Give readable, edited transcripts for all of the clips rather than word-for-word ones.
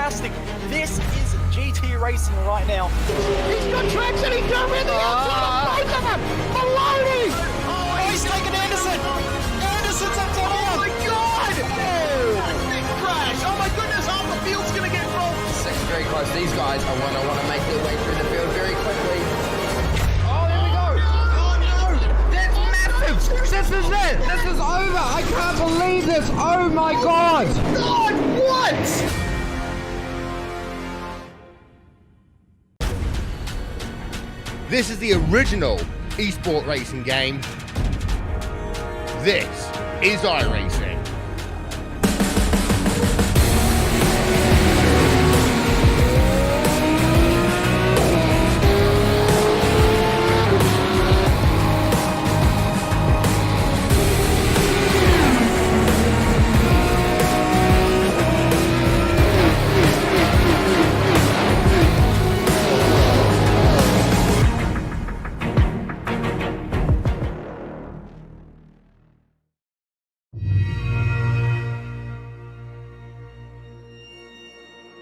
fantastic. This is GT racing right now. He's got traction, he's got really outside of both of them! Maloney! Oh, he's taken Anderson! Anderson's up top! Oh my god! Oh! Big crash! Oh my goodness, half the field's gonna get rolled! This is very close. These guys are want to make their way through the field very quickly. Oh, here we go! Oh no! That's massive! This is it! This is over! I can't believe this! Oh my god! God, what? This is the original esport racing game. This is iRacing.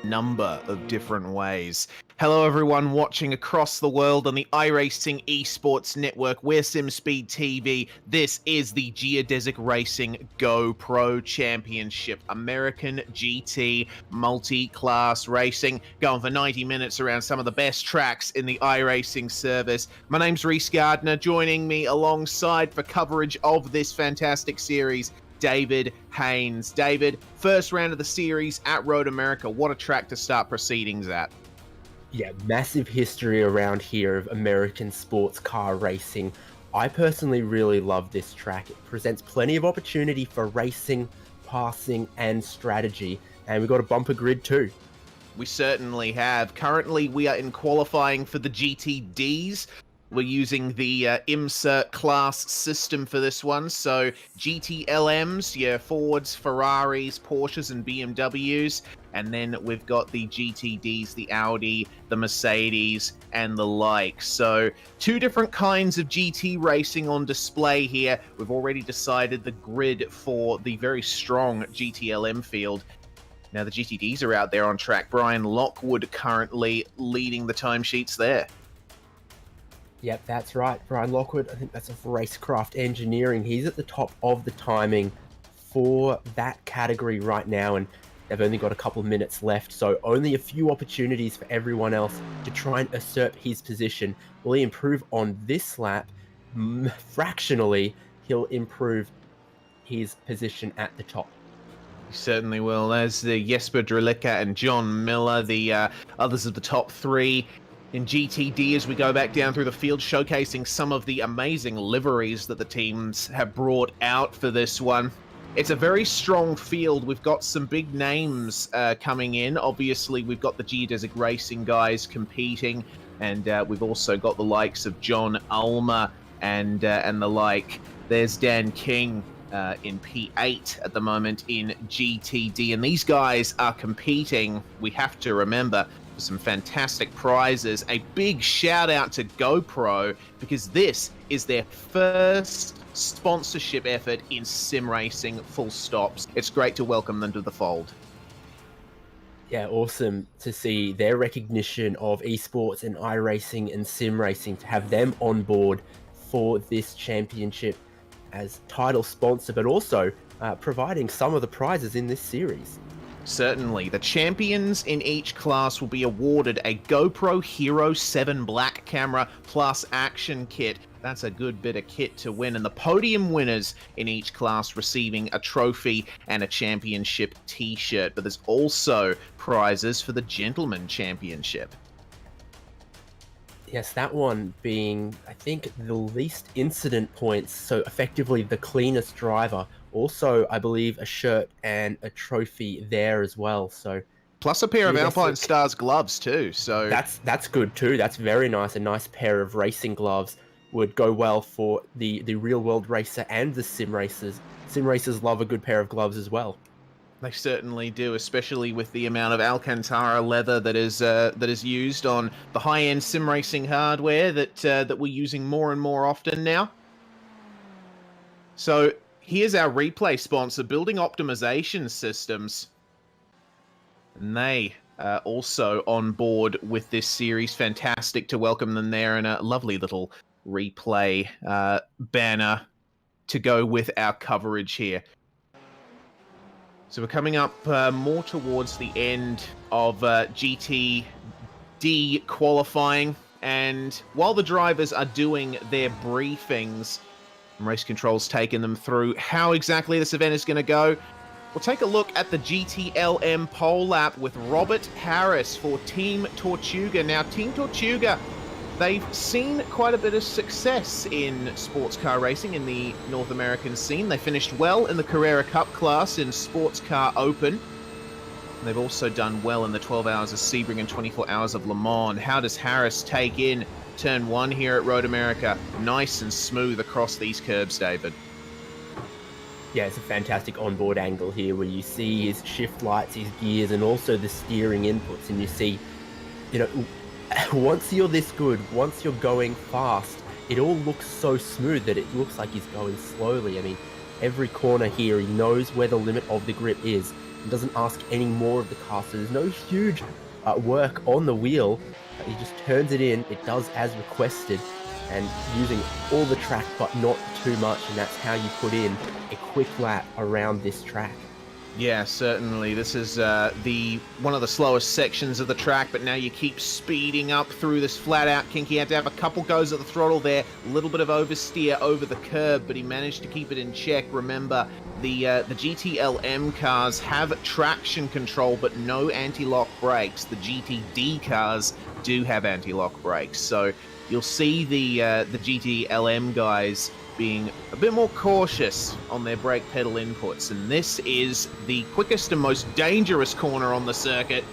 Number of different ways. Hello everyone watching across the world on the iRacing Esports Network. We're SimSpeed TV. This is the Geodesic Racing GoPro Championship. American GT multi-class racing. Going for 90 minutes around some of the best tracks in the iRacing service. My name's Reese Gardner. Joining me alongside for coverage of this fantastic series, David Haynes. David, first round of the series at Road America. What a track to start proceedings at. Yeah, massive history around here of American sports car racing. I personally really love this track. It presents plenty of opportunity for racing, passing, and strategy. And we've got a bumper grid too. We certainly have. Currently, we are in qualifying for the GTDs. We're using the IMSA class system for this one. So GTLMs, your Fords, Ferraris, Porsches, and BMWs. And then we've got the GTDs, the Audi, the Mercedes, and the like. So two different kinds of GT racing on display here. We've already decided the grid for the very strong GTLM field. Now the GTDs are out there on track. Brian Lockwood currently leading the timesheets there. Yep, that's right. Brian Lockwood, I think that's of Racecraft Engineering. He's at the top of the timing for that category right now, and they've only got a couple of minutes left, so only a few opportunities for everyone else to try and usurp his position. Will he improve on this lap? Fractionally, he'll improve his position at the top. He certainly will. There's the Jesper Drelica and John Miller, the others of the top three in GTD as we go back down through the field, showcasing some of the amazing liveries that the teams have brought out for this one. It's a very strong field. We've got some big names coming in. Obviously, we've got the Geodesic Racing guys competing, and we've also got the likes of John Ulmer and the like. There's Dan King in P8 at the moment in GTD, and these guys are competing, we have to remember, for some fantastic prizes. A big shout out to GoPro, because this is their first sponsorship effort in sim racing, full stops. It's great to welcome them to the fold. Yeah, awesome to see their recognition of esports and iRacing and sim racing, to have them on board for this championship as title sponsor, but also providing some of the prizes in this series. Certainly. The champions in each class will be awarded a GoPro Hero 7 Black camera plus action kit. That's a good bit of kit to win. And the podium winners in each class receiving a trophy and a championship t-shirt. But there's also prizes for the Gentleman Championship. Yes, that one being, I think, the least incident points, so effectively the cleanest driver. Also, I believe, a shirt and a trophy there as well. So plus a pair of Alpine Stars gloves too. So that's good too. That's very nice. A nice pair of racing gloves would go well for the real world racer and the sim racers. Sim racers love a good pair of gloves as well. They certainly do, especially with the amount of Alcantara leather that is used on the high-end sim racing hardware that we're using more and more often now. So here's our replay sponsor, Building Optimization Systems. And they also on board with this series. Fantastic to welcome them there, and a lovely little replay banner to go with our coverage here. So we're coming up more towards the end of GTD qualifying, and while the drivers are doing their briefings, Race Control's taken them through how exactly this event is going to go. We'll take a look at the GTLM pole lap with Robert Harris for Team Tortuga. Now, Team Tortuga, they've seen quite a bit of success in sports car racing in the North American scene. They finished well in the Carrera Cup class in Sports Car Open. And they've also done well in the 12 Hours of Sebring and 24 Hours of Le Mans. How does Harris take in Turn 1 here at Road America? Nice and smooth across these curbs, David. Yeah, it's a fantastic onboard angle here where you see his shift lights, his gears, and also the steering inputs. And you see, you know, once you're this good, once you're going fast, it all looks so smooth that it looks like he's going slowly. I mean, every corner here, he knows where the limit of the grip is and doesn't ask any more of the car. So there's no huge work on the wheel. He just turns it in, it does as requested, and using all the track but not too much, and that's how you put in a quick lap around this track. Yeah, certainly. This is one of the slowest sections of the track, but now you keep speeding up through this flat-out kink. He had to have a couple goes at the throttle there, a little bit of oversteer over the curb, but he managed to keep it in check. Remember, the GTLM cars have traction control, but no anti-lock brakes. The GTD cars do have anti-lock brakes, so you'll see the GTLM guys being a bit more cautious on their brake pedal inputs, and this is the quickest and most dangerous corner on the circuit.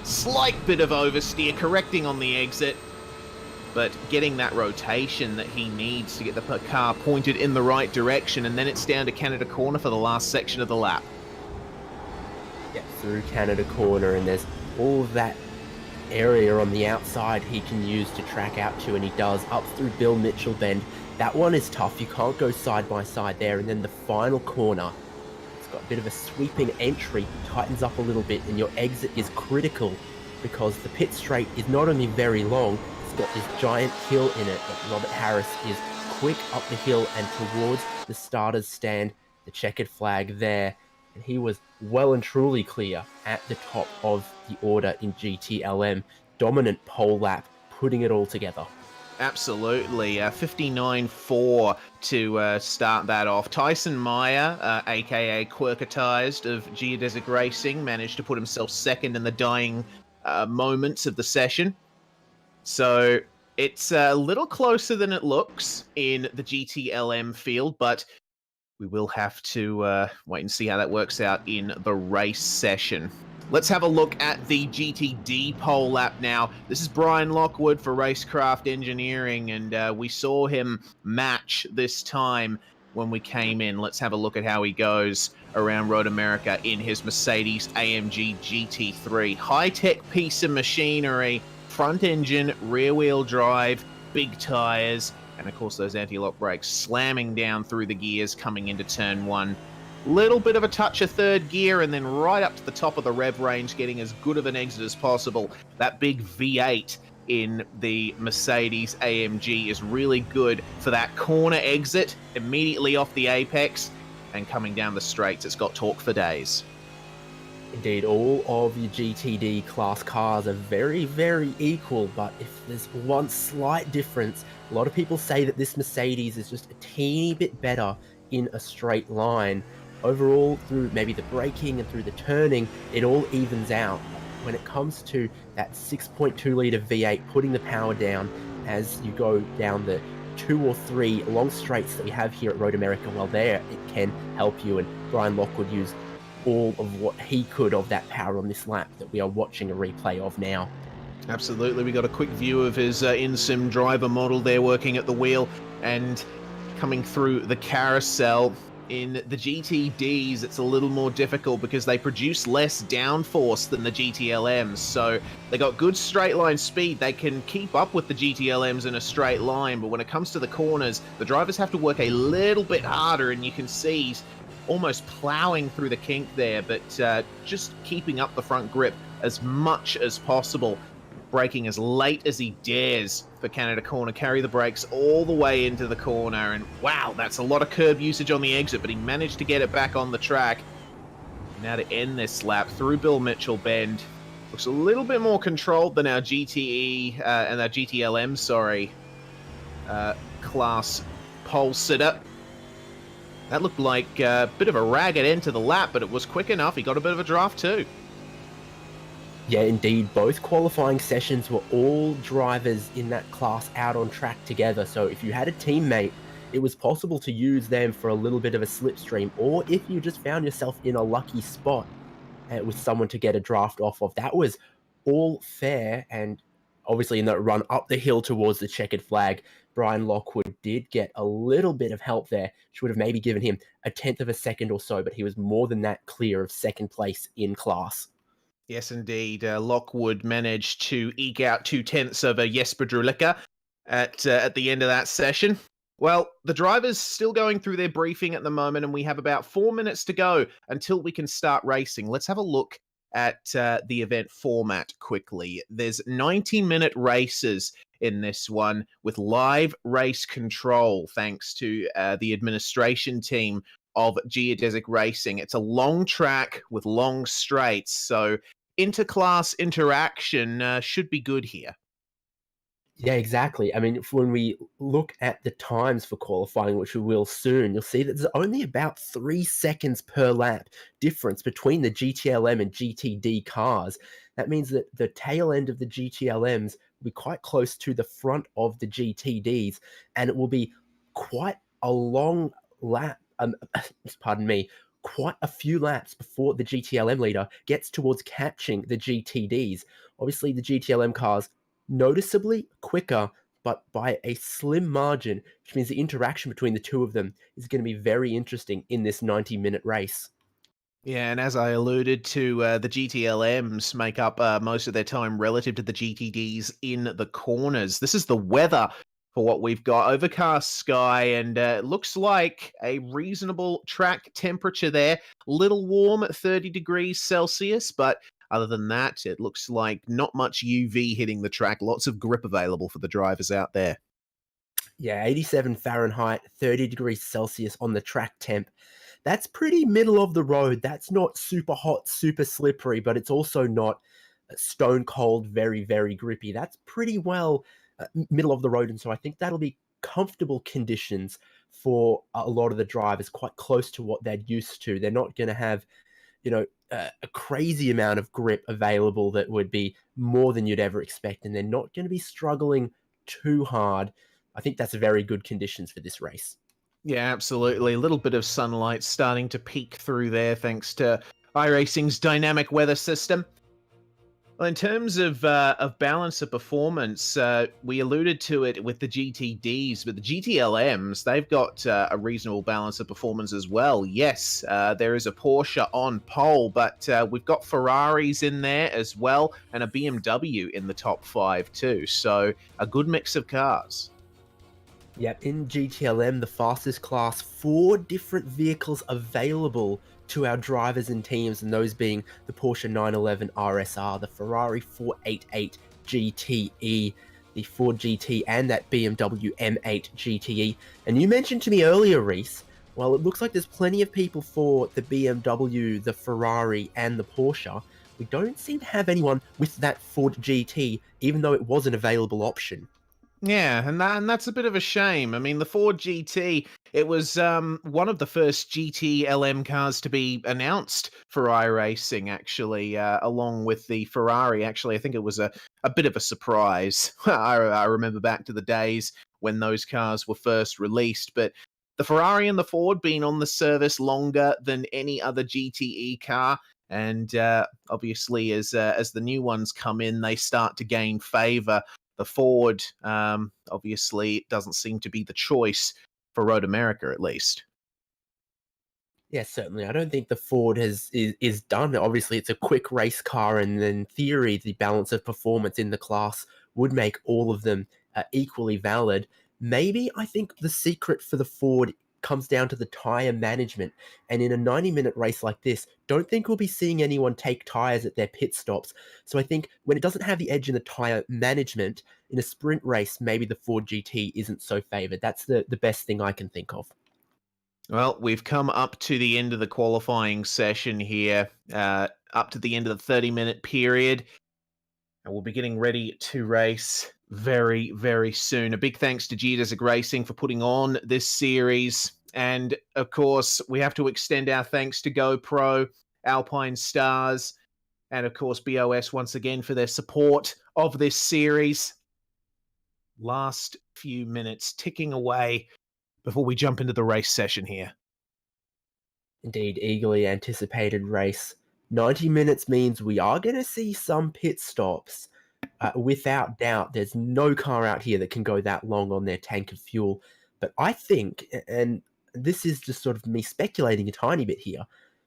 Slight bit of oversteer, correcting on the exit, but getting that rotation that he needs to get the car pointed in the right direction, and then it's down to Canada Corner for the last section of the lap. Yeah, through Canada Corner, and there's all of that area on the outside he can use to track out to, and he does, up through Bill Mitchell Bend. That one is tough, you can't go side by side there, and then the final corner, it's got a bit of a sweeping entry, tightens up a little bit, and your exit is critical because the pit straight is not only very long, it's got this giant hill in it, but Robert Harris is quick up the hill and towards the starter's stand, the checkered flag there, and he was well and truly clear at the top of the order in GTLM. Dominant pole lap, putting it all together. Absolutely. 59.4 to start that off. Tyson Meyer, aka Quirkatized of Geodesic Racing, managed to put himself second in the dying moments of the session. So it's a little closer than it looks in the GTLM field, but we will have to wait and see how that works out in the race session. Let's have a look at the GTD pole lap now. This is Brian Lockwood for Racecraft Engineering, and we saw him match this time when we came in. Let's have a look at how he goes around Road America in his Mercedes AMG GT3. High-tech piece of machinery, front engine, rear-wheel drive, big tires, and of course those anti-lock brakes slamming down through the gears coming into turn 1. Little bit of a touch of third gear, and then right up to the top of the rev range, getting as good of an exit as possible. That big V8 in the Mercedes AMG is really good for that corner exit, immediately off the apex, and coming down the straights. It's got torque for days. Indeed, all of your GTD class cars are very, very equal, but if there's one slight difference, a lot of people say that this Mercedes is just a teeny bit better in a straight line. Overall, through maybe the braking and through the turning, it all evens out. When it comes to that 6.2 litre V8, putting the power down as you go down the 2 or 3 long straights that we have here at Road America, well, there it can help you, and Brian Lockwood used all of what he could of that power on this lap that we are watching a replay of now. Absolutely. We got a quick view of his in-sim driver model there working at the wheel and coming through the carousel. In the GTDs, it's a little more difficult because they produce less downforce than the GTLMs, so they got good straight line speed. They can keep up with the GTLMs in a straight line, but when it comes to the corners, the drivers have to work a little bit harder, and you can see he's almost plowing through the kink there, but just keeping up the front grip as much as possible, braking as late as he dares for Canada corner, carry the brakes all the way into the corner, and wow, that's a lot of curb usage on the exit, but he managed to get it back on the track. Now to end this lap through Bill Mitchell Bend, looks a little bit more controlled than our GTE and our GTLM, class pole sitter. That looked like a bit of a ragged end to the lap, but it was quick enough. He got a bit of a draft too. Yeah, indeed. Both qualifying sessions were all drivers in that class out on track together. So if you had a teammate, it was possible to use them for a little bit of a slipstream. Or if you just found yourself in a lucky spot with someone to get a draft off of, that was all fair. And obviously in that run up the hill towards the checkered flag, Brian Lockwood did get a little bit of help there, which would have maybe given him a tenth of a second or so, but he was more than that clear of second place in class. Yes, indeed. Lockwood managed to eke out 2/10 of Jesper Drulicka at the end of that session. Well, the driver's still going through their briefing at the moment, and we have about 4 minutes to go until we can start racing. Let's have a look at the event format quickly. There's 90-minute races in this one with live race control, thanks to the administration team of Geodesic Racing. It's a long track with long straights, so interclass interaction should be good here. Yeah, exactly. I mean, when we look at the times for qualifying, which we will soon, you'll see that there's only about 3 seconds per lap difference between the GTLM and GTD cars. That means that the tail end of the GTLMs will be quite close to the front of the GTDs, and it will be quite a long lap, pardon me, quite a few laps before the GTLM leader gets towards catching the GTDs. Obviously, the GTLM cars noticeably quicker, but by a slim margin, which means the interaction between the two of them is going to be very interesting in this 90-minute race. Yeah, and as I alluded to, the GTLMs make up most of their time relative to the GTDs in the corners. This is the weather for what we've got. Overcast sky, and it looks like a reasonable track temperature there. Little warm at 30 degrees Celsius, but other than that, it looks like not much UV hitting the track. Lots of grip available for the drivers out there. Yeah, 87 Fahrenheit, 30 degrees Celsius on the track temp. That's pretty middle of the road. That's not super hot, super slippery, but it's also not stone cold, very, very grippy. That's pretty well middle of the road. And so I think that'll be comfortable conditions for a lot of the drivers, quite close to what they're used to. They're not going to have, a crazy amount of grip available that would be more than you'd ever expect. And they're not going to be struggling too hard. I think that's very good conditions for this race. Yeah, absolutely. A little bit of sunlight starting to peek through there thanks to iRacing's dynamic weather system. Well, in terms of balance of performance, we alluded to it with the GTDs, but the GTLMs, they've got a reasonable balance of performance as well. Yes, there is a Porsche on pole, but we've got Ferraris in there as well, and a BMW in the top 5 too. So a good mix of cars. Yep, in GTLM, the fastest class, 4 different vehicles available to our drivers and teams, and those being the Porsche 911 RSR, the Ferrari 488 GTE, the Ford GT, and that BMW M8 GTE. And you mentioned to me earlier, Reese, well, it looks like there's plenty of people for the BMW, the Ferrari, and the Porsche. We don't seem to have anyone with that Ford GT, even though it was an available option. Yeah, and that's a bit of a shame. I mean, the Ford GT, it was one of the first GT-LM cars to be announced for iRacing, actually, along with the Ferrari. Actually, I think it was a bit of a surprise. I remember back to the days when those cars were first released, but the Ferrari and the Ford been on the service longer than any other GTE car. And obviously, as the new ones come in, they start to gain favor. The Ford, obviously, doesn't seem to be the choice for Road America, at least. Yeah, certainly. I don't think the Ford is done. Obviously, it's a quick race car, and in theory, the balance of performance in the class would make all of them equally valid. Maybe I think the secret for the Ford comes down to the tyre management. And in a 90-minute race like this, don't think we'll be seeing anyone take tyres at their pit stops. So I think when it doesn't have the edge in the tyre management, in a sprint race, maybe the Ford GT isn't so favoured. That's the best thing I can think of. Well, we've come up to the end of the qualifying session here, up to the end of the 30-minute period. And we'll be getting ready to race very, very soon. A big thanks to Geodesic Racing for putting on this series. And, of course, we have to extend our thanks to GoPro, Alpine Stars, and, of course, BOS once again for their support of this series. Last few minutes ticking away before we jump into the race session here. Indeed, eagerly anticipated race. 90 minutes means we are going to see some pit stops. Without doubt, there's no car out here that can go that long on their tank of fuel. But I think, and this is just sort of me speculating a tiny bit here,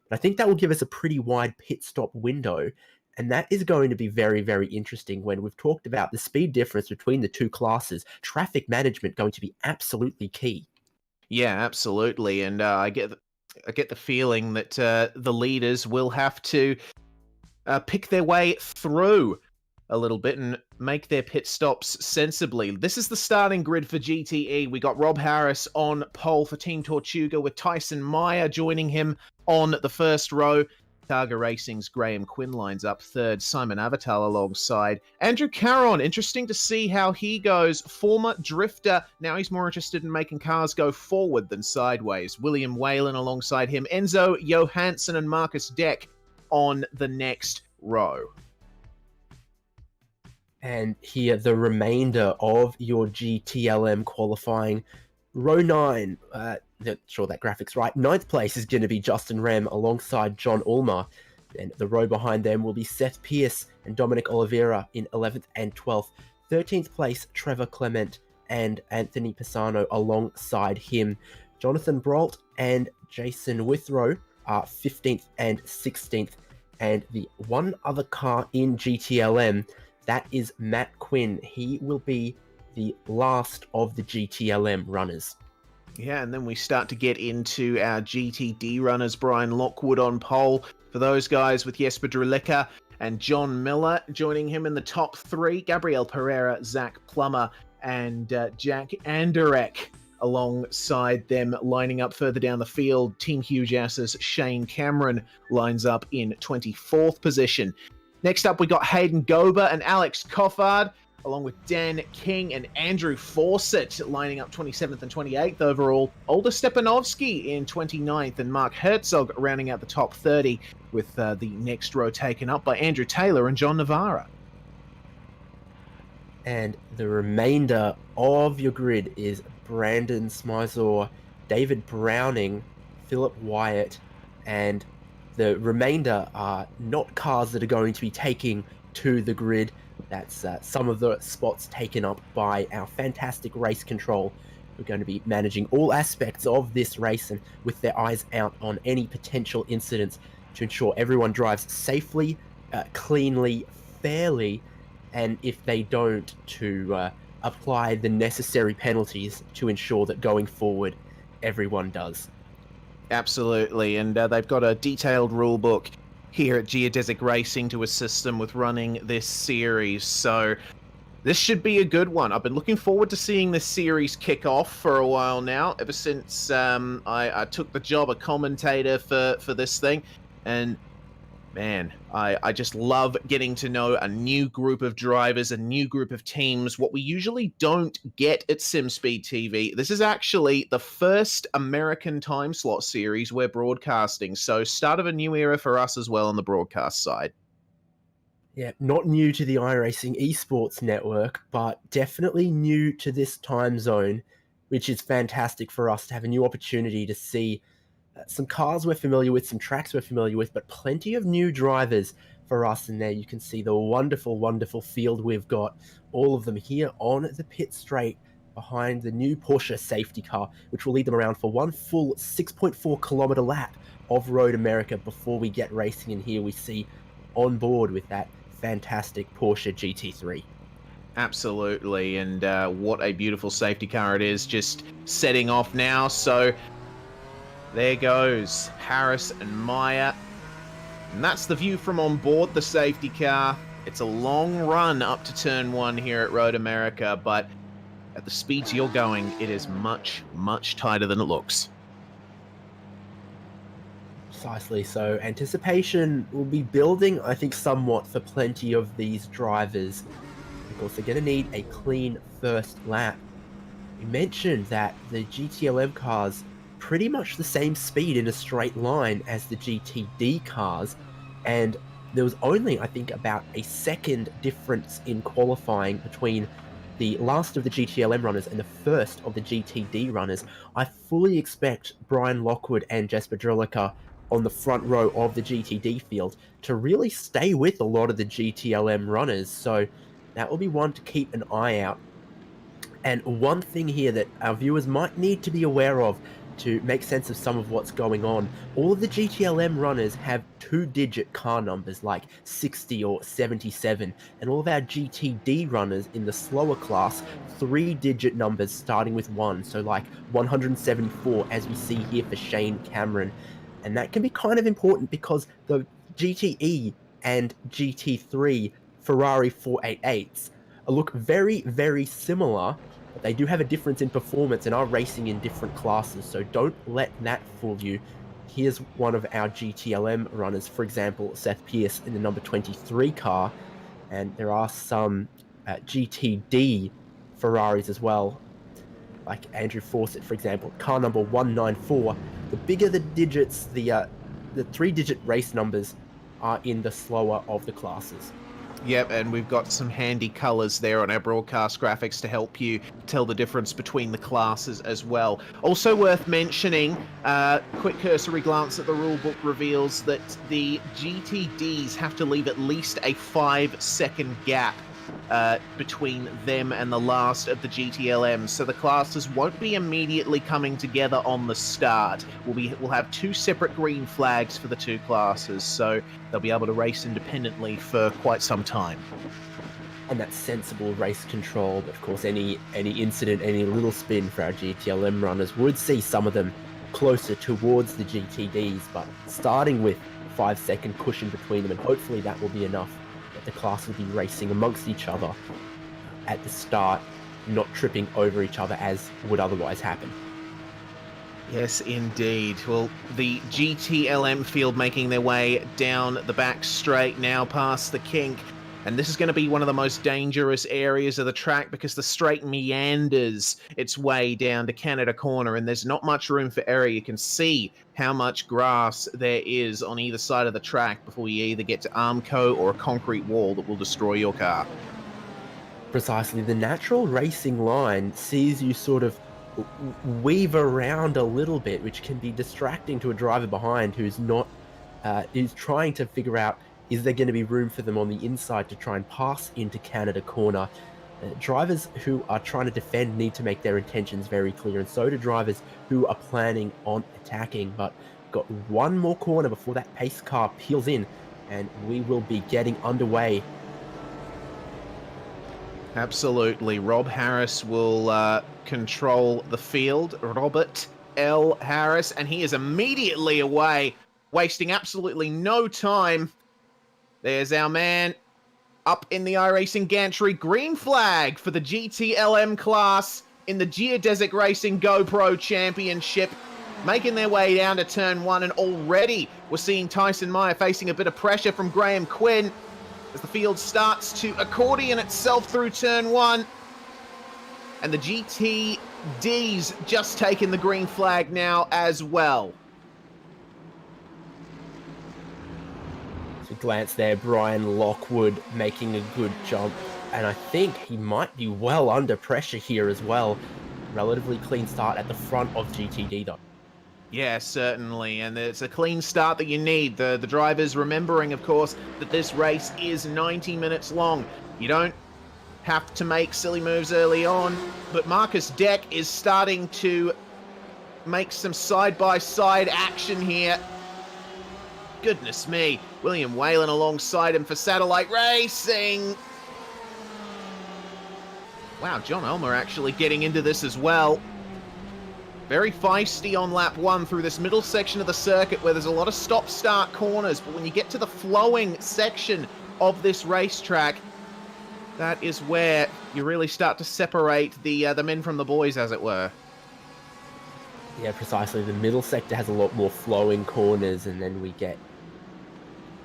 but I think that will give us a pretty wide pit stop window. And that is going to be very, very interesting when we've talked about the speed difference between the two classes. Traffic management going to be absolutely key. Yeah, absolutely. And I get the feeling that the leaders will have to pick their way through a little bit and make their pit stops sensibly. This is the starting grid for GTE. We got Rob Harris on pole for Team Tortuga with Tyson Meyer joining him on the first row. Targa Racing's Graham Quinn lines up third, Simon Avatal alongside. Andrew Caron, interesting to see how he goes. Former drifter, now he's more interested in making cars go forward than sideways. William Whalen alongside him. Enzo Johansson and Marcus Deck on the next row. And here, the remainder of your GTLM qualifying. Row 9, sure that graphic's right. 9th place is going to be Justin Rem alongside John Ulmer. Then the row behind them will be Seth Pierce and Dominic Oliveira in 11th and 12th. 13th place, Trevor Clement and Anthony Pisano alongside him. Jonathan Brault and Jason Withrow are 15th and 16th. And the one other car in GTLM, that is Matt Quinn. He will be the last of the GTLM runners. Yeah, and then we start to get into our GTD runners. Brian Lockwood on pole for those guys with Jesper Drelica and John Miller joining him in the top three. Gabriel Pereira, Zach Plummer, and Jack Anderek alongside them, lining up further down the field. Team Huge Asses Shane Cameron lines up in 24th position. Next up, we got Hayden Gober and Alex Coffard, along with Dan King and Andrew Fawcett lining up 27th and 28th overall. Older Stepanovsky in 29th and Mark Herzog rounding out the top 30 with the next row taken up by Andrew Taylor and John Navarra. And the remainder of your grid is Brandon Smizor, David Browning, Philip Wyatt, and the remainder are not cars that are going to be taking to the grid. That's some of the spots taken up by our fantastic race control. We're going to be managing all aspects of this race and with their eyes out on any potential incidents to ensure everyone drives safely, cleanly, fairly, and if they don't, to apply the necessary penalties to ensure that going forward, everyone does. Absolutely, and they've got a detailed rule book here at Geodesic Racing to assist them with running this series, so this should be a good one. I've been looking forward to seeing this series kick off for a while now, ever since I took the job of commentator for this thing, and man, I just love getting to know a new group of drivers, a new group of teams, what we usually don't get at SimSpeed TV. This is actually the first American time slot series we're broadcasting, so start of a new era for us as well on the broadcast side. Yeah, not new to the iRacing Esports network, but definitely new to this time zone, which is fantastic for us to have a new opportunity to see some cars we're familiar with, some tracks we're familiar with, but plenty of new drivers for us. And there you can see the wonderful, wonderful field we've got. All of them here on the pit straight behind the new Porsche safety car, which will lead them around for one full 6.4 kilometer lap of Road America before we get racing. And here we see on board with that fantastic Porsche GT3. Absolutely, and what a beautiful safety car it is, just setting off now. So There goes Harris and Meyer. And that's the view from on board the safety car. It's a long run up to turn 1 here at Road America, but at the speeds you're going, it is much, much tighter than it looks. Precisely. So anticipation will be building, I think, somewhat for plenty of these drivers, because they're going to need a clean first lap. You mentioned that the GTLM cars pretty much the same speed in a straight line as the GTD cars, and there was only, I think, about a second difference in qualifying between the last of the GTLM runners and the first of the GTD runners. I fully expect Brian Lockwood and Jesper Drilica on the front row of the GTD field to really stay with a lot of the GTLM runners, so that will be one to keep an eye out. And one thing here that our viewers might need to be aware of to make sense of some of what's going on, all of the GTLM runners have 2-digit car numbers like 60 or 77, and all of our GTD runners in the slower class, 3-digit numbers starting with 1, so like 174 as we see here for Shane Cameron. And that can be kind of important because the GTE and GT3 Ferrari 488s look very, very similar, but they do have a difference in performance and are racing in different classes, so don't let that fool you. Here's one of our GTLM runners, for example, Seth Pierce in the number 23 car, and there are some GTD Ferraris as well, like Andrew Fawcett, for example, car number 194. The bigger the digits, the 3-digit race numbers are in the slower of the classes. Yep, and we've got some handy colours there on our broadcast graphics to help you tell the difference between the classes as well. Also worth mentioning, quick cursory glance at the rulebook reveals that the GTDs have to leave at least a 5-second gap between them and the last of the GTLMs, so the classes won't be immediately coming together on the start. We'll have 2 separate green flags for the 2 classes, so they'll be able to race independently for quite some time. And that's sensible race control, but of course any incident, any little spin for our GTLM runners would see some of them closer towards the GTDs, but starting with a 5-second cushion between them, and hopefully that will be enough. The class will be racing amongst each other at the start, not tripping over each other as would otherwise happen. Yes, indeed. Well, the GTLM field making their way down the back straight now past the kink. And this is going to be one of the most dangerous areas of the track because the straight meanders its way down to Canada Corner and there's not much room for error. You can see how much grass there is on either side of the track before you either get to Armco or a concrete wall that will destroy your car. Precisely. The natural racing line sees you sort of weave around a little bit, which can be distracting to a driver behind who's not, who's trying to figure out, is there going to be room for them on the inside to try and pass into Canada Corner? Drivers who are trying to defend need to make their intentions very clear, and so do drivers who are planning on attacking. But got one more corner before that pace car peels in, and we will be getting underway. Absolutely. Rob Harris will control the field. Robert L. Harris, and he is immediately away, wasting absolutely no time. There's our man up in the iRacing gantry. Green flag for the GTLM class in the Geodesic Racing GoPro Championship. Making their way down to turn 1, and already we're seeing Tyson Meyer facing a bit of pressure from Graham Quinn as the field starts to accordion itself through turn 1. And the GTD's just taken the green flag now as well. Glance there, Brian Lockwood making a good jump, and I think he might be well under pressure here as well. Relatively clean start at the front of GTD though. Yeah, certainly, and it's a clean start that you need. The drivers remembering, of course, that this race is 90 minutes long. You don't have to make silly moves early on, but Marcus Deck is starting to make some side-by-side action here. Goodness me. William Whalen alongside him for Satellite Racing. Wow, John Ulmer actually getting into this as well. Very feisty on lap 1 through this middle section of the circuit where there's a lot of stop-start corners, but when you get to the flowing section of this racetrack, that is where you really start to separate the men from the boys, as it were. Yeah, precisely. The middle sector has a lot more flowing corners, and then we get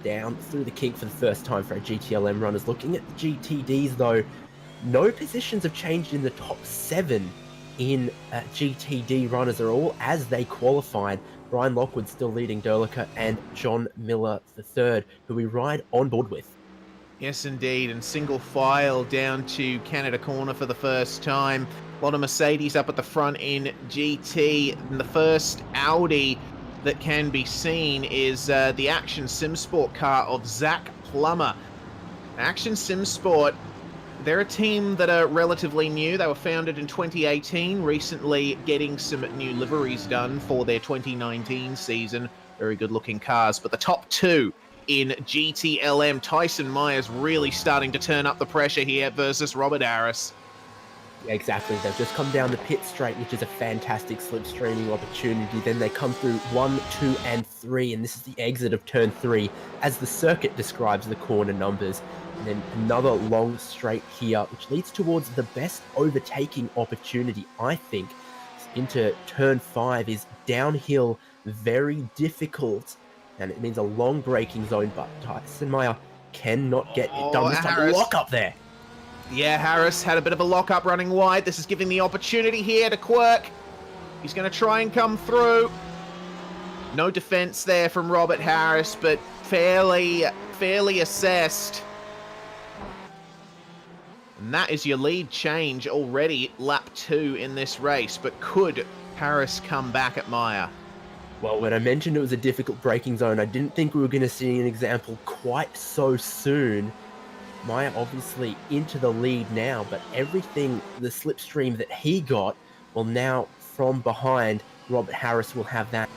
down through the kink for the first time for our GTLM runners. Looking at the GTDs, though, no positions have changed in the top 7 in GTD runners. Are all as they qualified. Brian Lockwood still leading Derlica, and John Miller III, who we ride on board with. Yes, indeed, and single file down to Canada Corner for the first time. A lot of Mercedes up at the front in GT, and the first Audi that can be seen is the Action SimSport car of Zach Plummer. Action SimSport, they're a team that are relatively new. They were founded in 2018, recently getting some new liveries done for their 2019 season. Very good-looking cars, but the top 2 in GTLM, Tyson Myers really starting to turn up the pressure here versus Robert Harris. Yeah, exactly. They've just come down the pit straight, which is a fantastic slipstreaming opportunity. Then they come through 1, 2, and 3, and this is the exit of turn 3, as the circuit describes the corner numbers. And then another long straight here, which leads towards the best overtaking opportunity, I think. Into turn 5 is downhill, very difficult, and it means a long braking zone, but Tyson Meyer cannot get it done. This time, lock up there. Yeah, Harris had a bit of a lock-up running wide. This is giving the opportunity here to Quirk. He's going to try and come through. No defense there from Robert Harris, but fairly assessed. And that is your lead change already, lap 2 in this race. But could Harris come back at Meyer? Well, when I mentioned it was a difficult braking zone, I didn't think we were going to see an example quite so soon. Meyer obviously into the lead now, but everything, the slipstream that he got, well, now from behind, Robert Harris will have that.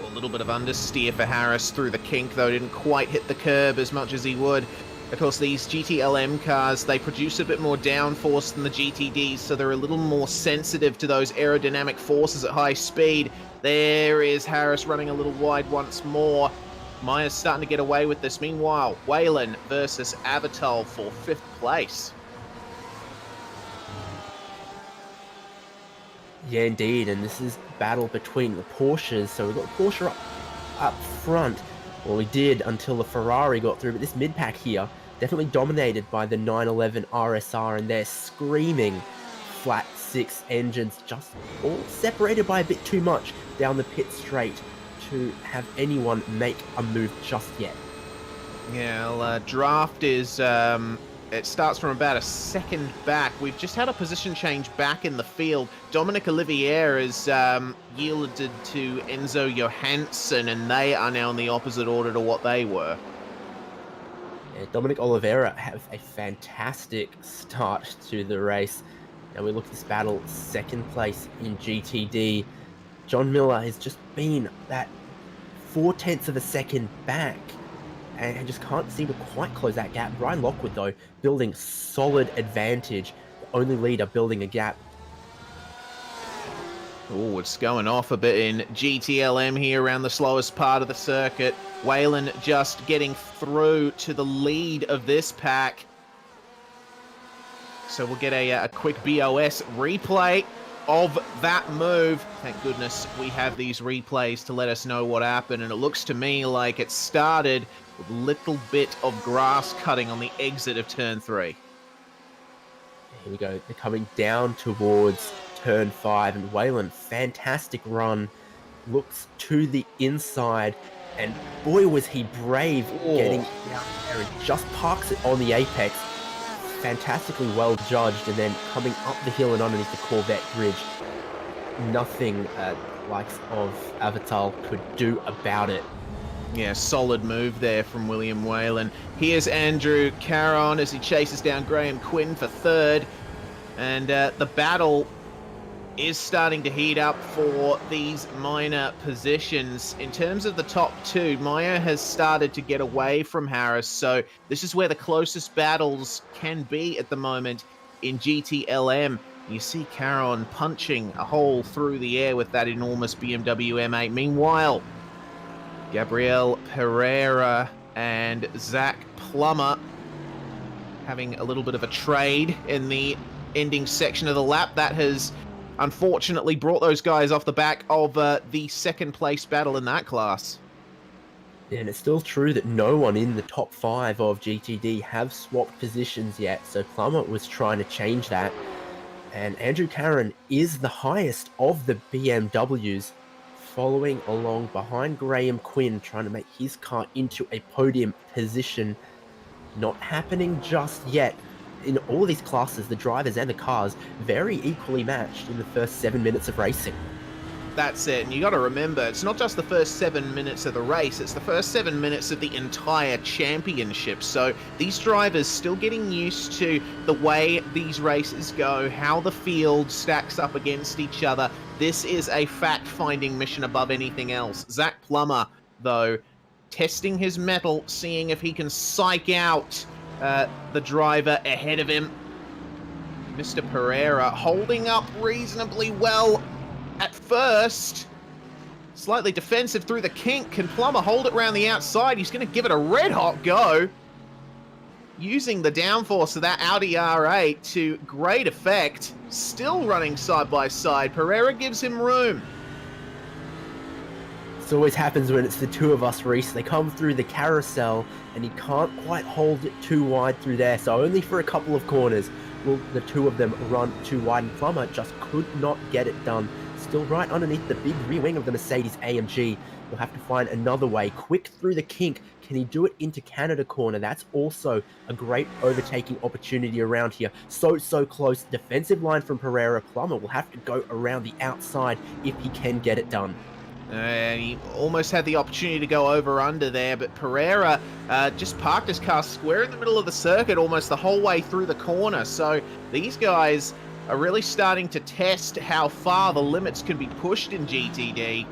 A little bit of understeer for Harris through the kink, though. Didn't quite hit the curb as much as he would. Of course, these GTLM cars, they produce a bit more downforce than the GTDs, so they're a little more sensitive to those aerodynamic forces at high speed. There is Harris running a little wide once more. Meyer's starting to get away with this. Meanwhile, Whalen versus Avatal for 5th place. Yeah, indeed, and this is battle between the Porsches. So we've got Porsche up front. Well, we did until the Ferrari got through, but this mid-pack here, definitely dominated by the 911 RSR, and they're screaming flat 6 engines, just all separated by a bit too much down the pit straight to have anyone make a move just yet. Yeah, well, draft is, it starts from about a second back. We've just had a position change back in the field. Dominic Olivier has yielded to Enzo Johansson, and they are now in the opposite order to what they were. Yeah, Dominic Oliveira have a fantastic start to the race. Now we look at this battle, 2nd place in GTD. John Miller has just been that 0.4 of a second back and just can't seem to quite close that gap. Brian Lockwood, though, building solid advantage. The only leader building a gap. Oh, it's going off a bit in GTLM here around the slowest part of the circuit. Whalen just getting through to the lead of this pack. So we'll get a quick BOS replay of that move. Thank goodness we have these replays to let us know what happened, and it looks to me like it started with a little bit of grass cutting on the exit of turn 3. Here we go. They're coming down towards turn 5, and Whalen, fantastic run, looks to the inside, and boy was he brave getting down there and just parks it on the apex. Fantastically well judged, and then coming up the hill and underneath the Corvette bridge. Nothing likes of Avatal could do about it. Yeah, solid move there from William Whalen. Here's Andrew Caron as he chases down Graham Quinn for 3rd. And the battle is starting to heat up for these minor positions. In terms of the top 2, Meyer has started to get away from Harris, so this is where the closest battles can be at the moment in GTLM. You see Caron punching a hole through the air with that enormous BMW M8. Meanwhile, Gabriel Pereira and Zach Plummer having a little bit of a trade in the ending section of the lap. That has unfortunately brought those guys off the back of the second place battle in that class. Yeah, and it's still true that no one in the top 5 of GTD have swapped positions yet, so Plummer was trying to change that. And Andrew Caron is the highest of the BMWs, following along behind Graham Quinn, trying to make his car into a podium position. Not happening just yet. In all these classes, the drivers and the cars very equally matched in the first 7 minutes of racing. That's it, and you got to remember, it's not just the first 7 minutes of the race, it's the first 7 minutes of the entire championship. So these drivers still getting used to the way these races go, how the field stacks up against each other. This is a fact-finding mission above anything else. Zach Plummer, though, testing his mettle, seeing if he can psych out the driver ahead of him. Mr. Pereira holding up reasonably well at first. Slightly defensive through the kink. Can Plummer hold it around the outside? He's going to give it a red-hot go. Using the downforce of that Audi R8 to great effect. Still running side by side. Pereira gives him room. This always happens when it's the two of us, Reese. They come through the carousel and he can't quite hold it too wide through there. So only for a couple of corners will the two of them run too wide, and Plummer just could not get it done. Still right underneath the big rear wing of the Mercedes AMG. He'll have to find another way. Quick through the kink. Can he do it into Canada corner? That's also a great overtaking opportunity around here. So close. Defensive line from Pereira. Plummer will have to go around the outside if he can get it done. And he almost had the opportunity to go over under there, but Pereira just parked his car square in the middle of the circuit almost the whole way through the corner. So these guys are really starting to test how far the limits can be pushed in GTD.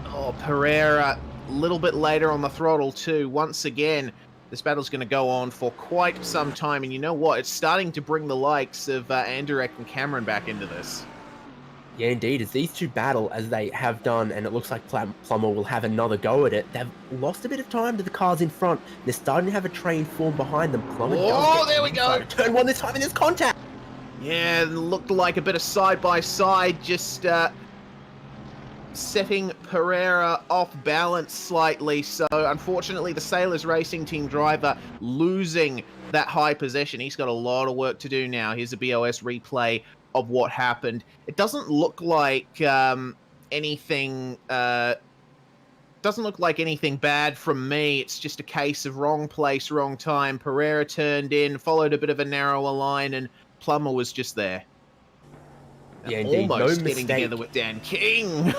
Oh, Pereira a little bit later on the throttle too. Once again, this battle's going to go on for quite some time, and you know what? It's starting to bring the likes of Anderek and Cameron back into this. Yeah, indeed. As these two battle, as they have done, and it looks like Plummer will have another go at it, they've lost a bit of time to the cars in front. They're starting to have a train form behind them. Plummer oh, there we go! Turn one this time, and there's contact! Yeah, looked like a bit of side-by-side, just setting Pereira off balance slightly. So, unfortunately, the Sailors Racing Team driver losing that high possession. He's got a lot of work to do now. Here's a BOS replay of what happened. It doesn't look like anything bad from me. It's just a case of wrong place, wrong time. Pereira turned in, followed a bit of a narrower line, and Plummer was just there. Yeah, indeed. Almost No getting mistake. together with Dan King.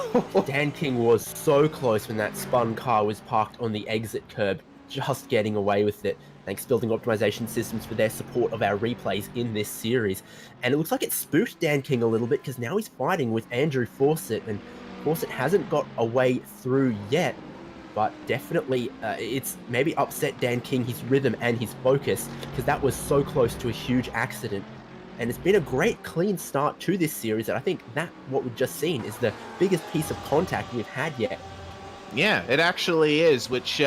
Dan King was so close when that spun car was parked on the exit curb, just getting away with it. Thanks Building Optimization Systems for their support of our replays in this series. And it looks like it spooked Dan King a little bit, because now he's fighting with Andrew Fawcett, and Fawcett hasn't got a way through yet, but definitely it's maybe upset Dan King, his rhythm and his focus, because that was so close to a huge accident. And it's been a great clean start to this series, and I think that what we've just seen is the biggest piece of contact we've had yet. Yeah, it actually is, which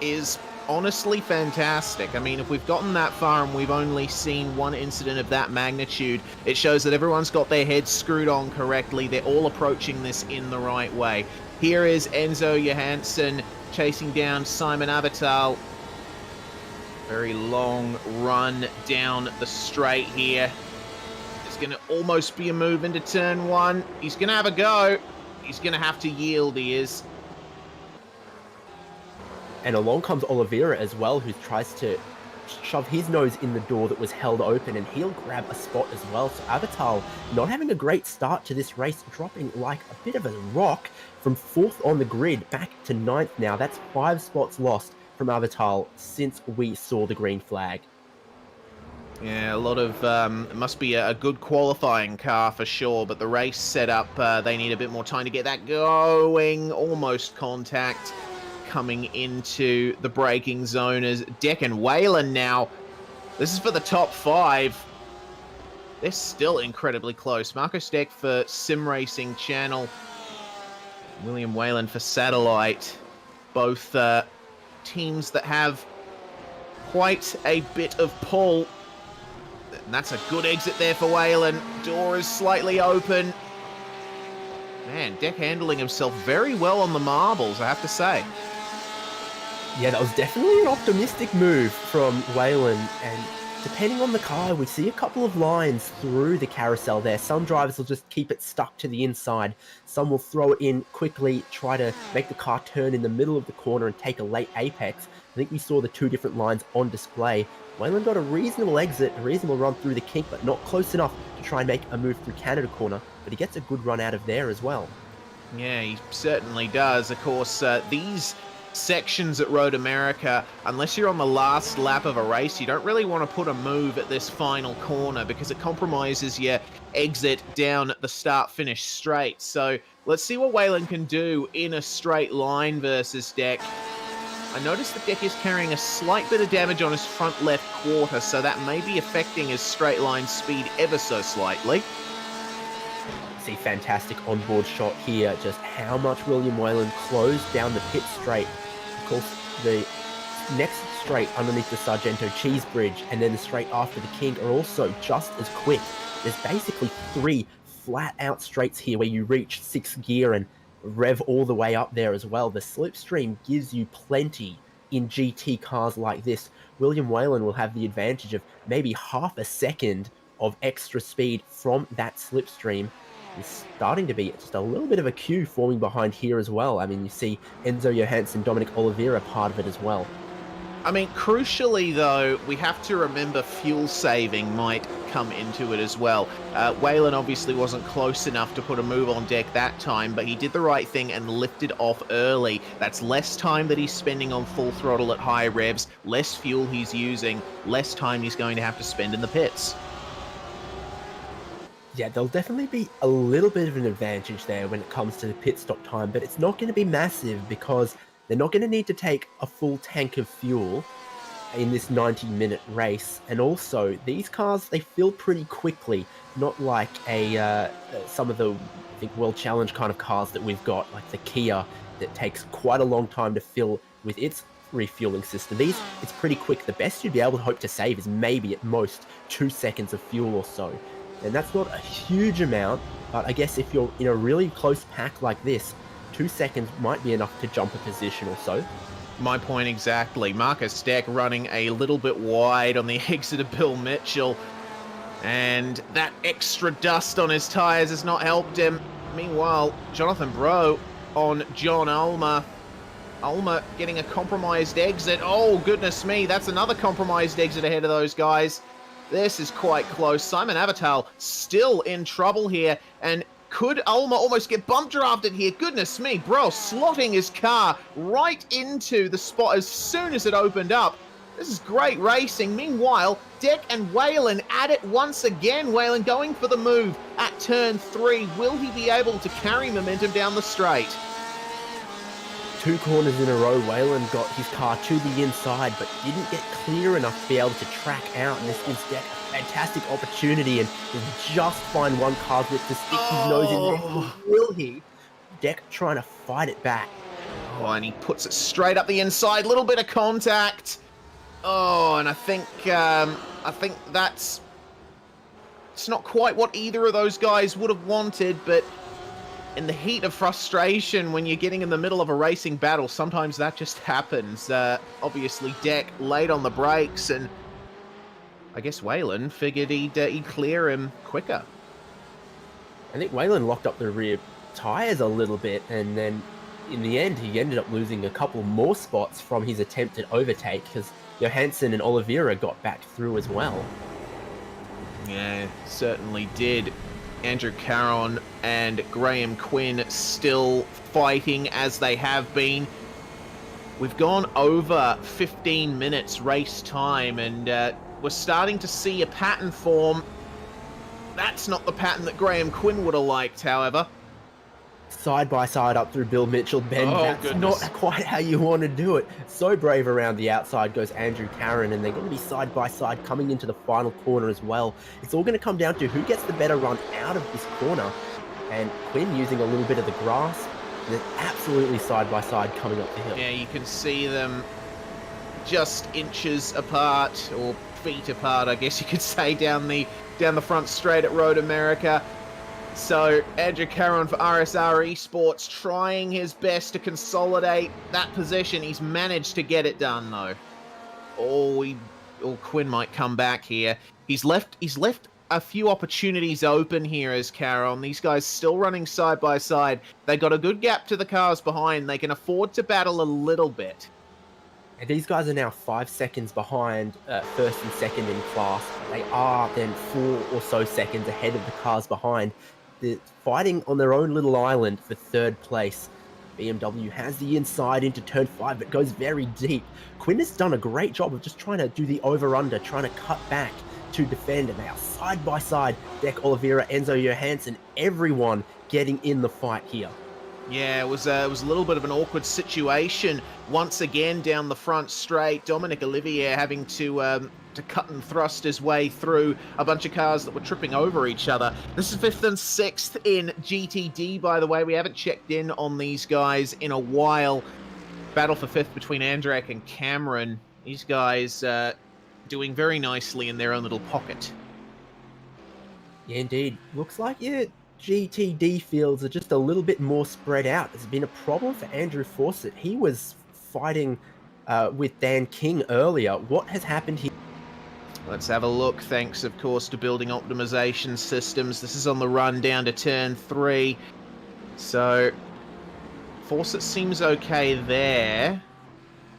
is honestly fantastic. I mean, if we've gotten that far and we've only seen one incident of that magnitude, it shows that everyone's got their heads screwed on correctly. They're all approaching this in the right way. Here is Enzo Johansson chasing down Simon Avital. Very long run down the straight here. There's going to almost be a move into turn one. He's going to have a go. He's going to have to yield, he is. And along comes Oliveira as well, who tries to shove his nose in the door that was held open, and he'll grab a spot as well. So Avital not having a great start to this race, dropping like a bit of a rock from 4th on the grid back to 9th now. That's 5 spots lost from Avital since we saw the green flag. Yeah, a lot of, it must be a good qualifying car for sure, but the race setup, they need a bit more time to get that going. Almost contact coming into the braking zone as Deck and Whalen now. This is for the top 5. They're still incredibly close. Marcus Deck for Sim Racing Channel, William Whalen for Satellite. Both teams that have quite a bit of pull. And that's a good exit there for Whalen. Door is slightly open. Man, Deck handling himself very well on the marbles, I have to say. Yeah, that was definitely an optimistic move from Whalen, and depending on the car, we see a couple of lines through the carousel there. Some drivers will just keep it stuck to the inside. Some will throw it in quickly, try to make the car turn in the middle of the corner and take a late apex. I think we saw the two different lines on display. Whalen got a reasonable exit, a reasonable run through the kink, but not close enough to try and make a move through Canada corner. But he gets a good run out of there as well. Yeah, he certainly does. Of course, these sections at Road America, unless you're on the last lap of a race, you don't really want to put a move at this final corner because it compromises your exit down the start-finish straight. So let's see what Whalen can do in a straight line versus Deck. I noticed that Deck is carrying a slight bit of damage on his front left quarter, so that may be affecting his straight line speed ever so slightly. See, fantastic onboard shot here, just how much William Whalen closed down the pit straight. Of course, the next straight underneath the Sargento Cheese Bridge and then the straight after the King are also just as quick. There's basically 3 flat out straights here where you reach 6th gear and rev all the way up there as well. The slipstream gives you plenty in GT cars like this. William Whalen will have the advantage of maybe half a second of extra speed from that slipstream. Is starting to be just a little bit of a queue forming behind here as well. I mean, you see Enzo Johansson, Dominic Oliveira part of it as well. I mean, crucially, though, we have to remember fuel saving might come into it as well. Whalen obviously wasn't close enough to put a move on Deck that time, but he did the right thing and lifted off early. That's less time that he's spending on full throttle at high revs, less fuel he's using, less time he's going to have to spend in the pits. Yeah, there'll definitely be a little bit of an advantage there when it comes to the pit stop time, but it's not going to be massive because they're not going to need to take a full tank of fuel in this 90-minute race. And also, these cars, they fill pretty quickly, not like some of the, I think, World Challenge kind of cars that we've got, like the Kia, that takes quite a long time to fill with its refueling system. These, it's pretty quick. The best you'd be able to hope to save is maybe at most 2 seconds of fuel or so. And that's not a huge amount, but I guess if you're in a really close pack like this, 2 seconds might be enough to jump a position or so. My point exactly. Marcus Deck running a little bit wide on the exit of Bill Mitchell, and that extra dust on his tyres has not helped him. Meanwhile, Jonathan Bro on John Ulmer. Ulmer getting a compromised exit. Oh, goodness me, that's another compromised exit ahead of those guys. This is quite close. Simon Avatal still in trouble here. And could Ulmer almost get bump drafted here? Goodness me, bro, slotting his car right into the spot as soon as it opened up. This is great racing. Meanwhile, Deck and Whalen at it once again. Whalen going for the move at turn 3. Will he be able to carry momentum down the straight? 2 corners in a row, Whalen got his car to the inside, but didn't get clear enough to be able to track out, and this gives Deck a fantastic opportunity, and he'll just find one car width to stick his nose in there. Will he? Deck trying to fight it back. Oh, and he puts it straight up the inside, little bit of contact. Oh, and I think that's... It's not quite what either of those guys would have wanted, but in the heat of frustration, when you're getting in the middle of a racing battle, sometimes that just happens. Obviously, Deck laid on the brakes, and I guess Whalen figured he'd clear him quicker. I think Whalen locked up the rear tyres a little bit, and then in the end, he ended up losing a couple more spots from his attempted overtake, because Johansson and Oliveira got back through as well. Yeah, certainly did. Andrew Caron and Graham Quinn still fighting as they have been. We've gone over 15 minutes race time, and we're starting to see a pattern form. That's not the pattern that Graham Quinn would have liked, however. side by side up through Bill Mitchell. Ben, Oh, that's goodness. not quite how you want to do it. So brave around the outside goes Andrew Cameron, and they're going to be side by side coming into the final corner as well. It's all going to come down to who gets the better run out of this corner. And Quinn using a little bit of the grass. They're absolutely side by side coming up the hill. Yeah, you can see them just inches apart, or feet apart, I guess you could say, down the front straight at Road America. So Andrew Cameron for RSR Esports trying his best to consolidate that position. He's managed to get it done though. Or Quinn might come back here. He's left a few opportunities open here as Caron. These guys still running side by side. They got a good gap to the cars behind. They can afford to battle a little bit. And these guys are now 5 seconds behind first and second in class. They are then 4 or so seconds ahead of the cars behind. They're fighting on their own little island for third place. BMW has the inside into turn 5, but goes very deep. Quinn has done a great job of just trying to do the over-under, trying to cut back to defend, and they are side by side. Deck Oliveira, Enzo Johansson, everyone getting in the fight here. Yeah, it was a little bit of an awkward situation once again down the front straight. Dominic Olivier having to cut and thrust his way through a bunch of cars that were tripping over each other. This is 5th and 6th in GTD, by the way. We haven't checked in on these guys in a while. Battle for 5th between Andrak and Cameron. These guys doing very nicely in their own little pocket. Yeah, indeed. Looks like, yeah, GTD fields are just a little bit more spread out. There's been a problem for Andrew Fawcett. He was fighting with Dan King earlier. What has happened here? Let's have a look, thanks, of course, to building optimization systems. This is on the run down to turn 3. So, Fawcett seems okay there.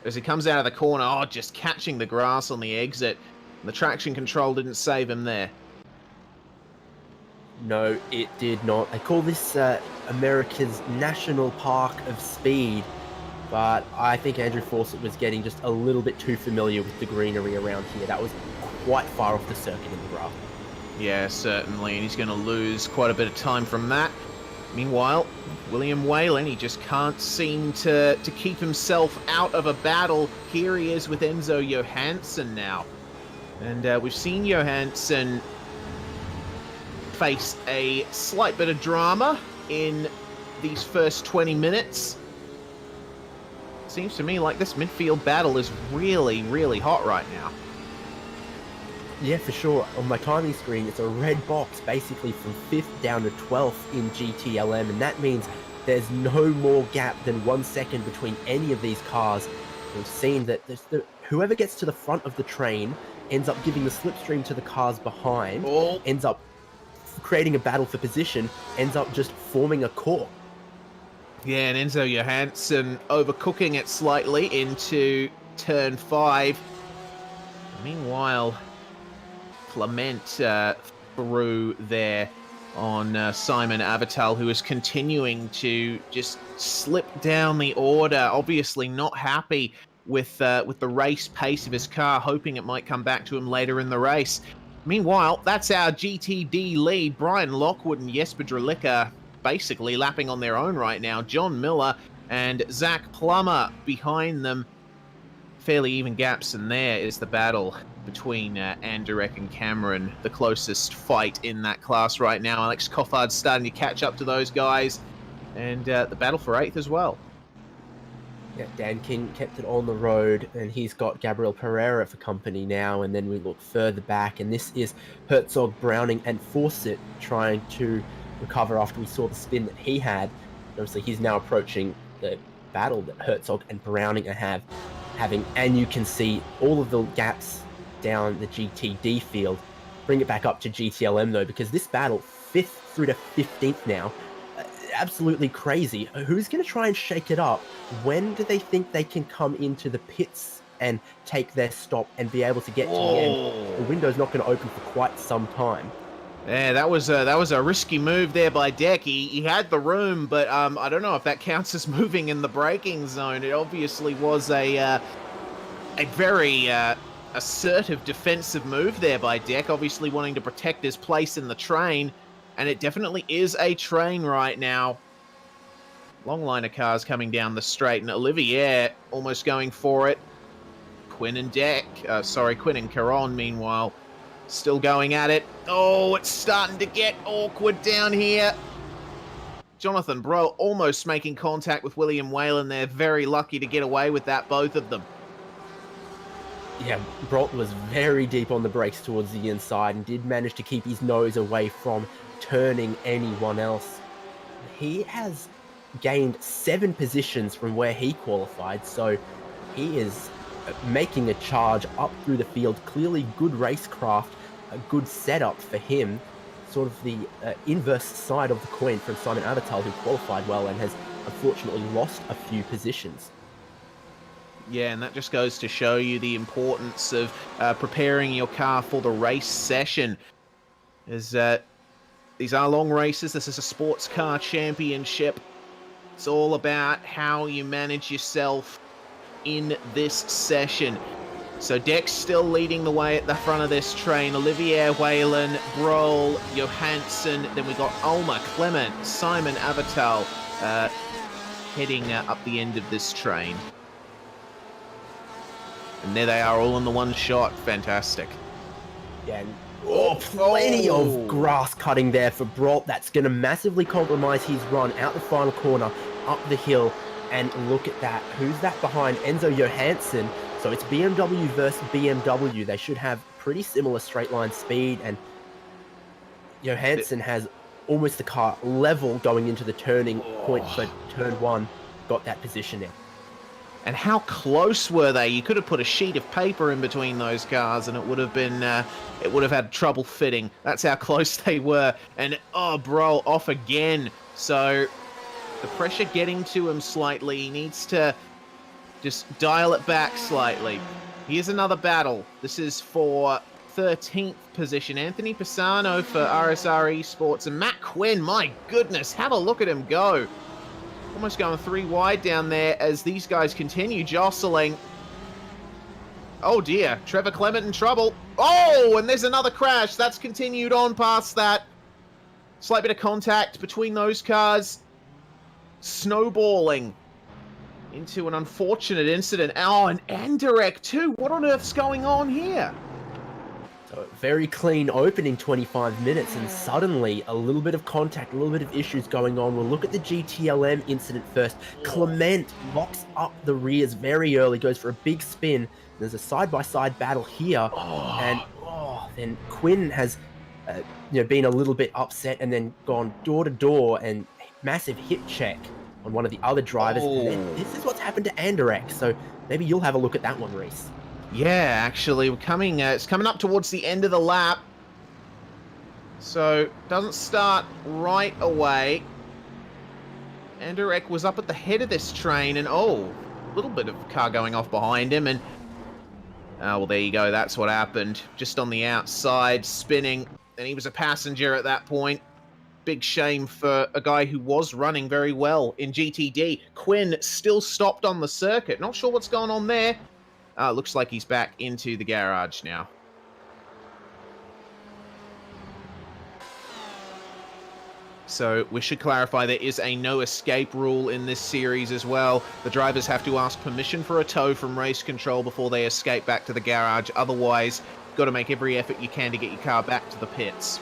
As he comes out of the corner, just catching the grass on the exit. The traction control didn't save him there. No, it did not. They call this America's National Park of Speed. But I think Andrew Fawcett was getting just a little bit too familiar with the greenery around here. That was quite far off the circuit in the graph. Yeah, certainly, and he's going to lose quite a bit of time from that. Meanwhile, William Whalen, he just can't seem to keep himself out of a battle. Here he is with Enzo Johansson now. And we've seen Johansson face a slight bit of drama in these first 20 minutes. Seems to me like this midfield battle is really, really hot right now. Yeah, for sure. On my timing screen, it's a red box basically from 5th down to 12th in GTLM, and that means there's no more gap than 1 second between any of these cars. We've seen that whoever gets to the front of the train ends up giving the slipstream to the cars behind, ends up creating a battle for position, ends up just forming a core. Yeah, and Enzo Johansson overcooking it slightly into turn 5. Meanwhile, Clement through there on Simon Avatal, who is continuing to just slip down the order. Obviously not happy with the race pace of his car, hoping it might come back to him later in the race. Meanwhile, that's our GTD lead. Brian Lockwood and Jesper Drelica basically lapping on their own right now. John Miller and Zach Plummer behind them. Fairly even gaps, and there is the battle between Andurek and Cameron, the closest fight in that class right now. Alex Coffard's starting to catch up to those guys, and the battle for 8th as well. Yeah, Dan King kept it on the road, and he's got Gabriel Pereira for company now. And then we look further back, and this is Herzog, Browning, and Fawcett trying to recover after we saw the spin that he had. Obviously, he's now approaching the battle that Herzog and Browning are having, and you can see all of the gaps down the GTD field. Bring it back up to GTLM though, because this battle, 5th through to 15th now, absolutely crazy. Who's going to try and shake it up? When do they think they can come into the pits and take their stop and be able to get to the end? The window's not going to open for quite some time. Yeah, that was a risky move there by Deck. He had the room, but I don't know if that counts as moving in the braking zone. It obviously was a very assertive defensive move there by Deck, obviously wanting to protect his place in the train, and it definitely is a train right now. Long line of cars coming down the straight, and Olivier almost going for it. Quinn and Caron, meanwhile, still going at it. Oh, it's starting to get awkward down here. Jonathan Bro almost making contact with William Whalen. They're very lucky to get away with that, both of them. Yeah, Brolt was very deep on the brakes towards the inside and did manage to keep his nose away from turning anyone else. He has gained 7 positions from where he qualified, so he is making a charge up through the field. Clearly good racecraft, a good setup for him. Sort of the inverse side of the coin from Simon Avatal, who qualified well and has unfortunately lost a few positions. Yeah, and that just goes to show you the importance of preparing your car for the race session. As these are long races, this is a sports car championship. It's all about how you manage yourself in this session. So Dex still leading the way at the front of this train. Olivier Whalen, Broll, Johansson. Then we got Ulmer, Clement, Simon Avatal heading up the end of this train. And there they are, all in the one shot. Fantastic. Yeah, plenty of grass cutting there for Brolt. That's going to massively compromise his run out the final corner, up the hill. And look at that. Who's that behind? Enzo Johansson. So it's BMW versus BMW. They should have pretty similar straight line speed. And Johansson has almost the car level going into the turning point for turn 1. Got that position in. And how close were they? You could have put a sheet of paper in between those cars and it would have been, it would have had trouble fitting. That's how close they were. And, bro, off again. So the pressure getting to him slightly. He needs to just dial it back slightly. Here's another battle. This is for 13th position. Anthony Pisano for RSR Esports. And Matt Quinn, my goodness, have a look at him go. Almost going 3 wide down there as these guys continue jostling. Oh dear, Trevor Clement in trouble. Oh, and there's another crash. That's continued on past that. Slight bit of contact between those cars. Snowballing into an unfortunate incident. Oh, and Anderek too. What on earth's going on here? So very clean opening 25 minutes, and suddenly a little bit of contact, a little bit of issues going on. We'll look at the GTLM incident first. Clement locks up the rears very early, goes for a big spin. There's a side-by-side battle here, and then Quinn has been a little bit upset and then gone door-to-door and massive hit check on one of the other drivers. And then this is what's happened to Anderek, so maybe you'll have a look at that one, Reese. Yeah, actually, it's coming up towards the end of the lap. So, doesn't start right away. Anderek was up at the head of this train, and a little bit of car going off behind him, and well, there you go, that's what happened. Just on the outside, spinning, and he was a passenger at that point. Big shame for a guy who was running very well in GTD. Quinn still stopped on the circuit. Not sure what's going on there. Looks like he's back into the garage now. So we should clarify there is a no escape rule in this series as well. The drivers have to ask permission for a tow from race control before they escape back to the garage. Otherwise, you've got to make every effort you can to get your car back to the pits.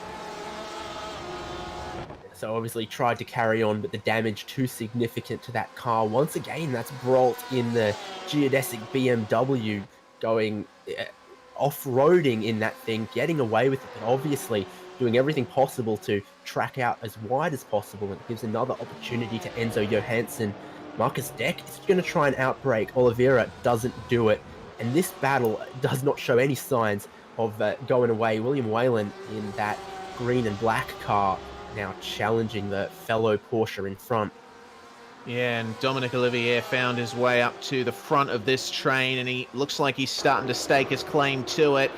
So obviously tried to carry on, but the damage too significant to that car. Once again, that's Brolt in the Geodesic BMW going off-roading in that thing, getting away with it, but obviously doing everything possible to track out as wide as possible, and it gives another opportunity to Enzo Johansson. Marcus Deck is going to try and outbrake. Oliveira doesn't do it, and this battle does not show any signs of going away. William Whalen in that green and black car now challenging the fellow Porsche in front. Yeah, and Dominic Olivier found his way up to the front of this train, and he looks like he's starting to stake his claim to it.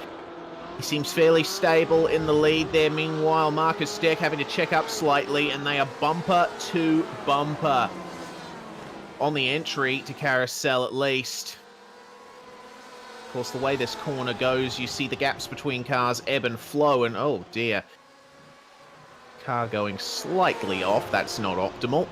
He seems fairly stable in the lead there. Meanwhile, Marcus Deck having to check up slightly, and they are bumper to bumper on the entry to Carousel at least. Of course, the way this corner goes, you see the gaps between cars ebb and flow, and oh dear. Car going slightly off, that's not optimal.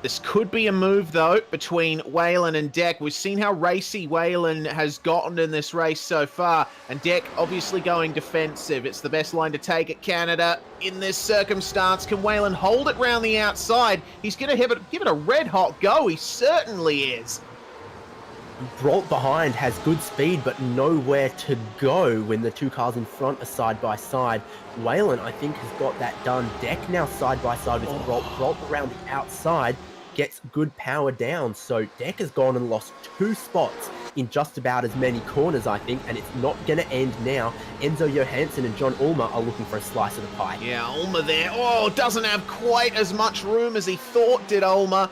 This could be a move, though, between Whalen and Deck. We've seen how racy Whalen has gotten in this race so far, and Deck obviously going defensive. It's the best line to take at Canada in this circumstance. Can Whalen hold it round the outside? He's going to give it a red-hot go. He certainly is. Brault behind has good speed, but nowhere to go when the two cars in front are side by side. Whalen, I think, has got that done. Deck now side by side with Brault. Brault around the outside gets good power down. So Deck has gone and lost 2 spots in just about as many corners, I think, and it's not going to end now. Enzo Johansson and John Ulmer are looking for a slice of the pie. Yeah, Ulmer there. Oh, doesn't have quite as much room as he thought, did Ulmer,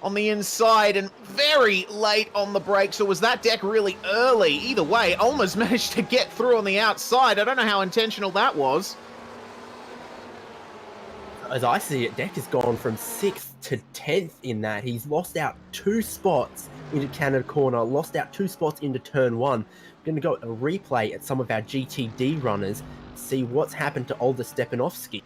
on the inside, and very late on the brakes. Or was that Deck really early? Either way, Ulmer's managed to get through on the outside. I don't know how intentional that was. As I see it, Deck has gone from 6th to 10th in that. He's lost out 2 spots into Canada corner, lost out 2 spots into turn 1. We're going to go a replay at some of our GTD runners, see what's happened to Older Stepanovsky.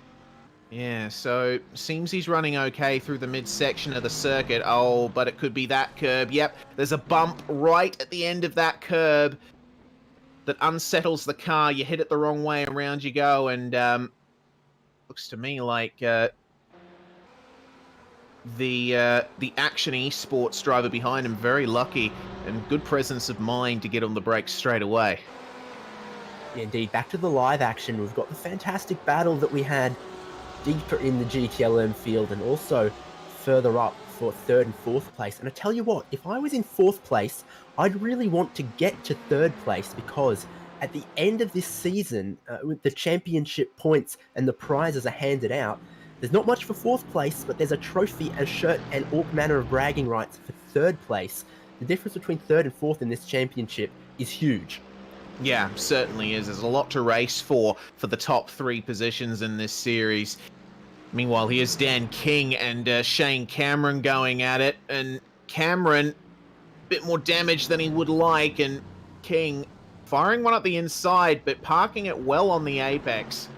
Yeah, so seems he's running okay through the midsection of the circuit. Oh, but it could be that curb. Yep, there's a bump right at the end of that curb that unsettles the car. You hit it the wrong way, around you go, and looks to me like the Action Esports driver behind him very lucky and good presence of mind to get on the brakes straight away. Indeed, back to the live action. We've got the fantastic battle that we had deeper in the GTLM field and also further up for 3rd and 4th place. And I tell you what, if I was in 4th place, I'd really want to get to 3rd place, because at the end of this season, with the championship points and the prizes are handed out, there's not much for 4th place, but there's a trophy, a shirt, and all manner of bragging rights for 3rd place. The difference between 3rd and 4th in this championship is huge. Yeah, certainly is. There's a lot to race for the top 3 positions in this series. Meanwhile, here's Dan King and Shane Cameron going at it, and Cameron a bit more damage than he would like, and King firing one at the inside, but parking it well on the apex.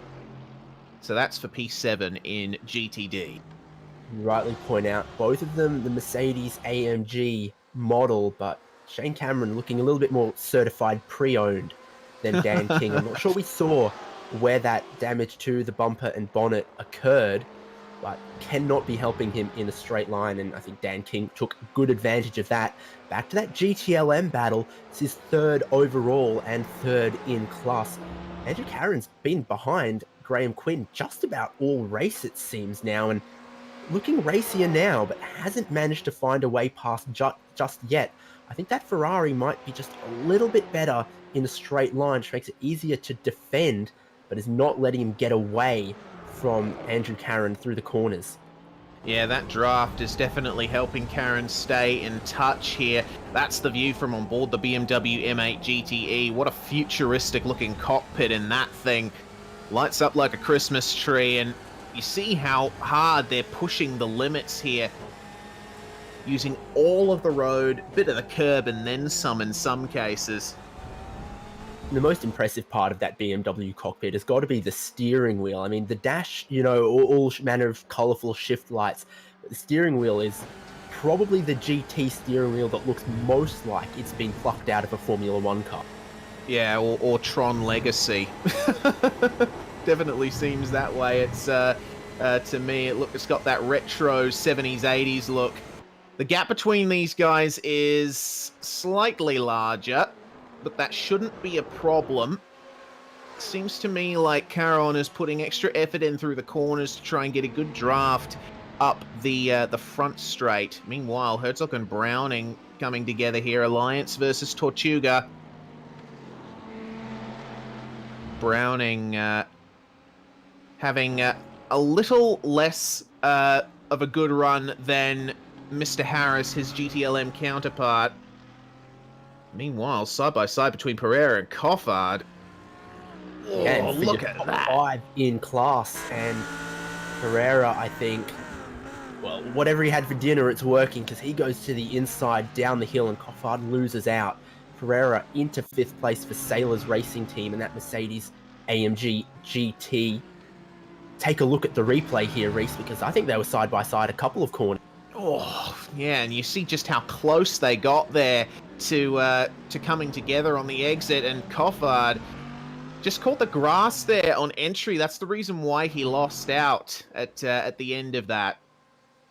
So that's for P7 in GTD. You rightly point out, both of them the Mercedes AMG model, but Shane Cameron looking a little bit more certified pre-owned than Dan King. I'm not sure we saw where that damage to the bumper and bonnet occurred, but cannot be helping him in a straight line, and I think Dan King took good advantage of that. Back to that GTLM battle. This is 3rd overall and 3rd in class. Andrew Cameron's been behind Graham Quinn just about all race, it seems now, and looking racier now, but hasn't managed to find a way past just yet. I think that Ferrari might be just a little bit better in a straight line, which makes it easier to defend, but is not letting him get away from Andrew Cameron through the corners. Yeah, that draft is definitely helping Karen stay in touch here. That's the view from on board the BMW M8 GTE. What a futuristic looking cockpit in that thing. Lights up like a Christmas tree, and you see how hard they're pushing the limits here. Using all of the road, bit of the curb, and then some in some cases. The most impressive part of that BMW cockpit has got to be the steering wheel. I mean, the dash, you know, all manner of colorful shift lights. But the steering wheel is probably the GT steering wheel that looks most like it's been plucked out of a Formula 1 car. Yeah, or Tron Legacy. Definitely seems that way. It's to me, it's got that retro 70s, 80s look. The gap between these guys is slightly larger, but that shouldn't be a problem. Seems to me like Caron is putting extra effort in through the corners to try and get a good draft up the front straight. Meanwhile, Herzog and Browning coming together here. Alliance versus Tortuga. Browning having a little less of a good run than Mr. Harris, his GTLM counterpart. Meanwhile, side by side between Pereira and Coffard. Oh, look at that. 5 in class, and Pereira, I think, well, whatever he had for dinner, it's working, because he goes to the inside, down the hill, and Coffard loses out. Pereira into 5th place for Sailors Racing Team and that Mercedes AMG GT. Take a look at the replay here, Reese, because I think they were side by side a couple of corners. Oh, yeah, and you see just how close they got there to coming together on the exit, and Coffard just caught the grass there on entry. That's the reason why he lost out at the end of that.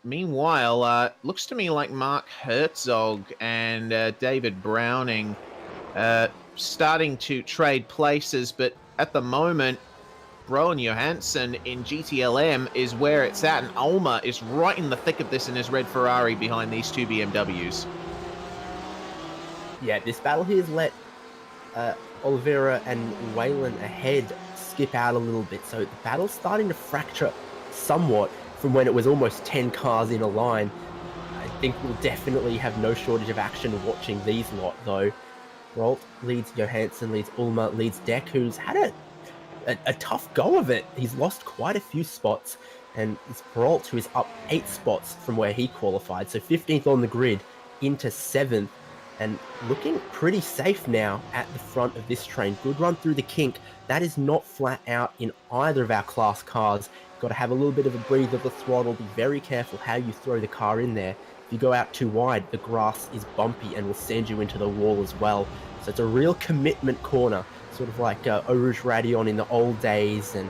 Meanwhile, looks to me like Mark Herzog and David Browning starting to trade places, but at the moment, Rowan Johansson in GTLM is where it's at, and Ulmer is right in the thick of this in his red Ferrari behind these two BMWs. Yeah, this battle here has let Oliveira and Wayland ahead skip out a little bit, so the battle's starting to fracture somewhat from when it was almost 10 cars in a line. I think we'll definitely have no shortage of action watching these lot, though. Rolt leads Johansson, leads Ulmer, leads Deck, who's had a tough go of it. He's lost quite a few spots, and it's Peralt who is up 8 spots from where he qualified, so 15th on the grid into 7th, and looking pretty safe now at the front of this train. Good run through the kink. That is not flat out in either of our class cars. Got to have a little bit of a breathe of the throttle. Be very careful how you throw the car in there. If you go out too wide, the grass is bumpy and will send you into the wall as well. So it's a real commitment corner, sort of like Eau Rouge Radion in the old days, and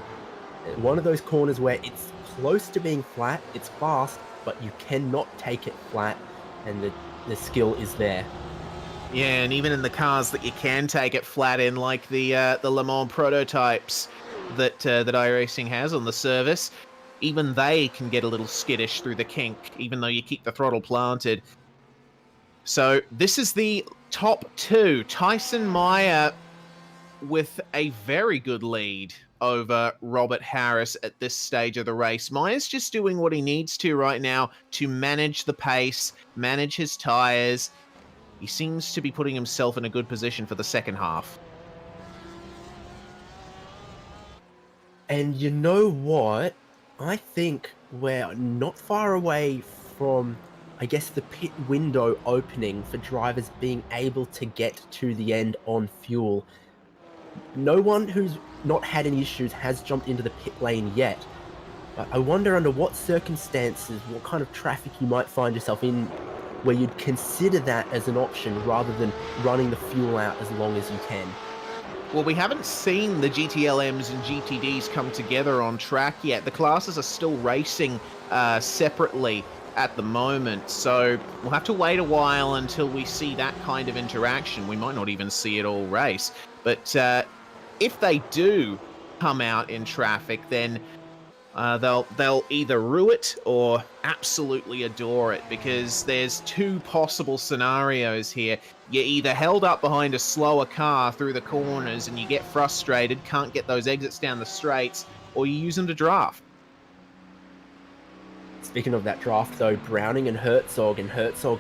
one of those corners where it's close to being flat, it's fast, but you cannot take it flat, and the skill is there. Yeah, and even in the cars that you can take it flat in, like the Le Mans prototypes that iRacing has on the service, even they can get a little skittish through the kink, even though you keep the throttle planted. So this is the top two. Tyson Meyer with a very good lead over Robert Harris at this stage of the race. Meyer's just doing what he needs to right now to manage the pace, manage his tyres. He seems to be putting himself in a good position for the second half. And you know what? I think we're not far away from, I guess, the pit window opening for drivers being able to get to the end on fuel. No one who's not had any issues has jumped into the pit lane yet. But I wonder under what circumstances, what kind of traffic you might find yourself in where you'd consider that as an option rather than running the fuel out as long as you can. Well, we haven't seen the GTLMs and GTDs come together on track yet. The classes are still racing separately at the moment, so we'll have to wait a while until we see that kind of interaction. We might not even see it all race, but if they do come out in traffic, then they'll either rue it or absolutely adore it, because there's two possible scenarios here. You're either held up behind a slower car through the corners and you get frustrated, can't get those exits down the straights, or you use them to draft. Speaking of that draft though, Browning and Herzog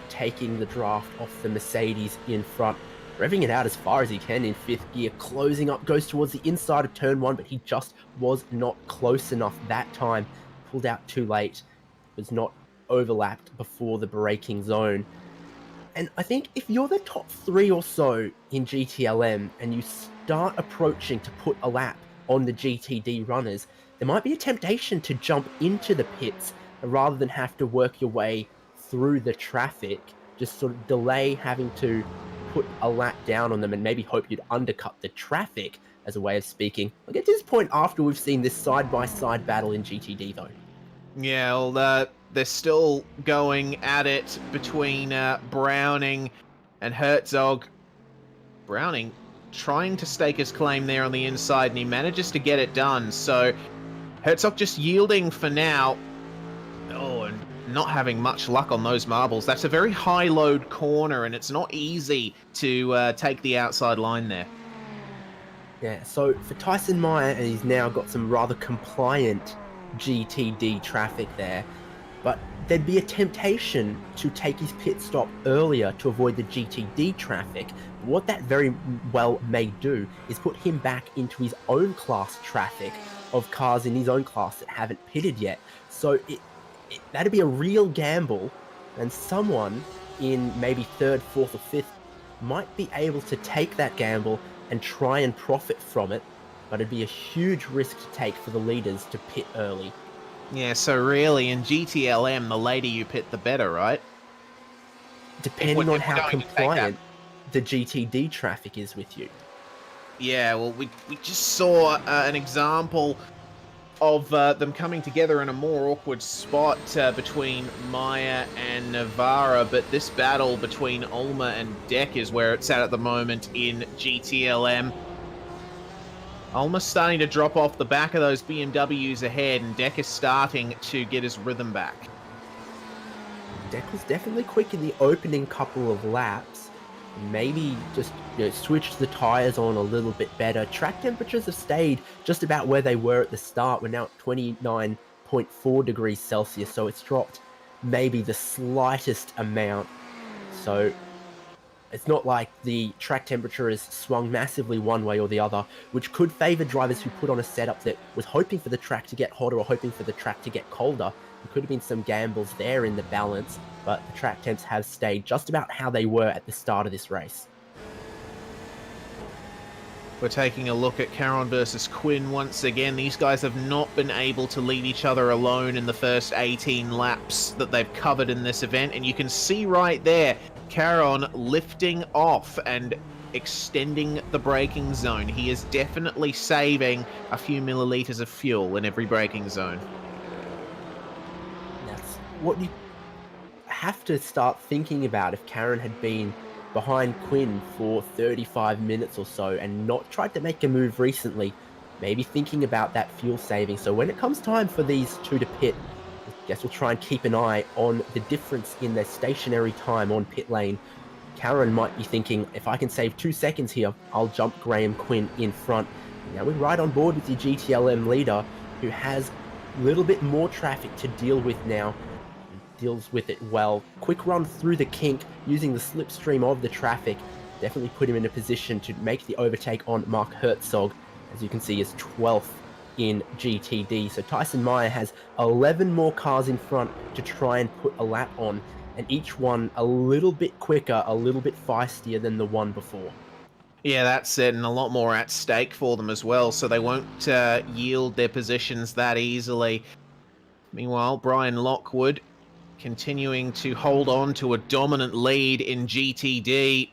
taking the draft off the Mercedes in front, revving it out as far as he can in 5th gear, closing up, goes towards the inside of turn 1, but he just was not close enough that time. Pulled out too late, was not overlapped before the braking zone. And I think if you're the top 3 or so in GTLM and you start approaching to put a lap on the GTD runners, there might be a temptation to jump into the pits rather than have to work your way through the traffic, just sort of delay having to put a lap down on them and maybe hope you'd undercut the traffic, as a way of speaking. I'll get to this point after we've seen this side-by-side battle in GTD though. Yeah, well, they're still going at it between Browning and Herzog. Browning trying to stake his claim there on the inside, and he manages to get it done. So Herzog just yielding for now. Oh, and not having much luck on those marbles. That's a very high-load corner, and it's not easy to take the outside line there. Yeah, so for Tyson Meyer, and he's now got some rather compliant GTD traffic there, but there'd be a temptation to take his pit stop earlier to avoid the GTD traffic. What that very well may do is put him back into his own class traffic of cars in his own class that haven't pitted yet. So that'd be a real gamble, and someone in maybe 3rd, 4th or 5th might be able to take that gamble and try and profit from it, but it'd be a huge risk to take for the leaders to pit early. Yeah, so really, in GTLM, the later you pit, the better, right? Depending on if we're how going to take that. compliant the GTD traffic is with you. Yeah, well, we just saw an example of them coming together in a more awkward spot between Maya and Navara, but this battle between Ulma and Deck is where it's at the moment in GTLM. Ulma's starting to drop off the back of those BMWs ahead, and Deck is starting to get his rhythm back. Deck was definitely quick in the opening couple of laps. Maybe just switched the tires on a little bit better. Track temperatures have stayed just about where they were at the start. We're now at 29.4 degrees Celsius, so it's dropped maybe the slightest amount. So it's not like the track temperature has swung massively one way or the other, which could favor drivers who put on a setup that was hoping for the track to get hotter or hoping for the track to get colder. There could have been some gambles there in the balance, but the track temps have stayed just about how they were at the start of this race. We're taking a look at Caron versus Quinn once again. These guys have not been able to leave each other alone in the first 18 laps that they've covered in this event, and you can see right there, Caron lifting off and extending the braking zone. He is definitely saving a few milliliters of fuel in every braking zone. That's what you have to start thinking about. If Caron had been behind Quinn for 35 minutes or so and not tried to make a move recently, maybe thinking about that fuel saving. So when it comes time for these two to pit, I guess we'll try and keep an eye on the difference in their stationary time on pit lane. Caron might be thinking, if I can save 2 seconds here, I'll jump Graham Quinn in front. Now we're right on board with the GTLM leader, who has a little bit more traffic to deal with now. Deals with it well. Quick run through the kink using the slipstream of the traffic definitely put him in a position to make the overtake on Mark Herzog. As you can see, is 12th in GTD. So Tyson Meyer has 11 more cars in front to try and put a lap on, and each one a little bit quicker, a little bit feistier than the one before. Yeah, that's it, and a lot more at stake for them as well, so they won't yield their positions that easily. Meanwhile, Brian Lockwood continuing to hold on to a dominant lead in GTD.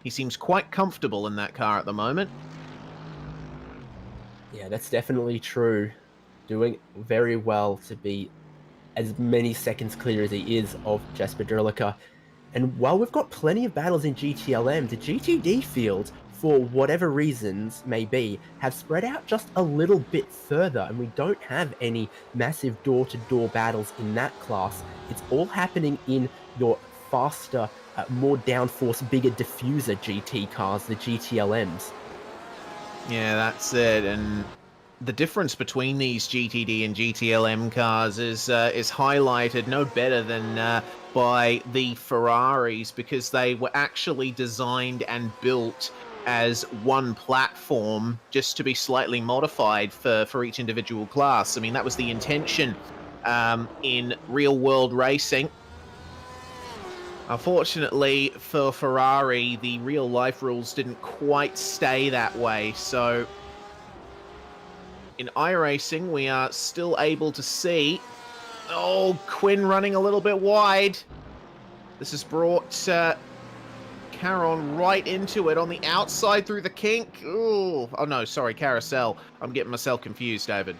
He seems quite comfortable in that car at the moment. Yeah, that's definitely true. Doing very well to be as many seconds clear as he is of Jesper Drilica. And while we've got plenty of battles in GTLM, the GTD field, for whatever reasons may be, have spread out just a little bit further, and we don't have any massive door-to-door battles in that class. It's all happening in your faster, more downforce, bigger diffuser GT cars, the GTLMs. Yeah, that's it, and the difference between these GTD and GTLM cars is highlighted no better than by the Ferraris, because they were actually designed and built as one platform, just to be slightly modified for each individual class. I mean, that was the intention in real-world racing. Unfortunately for Ferrari, the real-life rules didn't quite stay that way, so in iRacing, we are still able to see... Oh, Quinn running a little bit wide. This has brought Caron right into it on the outside through the kink. Ooh. Oh, no, sorry, Carousel. I'm getting myself confused, David.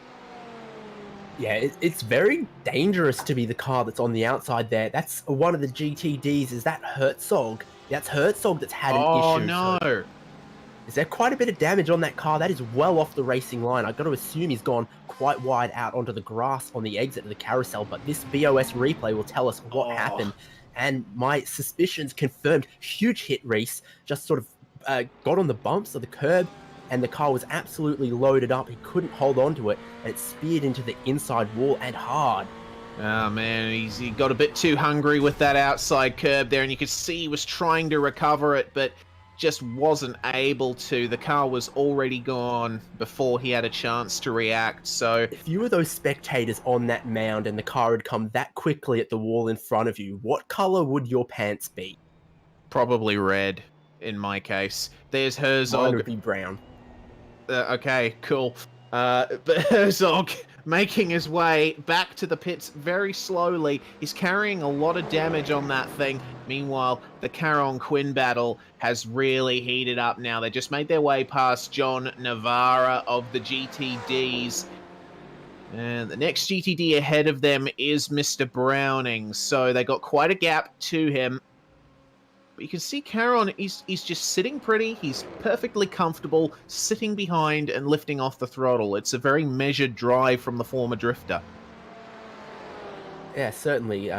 Yeah, it's very dangerous to be the car that's on the outside there. That's one of the GTDs. Is that Herzog? That's Herzog that's had an issue. Oh, no. So is there quite a bit of damage on that car? That is well off the racing line. I've got to assume he's gone quite wide out onto the grass on the exit of the carousel, but this BOS replay will tell us what happened. And my suspicions confirmed. Huge hit, Reese. Just sort of got on the bumps of the curb, and the car was absolutely loaded up. He couldn't hold on to it, and it speared into the inside wall, and hard. Oh, man, he got a bit too hungry with that outside curb there, and you could see he was trying to recover it, but just wasn't able to. The car was already gone before he had a chance to react, so... If you were those spectators on that mound and the car had come that quickly at the wall in front of you, what color would your pants be? Probably red, in my case. There's Herzog. Mine would be brown. Okay, cool. But Herzog making his way back to the pits very slowly. He's carrying a lot of damage on that thing. Meanwhile, the Caron-Quinn battle has really heated up now. They just made their way past John Navarra of the GTDs. And the next GTD ahead of them is Mr. Browning. So they got quite a gap to him. But you can see Caron, he's just sitting pretty. He's perfectly comfortable, sitting behind and lifting off the throttle. It's a very measured drive from the former drifter. Yeah, certainly.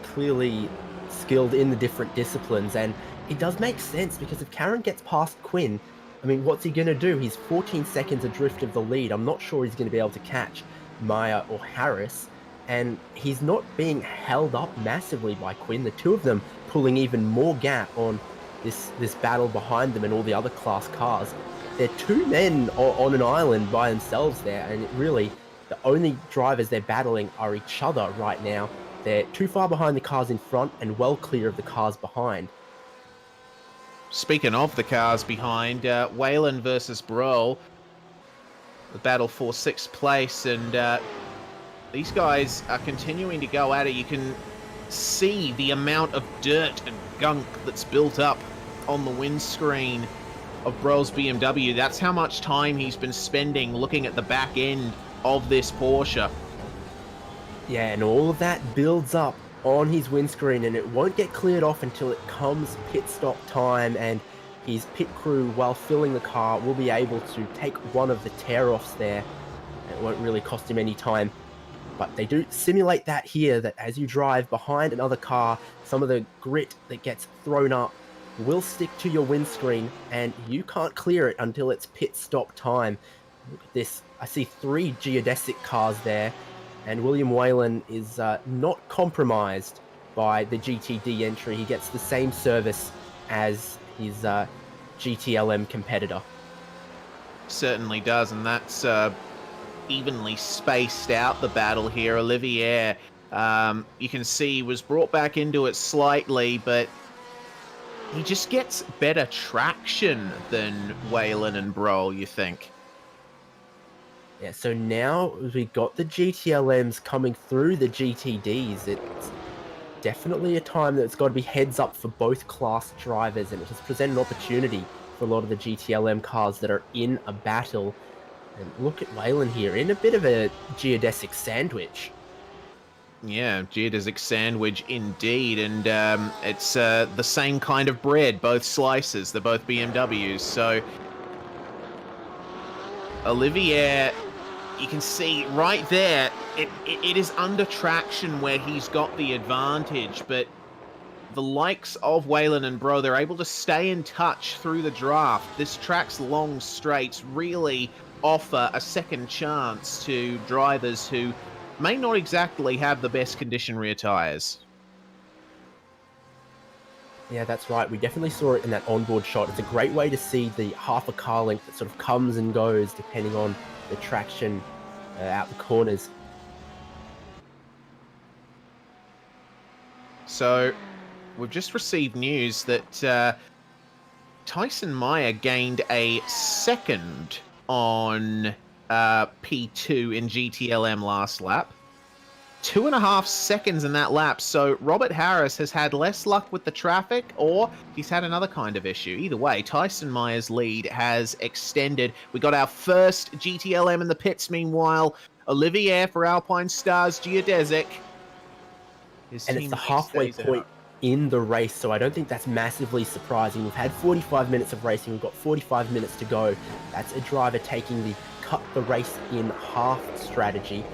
Clearly skilled in the different disciplines. And it does make sense because if Caron gets past Quinn, I mean, what's he going to do? He's 14 seconds adrift of the lead. I'm not sure he's going to be able to catch Maya or Harris. And he's not being held up massively by Quinn. The two of them pulling even more gap on this battle behind them and all the other class cars. They're two men on an island by themselves there, and really the only drivers they're battling are each other right now. They're too far behind the cars in front and well clear of the cars behind. Speaking of the cars behind, Whalen versus Bro, the battle for 6th place, and these guys are continuing to go at it. You can see the amount of dirt and gunk that's built up on the windscreen of Bro's BMW. That's how much time he's been spending looking at the back end of this Porsche. Yeah, and all of that builds up on his windscreen, and it won't get cleared off until it comes pit stop time, and his pit crew, while filling the car, will be able to take one of the tear-offs there. It won't really cost him any time. But they do simulate that here, that as you drive behind another car, some of the grit that gets thrown up will stick to your windscreen, and you can't clear it until it's pit stop time. Look at this. I see 3 Geodesic cars there, and William Whalen is not compromised by the GTD entry. He gets the same service as his GTLM competitor. Certainly does, and that's evenly spaced out the battle here. Olivier, you can see, was brought back into it slightly, but he just gets better traction than Whalen and Broll, you think? Yeah, so now we got the GTLMs coming through the GTDs. It's definitely a time that's got to be heads up for both class drivers, and it has presented an opportunity for a lot of the GTLM cars that are in a battle. And look at Whalen here, in a bit of a geodesic sandwich. Yeah, geodesic sandwich indeed, and it's the same kind of bread, both slices. They're both BMWs, so Olivier, you can see right there, it is under traction where he's got the advantage, but the likes of Whalen and Bro, they're able to stay in touch through the draft. This track's long straights really offer a second chance to drivers who may not exactly have the best condition rear tyres. Yeah, that's right. We definitely saw it in that onboard shot. It's a great way to see the half a car length that sort of comes and goes depending on the traction out the corners. So we've just received news that Tyson Meyer gained a second on P2 in GTLM last lap. 2.5 seconds in that lap, so Robert Harris has had less luck with the traffic, or he's had another kind of issue. Either way, Tyson Meyer's lead has extended. We got our first GTLM in the pits, meanwhile. Olivier for Alpine Stars Geodesic. And it's the halfway point in the race, so I don't think that's massively surprising. We've had 45 minutes of racing, we've got 45 minutes to go. That's a driver taking the cut the race in half strategy.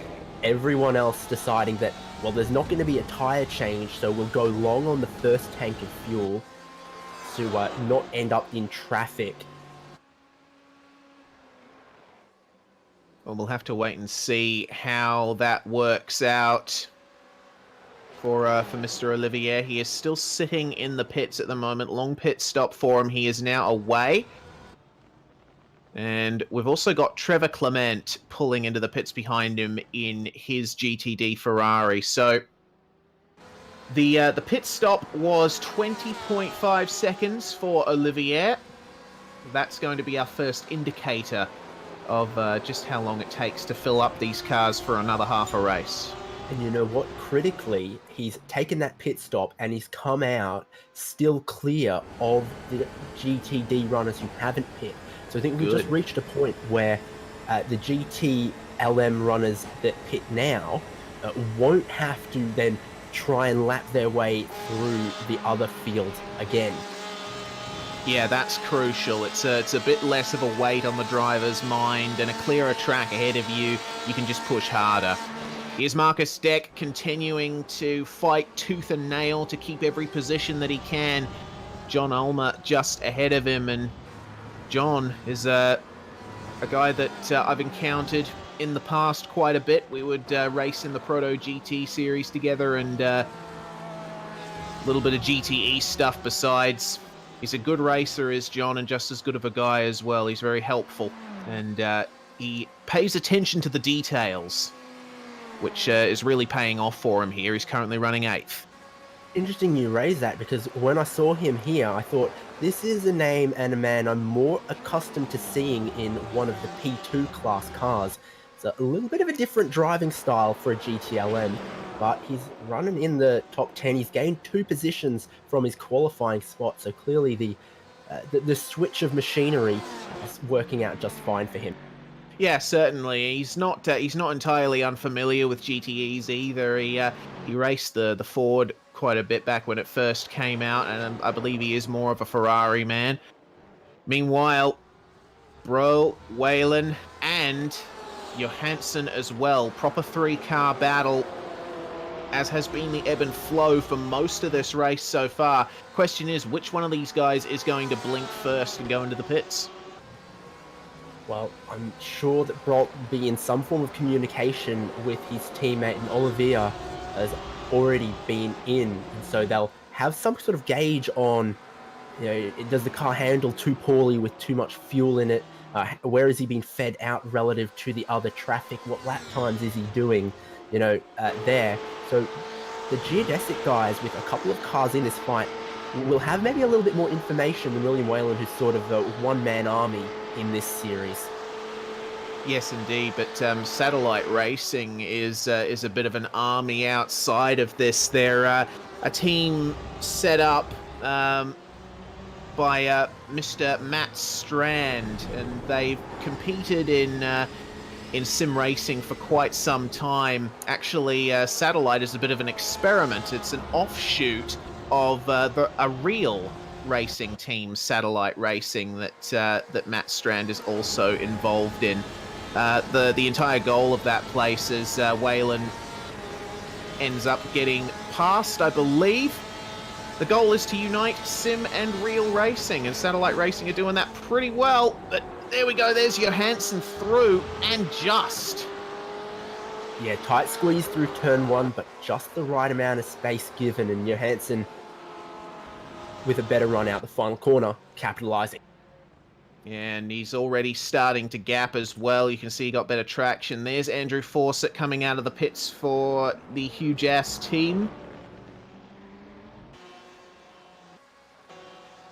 Everyone else deciding that, well, there's not going to be a tyre change, so we'll go long on the first tank of fuel to not end up in traffic. Well, we'll have to wait and see how that works out for Mr. Olivier. He is still sitting in the pits at the moment. Long pit stop for him. He is now away. And we've also got Trevor Clement pulling into the pits behind him in his GTD Ferrari. So the pit stop was 20.5 seconds for Olivier. That's going to be our first indicator of just how long it takes to fill up these cars for another half a race. And you know what? Critically, he's taken that pit stop and he's come out still clear of the GTD runners who haven't pit. So I think we've just reached a point where the GTLM runners that pit now won't have to then try and lap their way through the other field again. Yeah, that's crucial. It's a bit less of a weight on the driver's mind and a clearer track ahead of you. You can just push harder. Here's Marcus Deck continuing to fight tooth and nail to keep every position that he can. John Ulmer just ahead of him, and John is a guy that I've encountered in the past quite a bit. We would race in the Proto GT series together and a little bit of GTE stuff besides. He's a good racer, is John, and just as good of a guy as well. He's very helpful, and he pays attention to the details, which is really paying off for him here. He's currently running 8th. Interesting you raise that, because when I saw him here, I thought, this is a name and a man I'm more accustomed to seeing in one of the P2 class cars. It's a little bit of a different driving style for a GTLM, but he's running in the top 10. He's gained 2 positions from his qualifying spot, so clearly the switch of machinery is working out just fine for him. Yeah, certainly. He's not entirely unfamiliar with GTEs either. He raced the Ford quite a bit back when it first came out, and I believe he is more of a Ferrari man. Meanwhile, Bro, Whalen, and Johansson as well. Proper 3-car battle, as has been the ebb and flow for most of this race so far. Question is, which one of these guys is going to blink first and go into the pits? Well, I'm sure that Brock will be in some form of communication with his teammate, and Olivier has already been in, and so they'll have some sort of gauge on, you know, does the car handle too poorly with too much fuel in it? Where is he being fed out relative to the other traffic? What lap times is he doing, you know, there? So the Geodesic guys, with a couple of cars in this fight, will have maybe a little bit more information than William Whalen, who's sort of the one-man army in this series. Yes, indeed, but Satellite Racing is a bit of an army outside of this. They're a team set up by Mr. Matt Strand, and they've competed in sim racing for quite some time. Actually, Satellite is a bit of an experiment. It's an offshoot of a real racing team, Satellite Racing, that Matt Strand is also involved in. The entire goal of that place is Whalen ends up getting past, I believe. The goal is to unite sim and real racing, and Satellite Racing are doing that pretty well. But there we go, there's Johansson through, and just. Yeah, tight squeeze through turn 1, but just the right amount of space given, and Johansson, with a better run out the final corner, capitalizing. And he's already starting to gap as well. You can see he got better traction. There's Andrew Fawcett coming out of the pits for the huge ass team.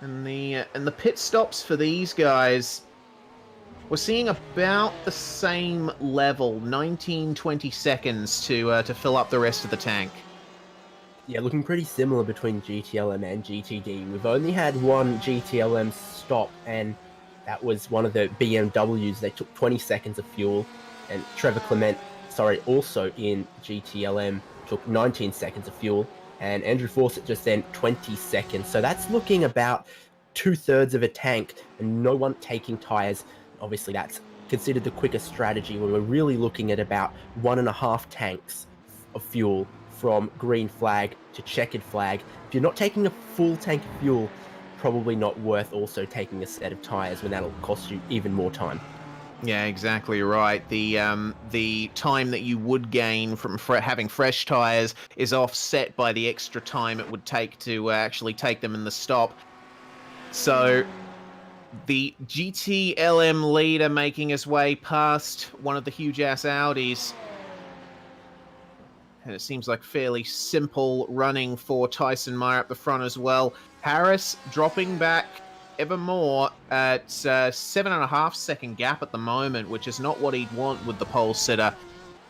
And the pit stops for these guys, we're seeing about the same level, 19-20 seconds to fill up the rest of the tank. Yeah, looking pretty similar between GTLM and GTD. We've only had one GTLM stop, and that was one of the BMWs. They took 20 seconds of fuel, and Trevor Clement, also in GTLM, took 19 seconds of fuel, and Andrew Fawcett just then 20 seconds. So that's looking about 2/3 of a tank, and no one taking tyres. Obviously, that's considered the quickest strategy, where we're really looking at about 1.5 tanks of fuel from green flag to checkered flag. If you're not taking a full tank of fuel, probably not worth also taking a set of tyres, when that'll cost you even more time. Yeah, exactly right. The time that you would gain from having fresh tyres is offset by the extra time it would take to actually take them in the stop. So the GTLM leader making his way past one of the huge-ass Audis. And it seems like fairly simple running for Tyson Meyer up the front as well. Harris dropping back ever more at 7.5 second gap at the moment, which is not what he'd want with the pole sitter.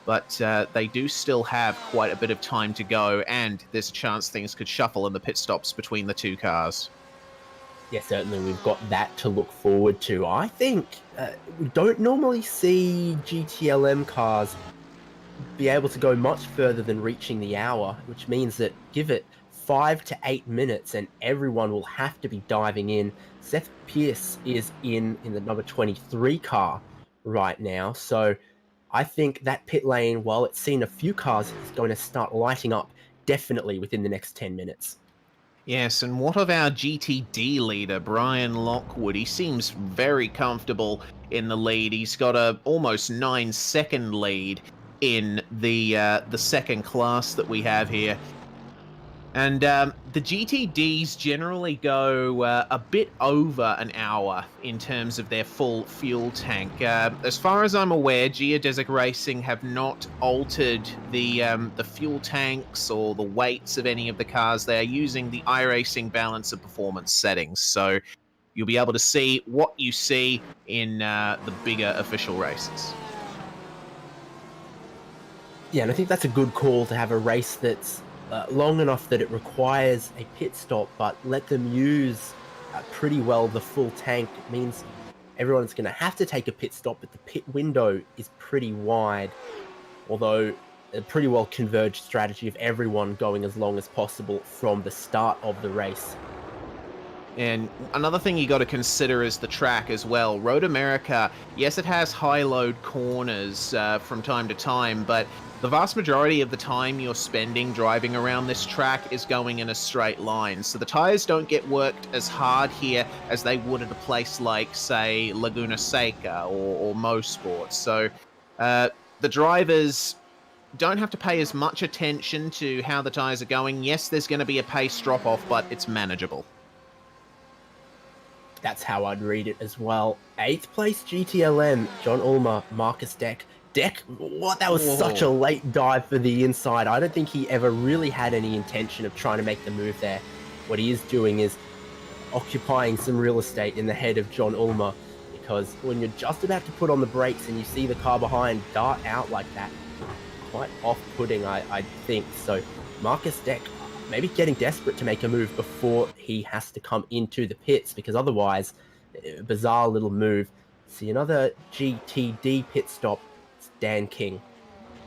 But they do still have quite a bit of time to go, and there's a chance things could shuffle in the pit stops between the two cars. Yeah, certainly we've got that to look forward to. I think we don't normally see GTLM cars be able to go much further than reaching the hour, which means that give it 5 to 8 minutes and everyone will have to be diving in. Seth Pierce is in the number 23 car right now, so I think that pit lane, while it's seen a few cars, is going to start lighting up definitely within the next 10 minutes. Yes, and what of our GTD leader, Brian Lockwood? He seems very comfortable in the lead. He's got a almost 9-second lead in the second class that we have here. And the GTDs generally go a bit over an hour in terms of their full fuel tank. As far as I'm aware, Geodesic Racing have not altered the fuel tanks or the weights of any of the cars. They are using the iRacing balance of performance settings. So you'll be able to see what you see in the bigger official races. Yeah, and I think that's a good call to have a race that's long enough that it requires a pit stop, but let them use pretty well the full tank. It means everyone's going to have to take a pit stop, but the pit window is pretty wide, although a pretty well converged strategy of everyone going as long as possible from the start of the race. And another thing you got to consider is the track as well. Road America, yes, it has high-load corners from time to time, but the vast majority of the time you're spending driving around this track is going in a straight line. So the tires don't get worked as hard here as they would at a place like, say, Laguna Seca or Mosport. So the drivers don't have to pay as much attention to how the tires are going. Yes, there's going to be a pace drop-off, but it's manageable. That's how I'd read it as well. 8th place GTLM, John Ulmer, Marcus Deck. Deck, what? That was such a late dive for the inside. I don't think he ever really had any intention of trying to make the move there. What he is doing is occupying some real estate in the head of John Ulmer, because when you're just about to put on the brakes and you see the car behind dart out like that, quite off-putting, I think. So Marcus Deck maybe getting desperate to make a move before he has to come into the pits, because otherwise, bizarre little move. See another GTD pit stop. It's Dan King.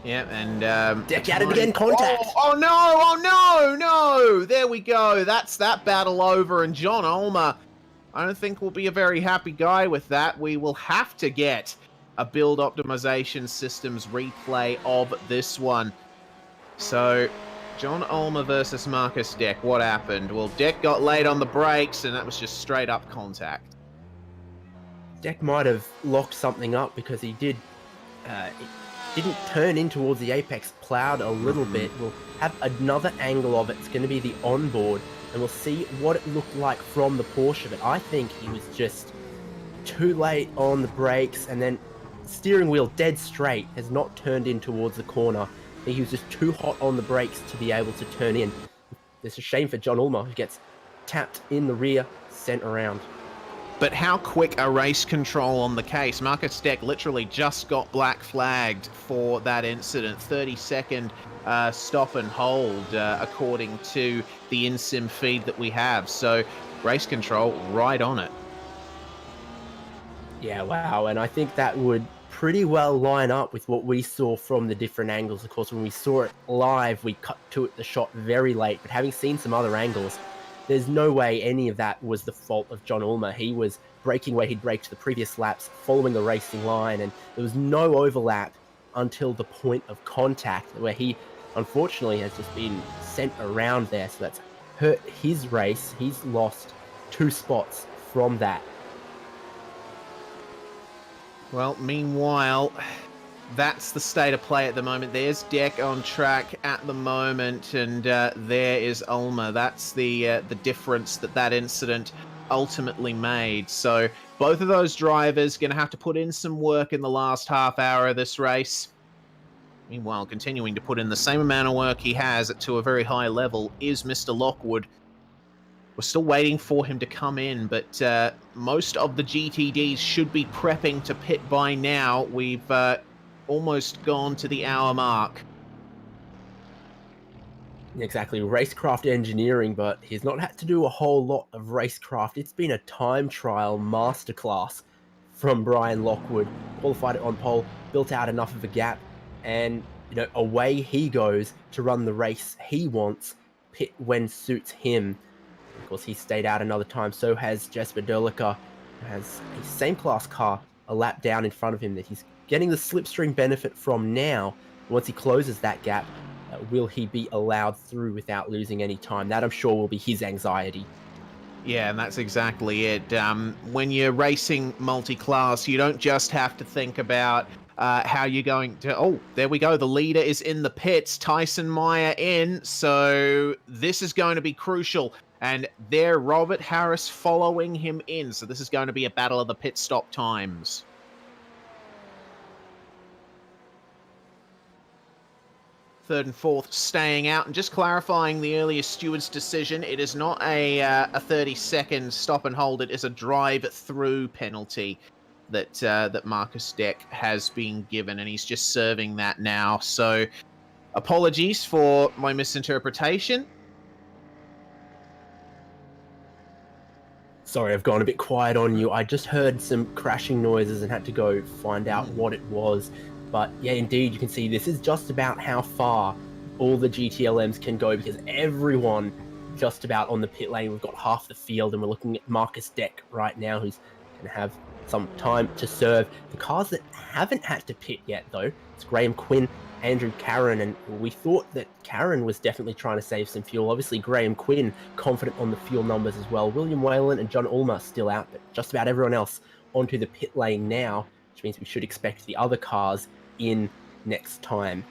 Yeah, and Deck at it again, contact. Oh no! Oh no! There we go. That's that battle over, and John Ulmer, I don't think will be a very happy guy with that. We will have to get a build optimization systems replay of this one. So, John Ulmer versus Marcus Deck. What happened? Well, Deck got late on the brakes, and that was just straight up contact. Deck might have locked something up because he didn't turn in towards the apex, plowed a little bit. We'll have another angle of it. It's going to be the onboard, and we'll see what it looked like from the Porsche. But I think he was just too late on the brakes, and then steering wheel dead straight, has not turned in towards the corner. I think he was just too hot on the brakes to be able to turn in. It's a shame for John Ulmer, who gets tapped in the rear, sent around. But how quick are race control on the case? Marcus Deck literally just got black flagged for that incident. 30-second stop and hold, according to the in-sim feed that we have. So race control right on it. Yeah, wow. And I think that would pretty well line up with what we saw from the different angles. Of course, when we saw it live, we cut to it the shot very late. But having seen some other angles, there's no way any of that was the fault of John Ulmer. He was braking where he'd braked the previous laps, following the racing line, and there was no overlap until the point of contact, where he, unfortunately, has just been sent around there. So that's hurt his race. He's lost 2 spots from that. Well, meanwhile, that's the state of play at the moment. There's Deck on track at the moment, and there is Ulmer. That's the difference that incident ultimately made. So both of those drivers going to have to put in some work in the last half hour of this race. Meanwhile, continuing to put in the same amount of work he has to a very high level is Mr. Lockwood. We're still waiting for him to come in, but most of the GTDs should be prepping to pit by now. We've almost gone to the hour mark. Exactly, racecraft engineering, but he's not had to do a whole lot of racecraft. It's been a time trial masterclass from Brian Lockwood. Qualified it on pole, built out enough of a gap, and away he goes to run the race he wants, pit when suits him. Of course, he stayed out another time. So has Jesper Derlica, who has a same class car a lap down in front of him that he's getting the slipstream benefit from now. Once he closes that gap, will he be allowed through without losing any time? That, I'm sure, will be his anxiety. Yeah, and that's exactly it. When you're racing multi-class, you don't just have to think about how you're going to... Oh, there we go. The leader is in the pits. Tyson Meyer in. So this is going to be crucial. And there, Robert Harris following him in. So this is going to be a battle of the pit stop times. Third and fourth staying out, and just clarifying the earlier steward's decision, it is not a 30-second stop and hold, it is a drive-through penalty that Marcus Deck has been given, and he's just serving that now. So apologies for my misinterpretation. Sorry, I've gone a bit quiet on you. I just heard some crashing noises and had to go find out what it was. But yeah, indeed, you can see this is just about how far all the GTLMs can go, because everyone just about on the pit lane. We've got half the field, and we're looking at Marcus Deck right now, who's going to have some time to serve. The cars that haven't had to pit yet, though, it's Graham Quinn, Andrew Carron, and we thought that Carron was definitely trying to save some fuel. Obviously, Graham Quinn confident on the fuel numbers as well. William Whalen and John Ulmer still out, but just about everyone else onto the pit lane now, which means we should expect the other cars in next time.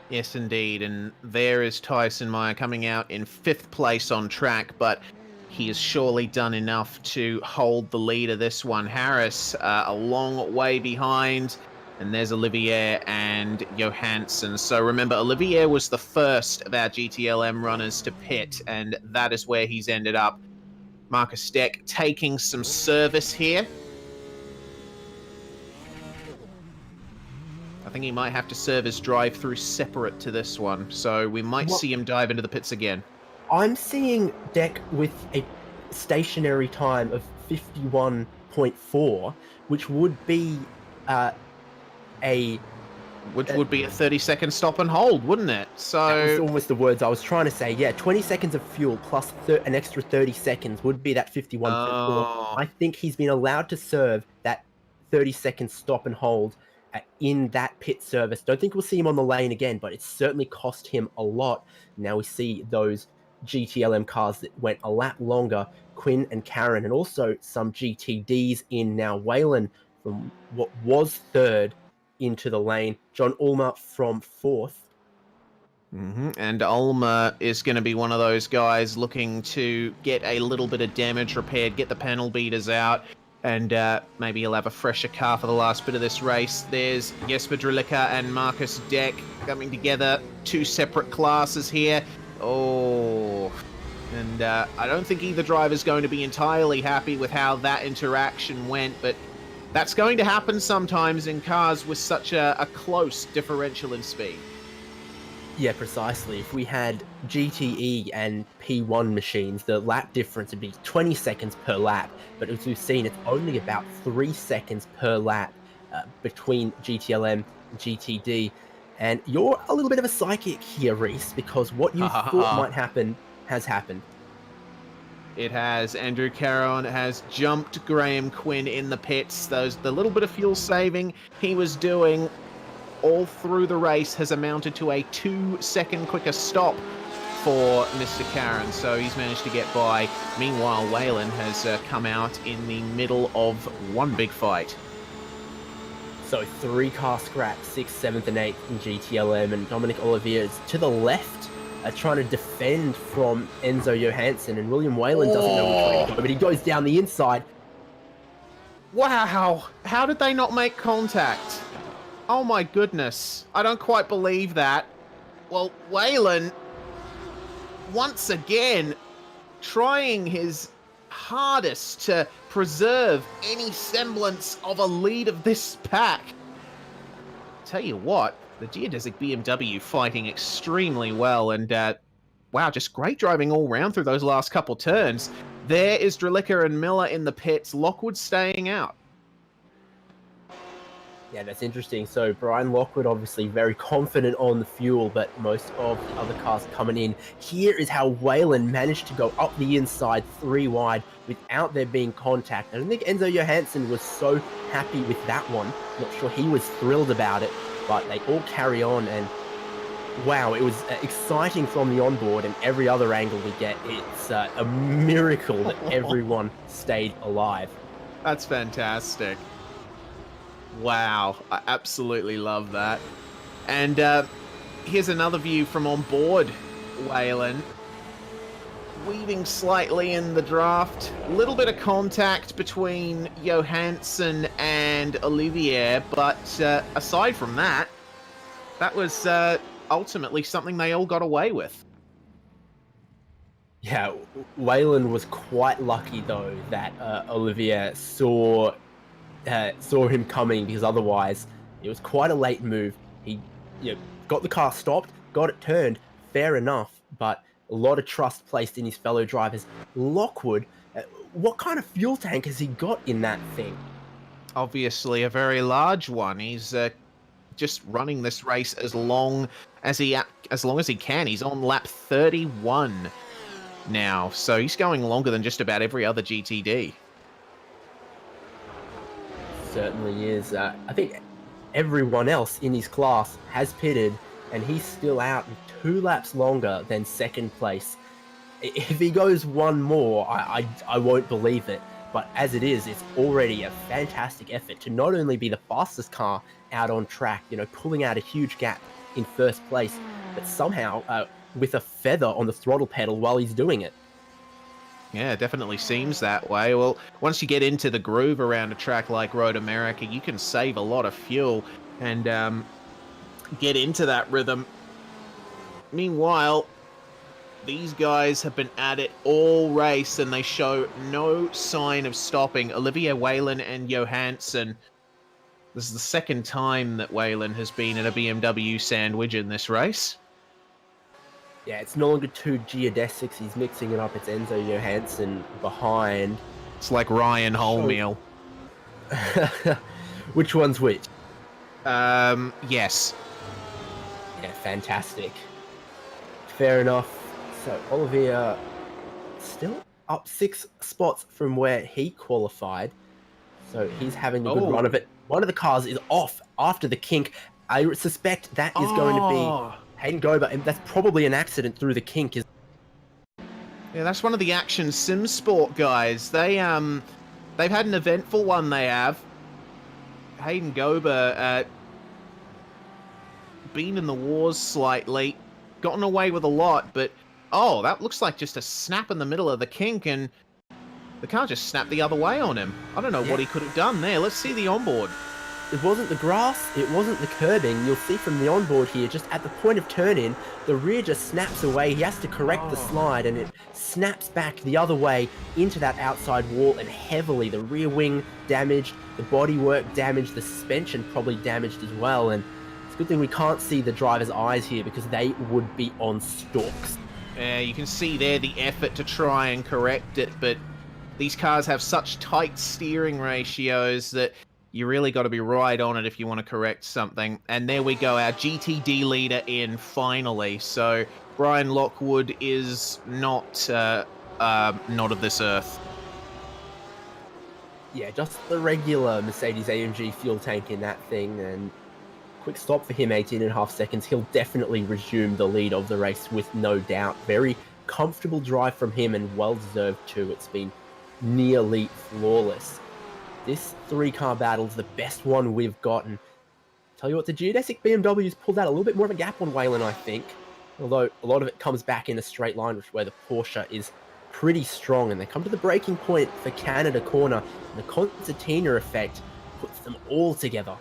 Yes, indeed. And there is Tyson Meyer coming out in 5th place on track, but he has surely done enough to hold the lead of this one. Harris a long way behind, and there's Olivier and Johansson. So remember, Olivier was the first of our GTLM runners to pit, and that is where he's ended up. Marcus Deck taking some service here. I think he might have to serve his drive-through separate to this one, so we might see him dive into the pits again. I'm seeing Deck with a stationary time of 51.4, which would be Which would be a 30-second stop and hold, wouldn't it? So that was almost the words I was trying to say. Yeah, 20 seconds of fuel plus an extra 30 seconds would be that 51.4. Oh. I think he's been allowed to serve that 30-second stop and hold in that pit service. Don't think we'll see him on the lane again, but it's certainly cost him a lot. Now we see those GTLM cars that went a lap longer, Quinn and Karen, and also some GTDs in now. Whalen from what was 3rd into the lane, John Ulmer from 4th. And Ulmer is going to be one of those guys looking to get a little bit of damage repaired, get the panel beaters out, and maybe he'll have a fresher car for the last bit of this race. There's Jesper Drilica and Marcus Deck coming together, 2 separate classes here. Oh, and I don't think either driver's going to be entirely happy with how that interaction went, but that's going to happen sometimes in cars with such a close differential in speed. Yeah, precisely. If we had GTE and P1 machines, the lap difference would be 20 seconds per lap. But as we've seen, it's only about 3 seconds per lap between GTLM and GTD. And you're a little bit of a psychic here, Reese, because what you thought might happen has happened. It has. Andrew Caron has jumped Graham Quinn in the pits. The little bit of fuel saving he was doing all through the race has amounted to a 2-second quicker stop for Mr. Caron, so he's managed to get by. Meanwhile, Whalen has come out in the middle of one big fight. So 3 car scraps, 6th, 7th, and 8th in GTLM, and Dominic Olivier is to the left, trying to defend from Enzo Johansson, and William Whalen doesn't know which way to go, but he goes down the inside. Wow, how did they not make contact? Oh my goodness, I don't quite believe that. Well, Whalen, once again, trying his hardest to preserve any semblance of a lead of this pack. Tell you what, the Geodesic BMW fighting extremely well, and wow, just great driving all round through those last couple turns. There is Drelica and Miller in the pits, Lockwood staying out. Yeah, that's interesting. So Brian Lockwood obviously very confident on the fuel, but most of the other cars coming in. Here is how Waylon managed to go up the inside 3 wide without there being contact. I don't think Enzo Johansson was so happy with that one. Not sure he was thrilled about it, but they all carry on, and wow, it was exciting from the onboard, and every other angle we get, it's a miracle that everyone stayed alive. That's fantastic. Wow, I absolutely love that. And here's another view from on board Waylon. Weaving slightly in the draft. A little bit of contact between Johansson and Olivier, but aside from that, that was ultimately something they all got away with. Yeah, Waylon was quite lucky, though, that Olivier saw him coming, because otherwise it was quite a late move. He got the car stopped, got it turned, fair enough, but a lot of trust placed in his fellow drivers. Lockwood, what kind of fuel tank has he got in that thing? Obviously a very large one. He's just running this race as long as he can. He's on lap 31 now, so he's going longer than just about every other GTD. Certainly is. I think everyone else in his class has pitted, and he's still out 2 laps longer than second place. If he goes one more, I won't believe it. But as it is, it's already a fantastic effort to not only be the fastest car out on track, pulling out a huge gap in first place, but somehow with a feather on the throttle pedal while he's doing it. Yeah, it definitely seems that way. Well, once you get into the groove around a track like Road America, you can save a lot of fuel and get into that rhythm. Meanwhile, these guys have been at it all race, and they show no sign of stopping. Olivier, Waylon, and Johansson. This is the second time that Waylon has been in a BMW sandwich in this race. Yeah, it's no longer 2 Geodesics. He's mixing it up. It's Enzo Johansson behind. It's like Ryan Wholemeal. Which one's which? Yes. Yeah, fantastic. Fair enough. So Olivier still up 6 spots from where he qualified. So he's having a good run of it. One of the cars is off after the kink. I suspect that is going to be Hayden Gober, and that's probably an accident through the kink. Yeah, that's one of the Action SimSport guys. They've had an eventful one. They have. Hayden Gober been in the wars slightly, gotten away with a lot, but that looks like just a snap in the middle of the kink, and the car just snapped the other way on him. I don't know what he could have done there. Let's see the onboard. It wasn't the grass, it wasn't the curbing. You'll see from the onboard here, just at the point of turn-in, the rear just snaps away. He has to correct the slide, and it snaps back the other way into that outside wall, and heavily. The rear wing damaged, the bodywork damaged, the suspension probably damaged as well, and it's a good thing we can't see the driver's eyes here, because they would be on stalks. Yeah, you can see there the effort to try and correct it, but these cars have such tight steering ratios that you really got to be right on it if you want to correct something. And there we go, our GTD leader in finally. So Brian Lockwood is not of this earth. Yeah, just the regular Mercedes-AMG fuel tank in that thing, and quick stop for him, 18.5 seconds. He'll definitely resume the lead of the race with no doubt. Very comfortable drive from him, and well-deserved too. It's been nearly flawless. This 3-car battle's the best one we've gotten. Tell you what, the Geodesic BMW's pulled out a little bit more of a gap on Waylon, I think. Although a lot of it comes back in a straight line, where the Porsche is pretty strong. And they come to the breaking point for Canada corner. And the concertina effect puts them all together.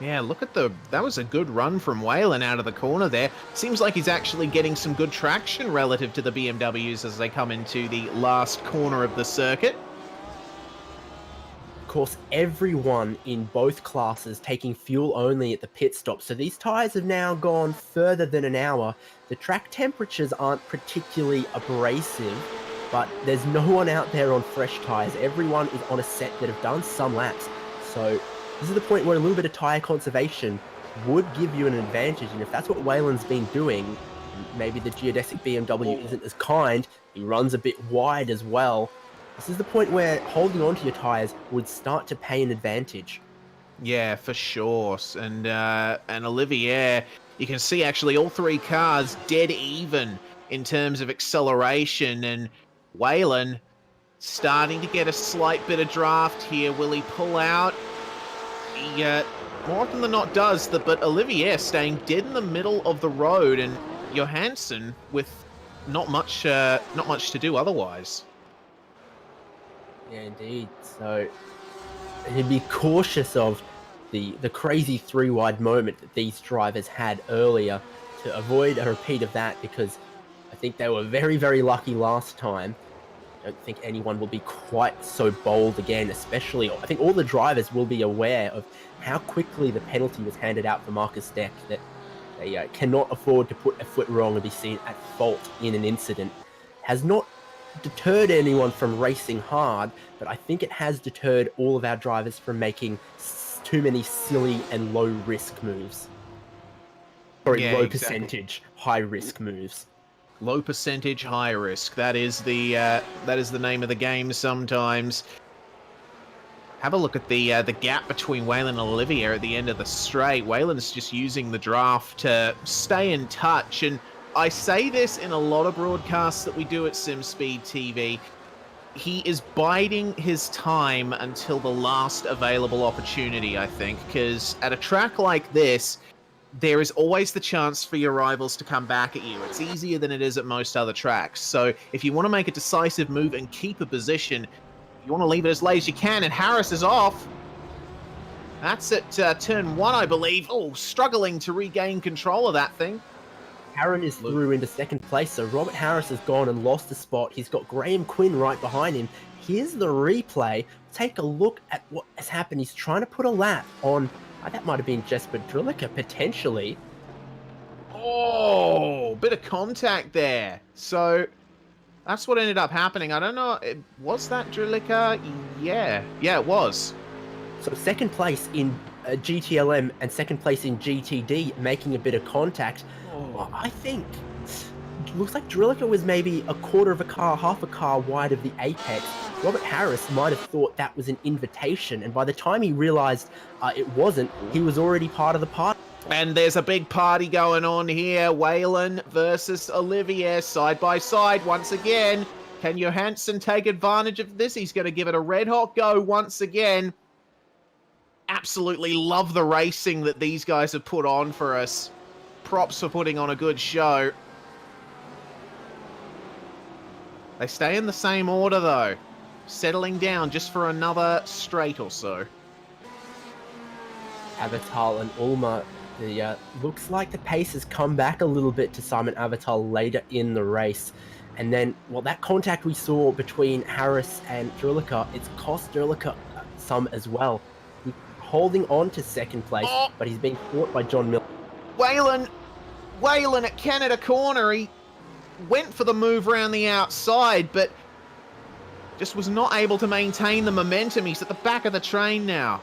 Yeah, look at that was a good run from Whalen out of the corner there. Seems like he's actually getting some good traction relative to the BMWs as they come into the last corner of the circuit. Of course, everyone in both classes taking fuel only at the pit stop, so these tyres have now gone further than an hour. The track temperatures aren't particularly abrasive, but there's no one out there on fresh tyres. Everyone is on a set that have done some laps, so this is the point where a little bit of tyre conservation would give you an advantage, and if that's what Whalen's been doing, maybe the Geodesic BMW isn't as kind, he runs a bit wide as well. This is the point where holding on to your tyres would start to pay an advantage. Yeah, for sure. And Olivier, you can see actually all three cars dead even in terms of acceleration, and Whalen starting to get a slight bit of draft here. Will he pull out? He more often than not does, but Olivier staying dead in the middle of the road, and Johansson with not much to do otherwise. Yeah, indeed. So he'd be cautious of the crazy three-wide moment that these drivers had earlier to avoid a repeat of that, because I think they were very, very lucky last time. I don't think anyone will be quite so bold again, especially I think all the drivers will be aware of how quickly the penalty was handed out for Marcus Deck, that they cannot afford to put a foot wrong and be seen at fault in an incident. Has not deterred anyone from racing hard, but I think it has deterred all of our drivers from making too many silly and low risk moves. Sorry, Yeah, low exactly. percentage, high risk moves. Low percentage, high risk. That is the name of the game sometimes. Have a look at the gap between Whalen and Olivier at the end of the straight. Whalen's just using the draft to stay in touch, and I say this in a lot of broadcasts that we do at SimSpeed TV. He is biding his time until the last available opportunity, I think, because at a track like this, there is always the chance for your rivals to come back at you. It's easier than it is at most other tracks. So if you want to make a decisive move and keep a position, you want to leave it as late as you can, and Harris is off. That's at turn 1, I believe. Oh, struggling to regain control of that thing. Aaron is through into second place, so Robert Harris has gone and lost a spot. He's got Graham Quinn right behind him. Here's the replay. Take a look at what has happened. He's trying to put a lap on, that might have been Jesper Drilica, potentially. Oh, bit of contact there. So that's what ended up happening. I don't know, was that Drilica? Yeah, it was. So second place in GTLM and second place in GTD, making a bit of contact. Well, I think it looks like Drilica was maybe a quarter of a car, half a car wide of the apex. Robert Harris might have thought that was an invitation, and by the time he realized it wasn't, he was already part of the party. And there's a big party going on here. Whalen versus Olivier side by side once again. Can Johansson take advantage of this? He's going to give it a red hot go once again. Absolutely love the racing that these guys have put on for us. Props for putting on a good show. They stay in the same order though, settling down just for another straight or so. Avatal and Ulmer, looks like the pace has come back a little bit to Simon Avatal later in the race. And then, well, that contact we saw between Harris and Drilica, it's cost Drilica some as well. He's holding on to second place, but he's being fought by John Miller. Whalen at Canada Corner, he went for the move around the outside, but just was not able to maintain the momentum. He's at the back of the train now.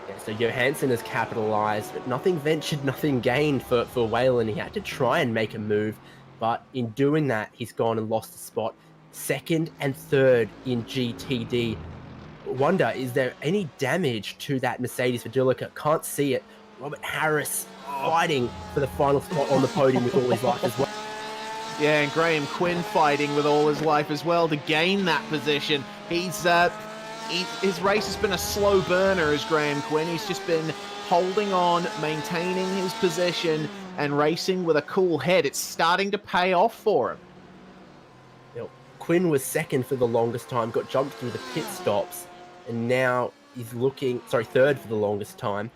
Yeah, so Johansson has capitalised, but nothing ventured, nothing gained for Whalen. He had to try and make a move, but in doing that, he's gone and lost a spot. Second and third in GTD. Wonder, is there any damage to that Mercedes for Drilica? Can't see it. Robert Harris fighting for the final spot on the podium with all his life as well. Yeah, and Graham Quinn fighting with all his life as well to gain that position. His race has been a slow burner as Graham Quinn. He's just been holding on, maintaining his position, and racing with a cool head. It's starting to pay off for him. You know, Quinn was second for the longest time, got jumped through the pit stops, and now he's third for the longest time.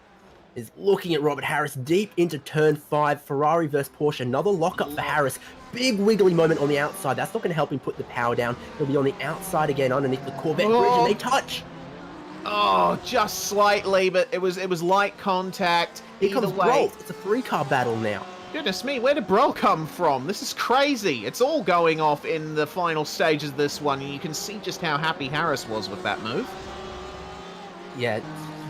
is looking at Robert Harris deep into turn 5. Ferrari versus Porsche, another lockup for Harris. Big wiggly moment on the outside. That's not going to help him put the power down. He'll be on the outside again underneath the Corvette bridge, and they touch. Oh, just slightly, but it was light contact. Here Either comes way. Brolt. It's a 3-car battle now. Goodness me, where did Brel come from? This is crazy. It's all going off in the final stages of this one, and you can see just how happy Harris was with that move. Yeah,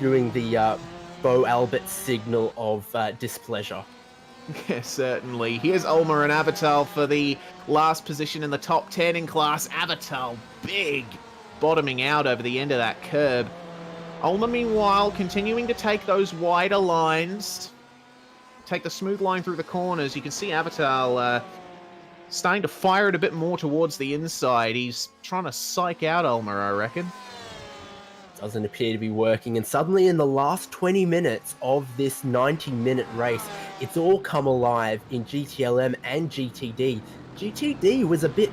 doing the Bo Albert signal of displeasure. Yeah, certainly. Here's Ulmer and Avatal for the last position in the top 10 in class. Avatal, big, bottoming out over the end of that curb. Ulmer, meanwhile, continuing to take those wider lines. Take the smooth line through the corners. You can see Avatal starting to fire it a bit more towards the inside. He's trying to psych out Ulmer, I reckon. Doesn't appear to be working, and suddenly in the last 20 minutes of this 90-minute race, it's all come alive in GTLM and GTD. GTD was a bit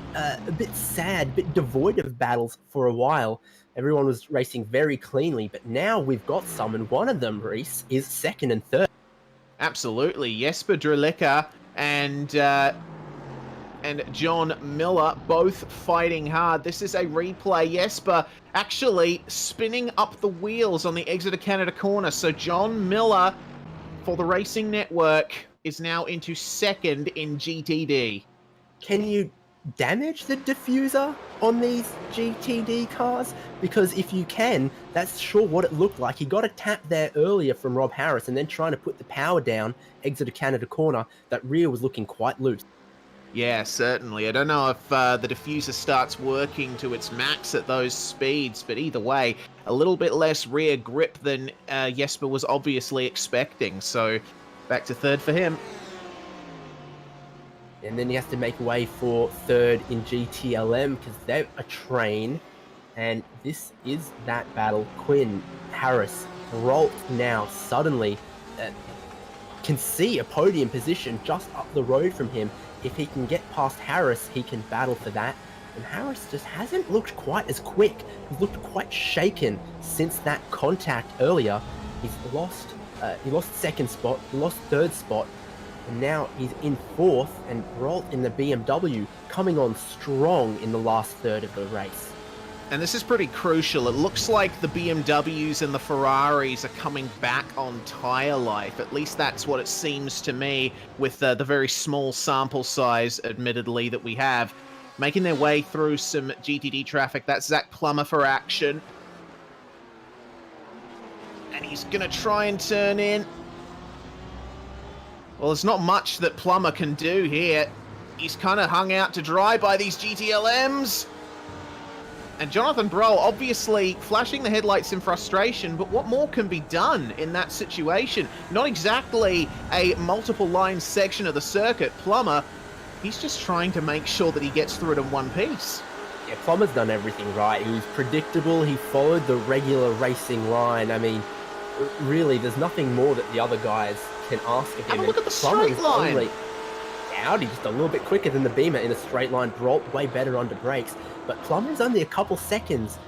sad, a bit devoid of battles for a while. Everyone was racing very cleanly, but now we've got some, and one of them, Reese, is second and third. Absolutely. Jesper Drelica and John Miller both fighting hard. This is a replay. Jesper actually spinning up the wheels on the exit of Canada corner. So John Miller for the Racing Network is now into second in GTD. Can you damage the diffuser on these GTD cars? Because if you can, that's sure what it looked like. He got a tap there earlier from Rob Harris, and then trying to put the power down, exit of Canada corner, that rear was looking quite loose. Yeah, certainly. I don't know if the diffuser starts working to its max at those speeds, but either way, a little bit less rear grip than Jesper was obviously expecting. So back to third for him. And then he has to make way for third in GTLM because they're a train. And this is that battle. Quinn, Harris, Brolt now suddenly can see a podium position just up the road from him. If he can get past Harris, he can battle for that. And Harris just hasn't looked quite as quick. He's looked quite shaken since that contact earlier. He's lost, he lost second spot, he lost third spot. And now he's in fourth, and Brolt in the BMW coming on strong in the last third of the race. And this is pretty crucial. It looks like the BMWs and the Ferraris are coming back on tyre life. At least that's what it seems to me with the very small sample size, admittedly, that we have. Making their way through some GTD traffic. That's Zach Plummer for action. And he's going to try and turn in. Well, there's not much that Plummer can do here. He's kind of hung out to dry by these GTLMs. And Jonathan Broll obviously flashing the headlights in frustration, but what more can be done in that situation? Not exactly a multiple line section of the circuit. Plummer, he's just trying to make sure that he gets through it in one piece. Yeah, Plummer's done everything right. He was predictable. He followed the regular racing line. I mean, really, there's nothing more that the other guys can ask of him. Have a look at the straight line. Audi just a little bit quicker than the Beamer in a straight line. Brolt way better under brakes. But Plummer's only a couple seconds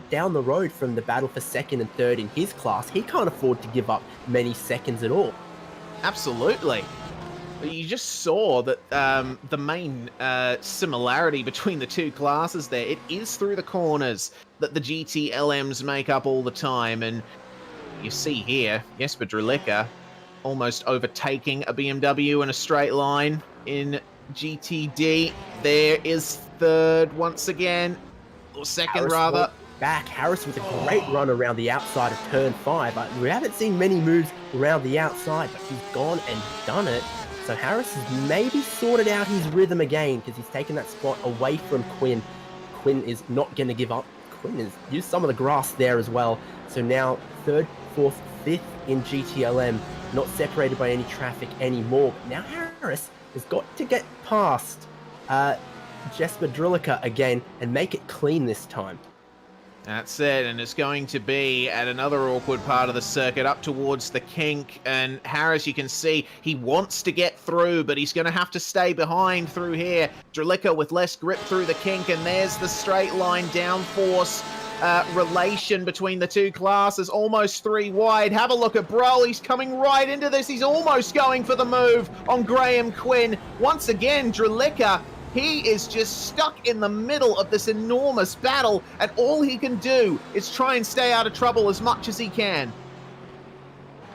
down the road from the battle for second and third in his class. He can't afford to give up many seconds at all. Absolutely. You just saw that the main similarity between the two classes there, it is through the corners that the GT-LMs make up all the time. And you see here, Jesper Drelica almost overtaking a BMW in a straight line in GTD. There is third once again, or second Harris rather. Back, Harris with a great run around the outside of turn 5. We haven't seen many moves around the outside, but he's gone and done it. So Harris has maybe sorted out his rhythm again because he's taken that spot away from Quinn. Quinn is not going to give up. Quinn has used some of the grass there as well. So now third, fourth, fifth in GTLM, not separated by any traffic anymore. But now Harris has got to get past Jesper Drelica again and make it clean this time. That's it, and it's going to be at another awkward part of the circuit up towards the kink, and Harris, you can see, he wants to get through, but he's going to have to stay behind through here. Drelica with less grip through the kink, and there's the straight line downforce relation between the two classes. Almost 3 wide. Have a look at Bro. He's coming right into this. He's almost going for the move on Graham Quinn. Once again, Drilica, he is just stuck in the middle of this enormous battle, and all he can do is try and stay out of trouble as much as he can.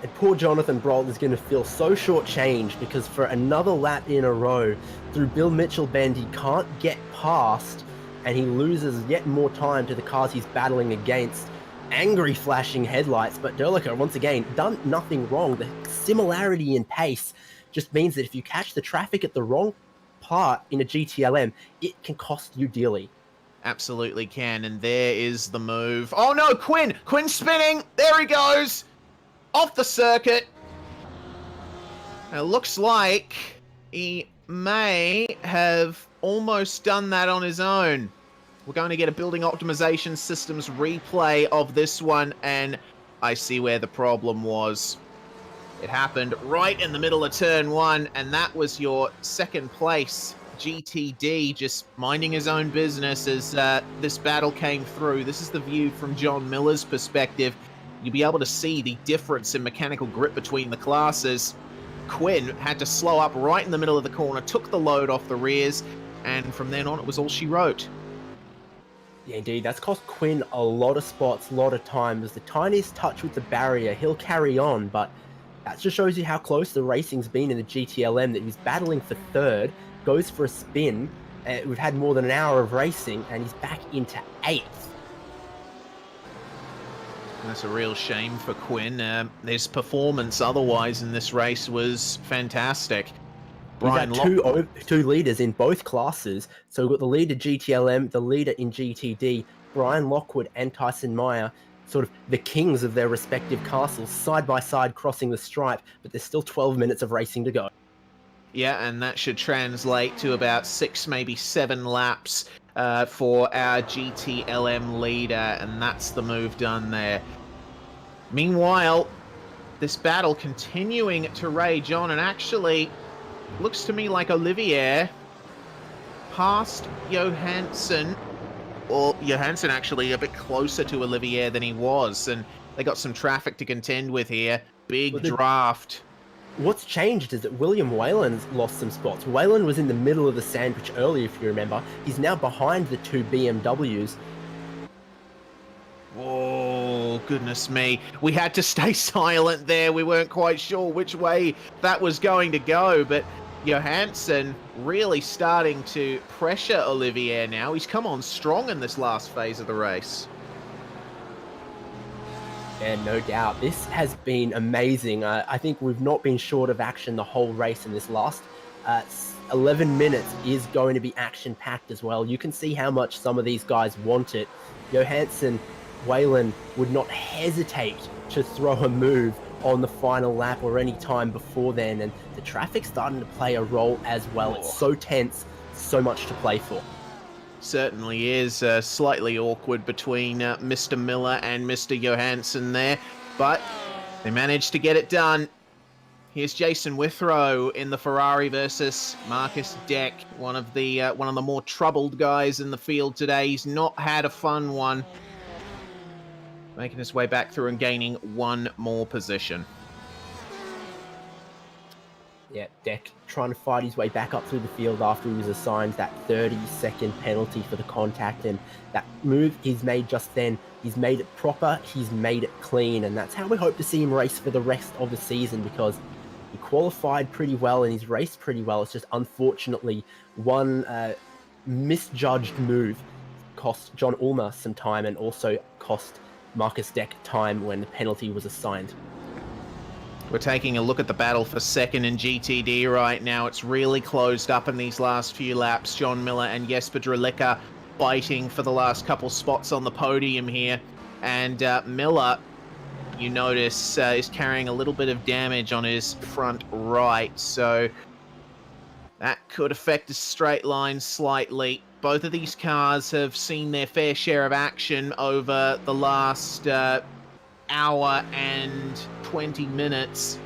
And poor Jonathan Brault is going to feel so shortchanged because for another lap in a row, through Bill Mitchell Bend, he can't get past, and he loses yet more time to the cars he's battling against. Angry flashing headlights, but Drilica, once again, done nothing wrong. The similarity in pace just means that if you catch the traffic at the wrong part in a GTLM, it can cost you dearly. Absolutely can, and there is the move. Oh no, Quinn! Quinn's spinning! There he goes! Off the circuit. It looks like he may have almost done that on his own. We're going to get a building optimization systems replay of this one, and I see where the problem was. It happened right in the middle of turn 1, and that was your second place GTD just minding his own business as this battle came through. This is the view from John Miller's perspective. You'll be able to see the difference in mechanical grip between the classes. Quinn had to slow up right in the middle of the corner, took the load off the rears, and from then on it was all she wrote. Yeah, indeed. That's cost Quinn a lot of spots, a lot of time. There's the tiniest touch with the barrier. He'll carry on, but that just shows you how close the racing's been in the GTLM, that he's battling for third, goes for a spin. We've had more than an hour of racing, and he's back into 8th. That's a real shame for Quinn. His performance otherwise in this race was fantastic. Brian We've had two leaders in both classes. So we've got the leader GTLM, the leader in GTD, Brian Lockwood and Tyson Meyer, sort of the kings of their respective castles, side by side crossing the stripe, but there's still 12 minutes of racing to go. Yeah, and that should translate to about 6, maybe 7 laps for our GTLM leader, and that's the move done there. Meanwhile, this battle continuing to rage on, and actually looks to me like Olivier passed Johansson, or Johansson actually a bit closer to Olivier than he was, and they got some traffic to contend with here. Big draft. What's changed is that William Whalen's lost some spots. Whalen was in the middle of the sandwich earlier, if you remember. He's now behind the 2 BMWs. Oh, goodness me. We had to stay silent there. We weren't quite sure which way that was going to go, but Johansson really starting to pressure Olivier now. He's come on strong in this last phase of the race. Yeah, no doubt. This has been amazing. I think we've not been short of action the whole race in this last 11 minutes is going to be action-packed as well. You can see how much some of these guys want it. Johansson, Whalen would not hesitate to throw a move on the final lap or any time before then, and the traffic's starting to play a role as well. It's so tense, so much to play for. Certainly is slightly awkward between Mr. Miller and Mr. Johansson there, but they managed to get it done. Here's Jason Withrow in the Ferrari versus Marcus Deck, one of the more troubled guys in the field today. He's not had a fun one, making his way back through and gaining 1 more position. Yeah, Deck trying to fight his way back up through the field after he was assigned that 30-second penalty for the contact, and that move he's made just then, he's made it proper, he's made it clean, and that's how we hope to see him race for the rest of the season, because he qualified pretty well and he's raced pretty well. It's just unfortunately one misjudged move cost John Ulmer some time and also cost Marcus Deck time when the penalty was assigned. We're taking a look at the battle for second in GTD right now. It's really closed up in these last few laps. John Miller and Jesper Drilica fighting for the last couple spots on the podium here. And Miller, you notice, is carrying a little bit of damage on his front right. So that could affect his straight line slightly. Both of these cars have seen their fair share of action over the last hour and 20 minutes.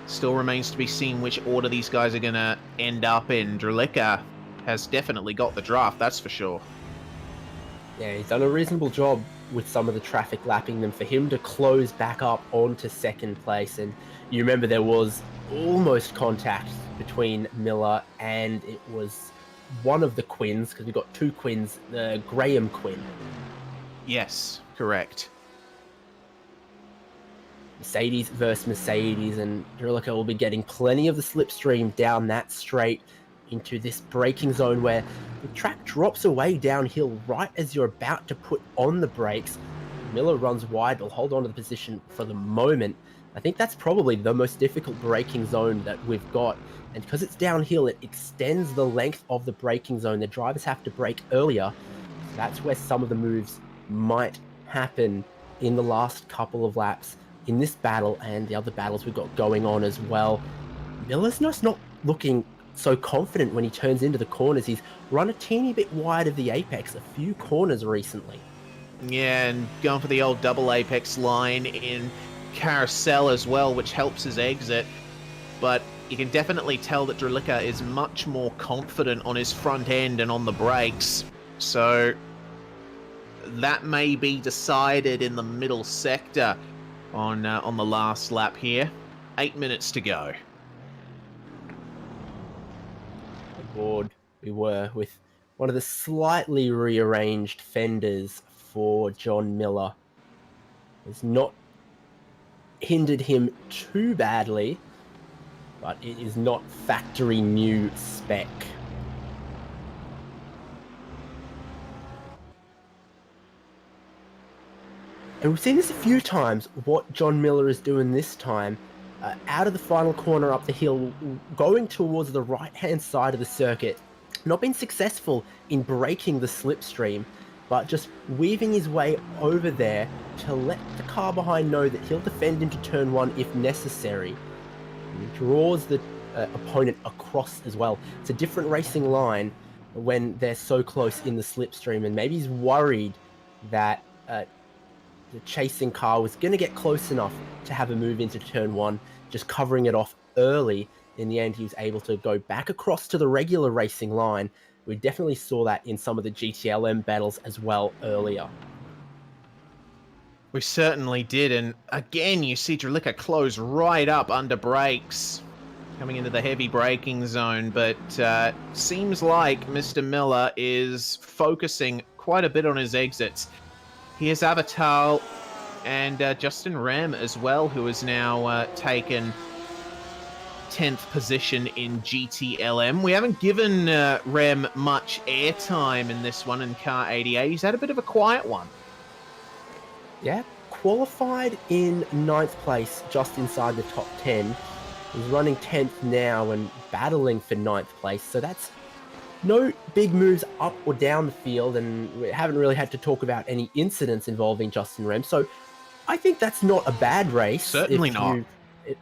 Still remains to be seen which order these guys are going to end up in. Drilica has definitely got the draft, that's for sure. Yeah, he's done a reasonable job with some of the traffic lapping them for him to close back up onto second place. And you remember there was almost contact between Miller and it was one of the Quins, because we've got two Quins, the Graham Quinn. Yes, correct. Mercedes versus Mercedes, and Drilica will be getting plenty of the slipstream down that straight into this braking zone where the track drops away downhill right as you're about to put on the brakes. Miller runs wide, will hold on to the position for the moment. I think that's probably the most difficult braking zone that we've got, and because it's downhill, it extends the length of the braking zone. The drivers have to brake earlier, so that's where some of the moves might happen in the last couple of laps in this battle and the other battles we've got going on as well. Miller's just not looking so confident when he turns into the corners. He's run a teeny bit wide of the apex a few corners recently. Yeah, and going for the old double apex line in carousel as well, which helps his exit. But you can definitely tell that Drilica is much more confident on his front end and on the brakes. So that may be decided in the middle sector on the last lap here. 8 minutes to go. Aboard we were with one of the slightly rearranged fenders for John Miller. It's not hindered him too badly, but it is not factory new spec. And we've seen this a few times, what John Miller is doing this time. Out of the final corner up the hill, going towards the right-hand side of the circuit. Not been successful in breaking the slipstream, but just weaving his way over there to let the car behind know that he'll defend into turn one if necessary. And he draws the opponent across as well. It's a different racing line when they're so close in the slipstream, and maybe he's worried that the chasing car was going to get close enough to have a move into turn one, just covering it off early. In the end, he was able to go back across to the regular racing line. We definitely saw that in some of the GTLM battles as well earlier. We certainly did, and again, you see Drilica close right up under brakes, coming into the heavy braking zone, but seems like Mr. Miller is focusing quite a bit on his exits. Here's Avatar and Justin Rem as well, who has now taken 10th position in GTLM. We haven't given Rem much airtime in this one in car 88. He's had a bit of a quiet one. Yeah, qualified in 9th place, just inside the top 10. He's running 10th now and battling for 9th place, so that's no big moves up or down the field, and we haven't really had to talk about any incidents involving Justin Rem, so I think that's not a bad race. Certainly not.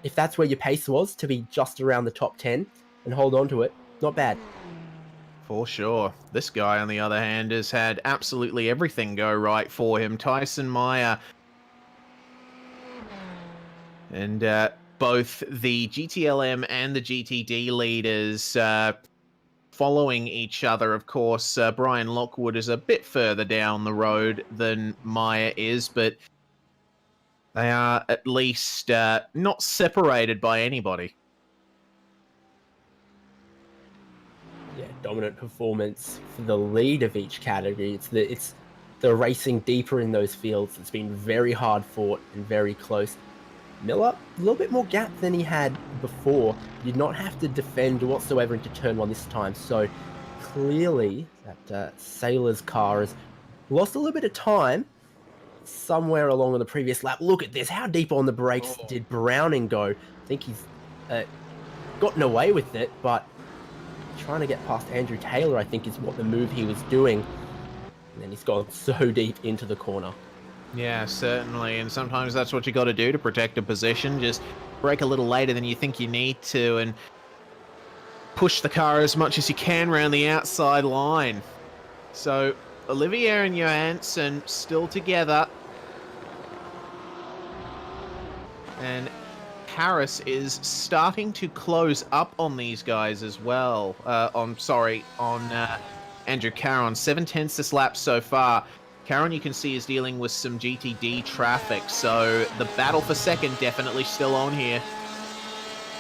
If that's where your pace was, to be just around the top 10 and hold on to it, not bad. For sure. This guy, on the other hand, has had absolutely everything go right for him. Tyson Meyer and both the GTLM and the GTD leaders following each other. Of course, Brian Lockwood is a bit further down the road than Meyer is, but they are at least not separated by anybody. Yeah, dominant performance for the lead of each category. It's the racing deeper in those fields. It's been very hard fought and very close. Miller, a little bit more gap than he had before. Did not have to defend whatsoever into turn one this time. So clearly that Sailor's car has lost a little bit of time somewhere along on the previous lap. Look at this. How deep on the brakes did Browning go? I think he's gotten away with it, but trying to get past Andrew Taylor, I think, is what the move he was doing. And then he's gone so deep into the corner. Yeah, certainly. And sometimes that's what you got to do to protect a position. Just brake a little later than you think you need to and push the car as much as you can around the outside line. So Olivier and Johansson still together. And Harris is starting to close up on these guys as well. On Andrew Caron. 7/10 this lap so far. Karen, you can see, is dealing with some GTD traffic, so the battle for second definitely still on here.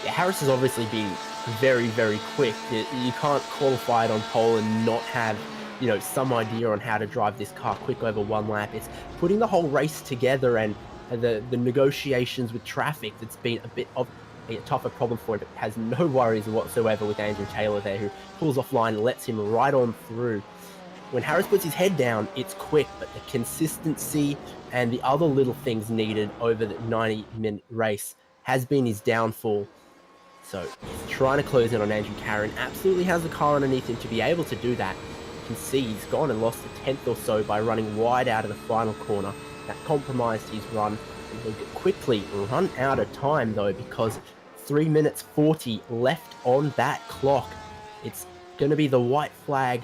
Yeah, Harris has obviously been very, very quick. You can't qualify it on pole and not have, you know, some idea on how to drive this car quick over one lap. It's putting the whole race together, and the negotiations with traffic, it's been a bit of a tougher problem for him. It has no worries whatsoever with Andrew Taylor there, who pulls offline and lets him right on through. When Harris puts his head down, it's quick, but the consistency and the other little things needed over the 90-minute race has been his downfall. So he's trying to close in on Andrew Karen. Absolutely has the car underneath him to be able to do that. You can see he's gone and lost a tenth or so by running wide out of the final corner. That compromised his run. And he'll quickly run out of time though, because 3 minutes 40 left on that clock. It's going to be the white flag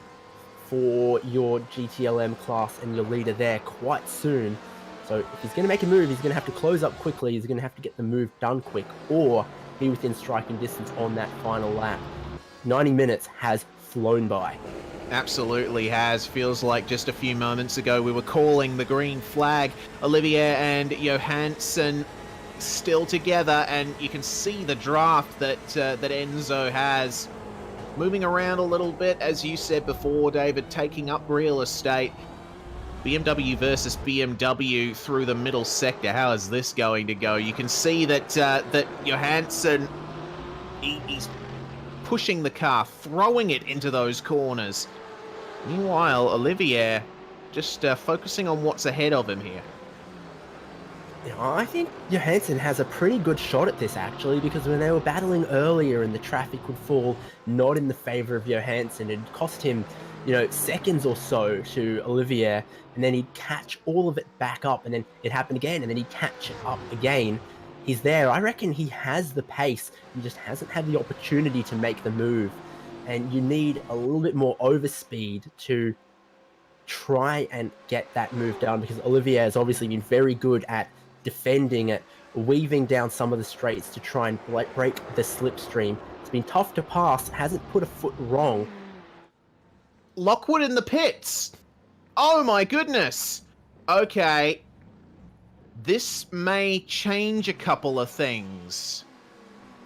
for your GTLM class and your leader there quite soon. So if he's going to make a move, he's going to have to close up quickly. He's going to have to get the move done quick, or be within striking distance on that final lap. 90 minutes has flown by. Absolutely has. Feels like just a few moments ago we were calling the green flag. Olivier and Johansson still together, and you can see the draft that Enzo has. Moving around a little bit, as you said before, David, taking up real estate. BMW versus BMW through the middle sector. How is this going to go? You can see that that Johansson, he's pushing the car, throwing it into those corners. Meanwhile, Olivier just focusing on what's ahead of him here. You know, I think Johansson has a pretty good shot at this, actually, because when they were battling earlier and the traffic would fall not in the favor of Johansson, it cost him, you know, seconds or so to Olivier, and then he'd catch all of it back up, and then it happened again, and then he'd catch it up again. He's there. I reckon he has the pace. He just hasn't had the opportunity to make the move, and you need a little bit more overspeed to try and get that move done, because Olivier has obviously been very good at defending it, weaving down some of the straights to try and break the slipstream. It's been tough to pass, hasn't put a foot wrong. Lockwood in the pits! Oh my goodness! Okay. This may change a couple of things.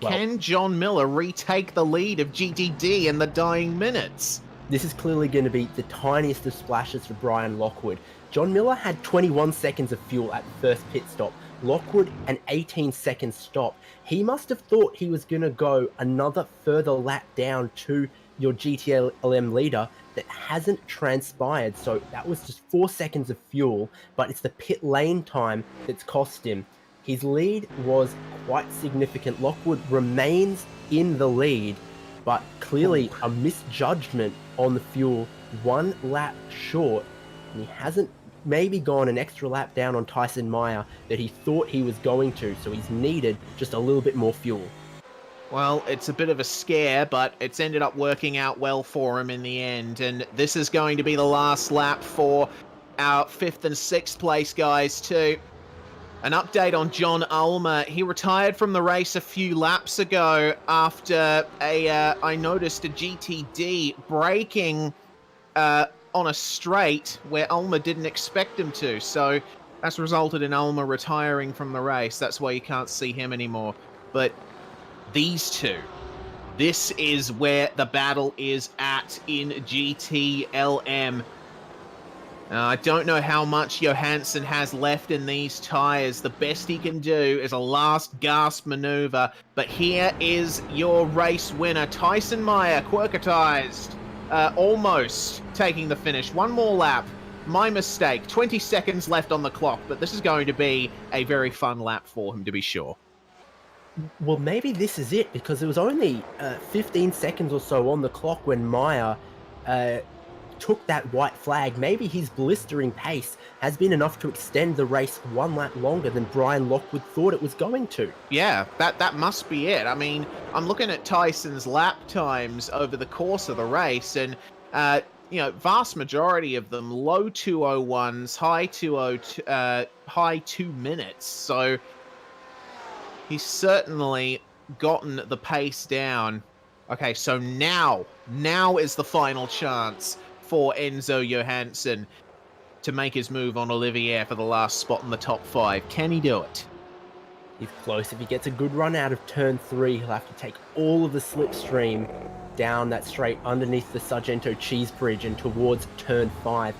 Well, Can John Miller retake the lead of GTD in the dying minutes? This is clearly going to be the tiniest of splashes for Brian Lockwood. John Miller had 21 seconds of fuel at the first pit stop. Lockwood, an 18-second stop. He must have thought he was going to go another further lap down to your GTLM leader. That hasn't transpired, so that was just 4 seconds of fuel, but it's the pit lane time that's cost him. His lead was quite significant. Lockwood remains in the lead, but clearly a misjudgment on the fuel, 1 lap short, and he hasn't maybe gone an extra lap down on Tyson Meyer that he thought he was going to, so he's needed just a little bit more fuel. Well, it's a bit of a scare, but it's ended up working out well for him in the end, and this is going to be the last lap for our 5th and 6th place guys too. An update on John Ulmer. He retired from the race a few laps ago after I noticed a GTD braking on a straight where Ulmer didn't expect him to, so that's resulted in Ulmer retiring from the race. That's why you can't see him anymore. But these two, this is where the battle is at in GTLM. I don't know how much Johansson has left in these tyres. The best he can do is a last gasp maneuver. But here is your race winner, Tyson Meyer, quirkatized. Almost taking the finish. One more lap. My mistake. 20 seconds left on the clock, but this is going to be a very fun lap for him, to be sure. Well, maybe this is it, because it was only 15 seconds or so on the clock when Meyer took that white flag. Maybe his blistering pace has been enough to extend the race 1 lap longer than Brian Lockwood thought it was going to. Yeah, that must be it. I mean, I'm looking at Tyson's lap times over the course of the race, and you know, vast majority of them low 201s, high 2 minutes. So he's certainly gotten the pace down. Okay, so now is the final chance for Enzo Johansson. to make his move on Olivier for the last spot in the top 5. Can he do it? He's close. If he gets a good run out of turn 3, he'll have to take all of the slipstream down that straight underneath the Sargento Cheese Bridge and towards turn 5.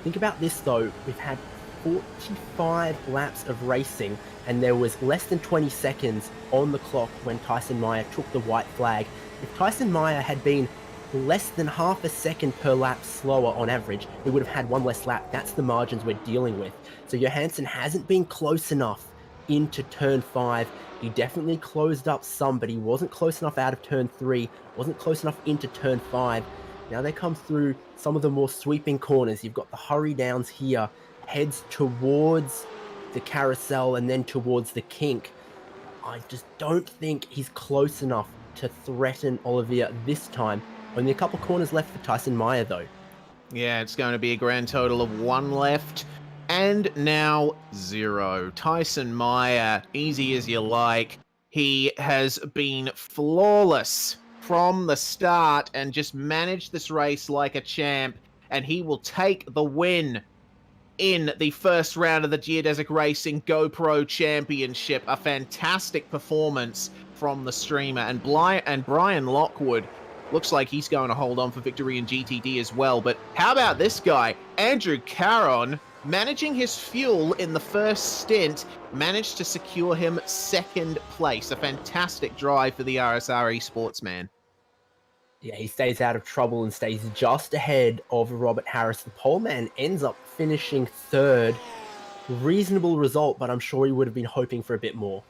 Think about this though, we've had 45 laps of racing and there was less than 20 seconds on the clock when Tyson Meyer took the white flag. If Tyson Meyer had been less than half a second per lap slower on average, we would have had one less lap. That's the margins we're dealing with. So Johansson hasn't been close enough into turn 5. He definitely closed up some, but he wasn't close enough out of turn 3, wasn't close enough into turn 5. Now they come through some of the more sweeping corners. You've got the hurry downs here, heads towards the carousel and then towards the kink. I just don't think he's close enough to threaten Olivier this time. Only a couple corners left for Tyson Meyer though. Yeah, it's going to be a grand total of 1 left. And now 0. Tyson Meyer, easy as you like. He has been flawless from the start and just managed this race like a champ. And he will take the win in the first round of the Geodesic Racing GoPro Championship. A fantastic performance from the streamer. And Brian Lockwood looks like he's going to hold on for victory in GTD as well. But how about this guy, Andrew Caron, managing his fuel in the first stint, managed to secure him 2nd place. A fantastic drive for the RSR Esports man. Yeah, he stays out of trouble and stays just ahead of Robert Harris. The pole man ends up finishing 3rd. Reasonable result, but I'm sure he would have been hoping for a bit more.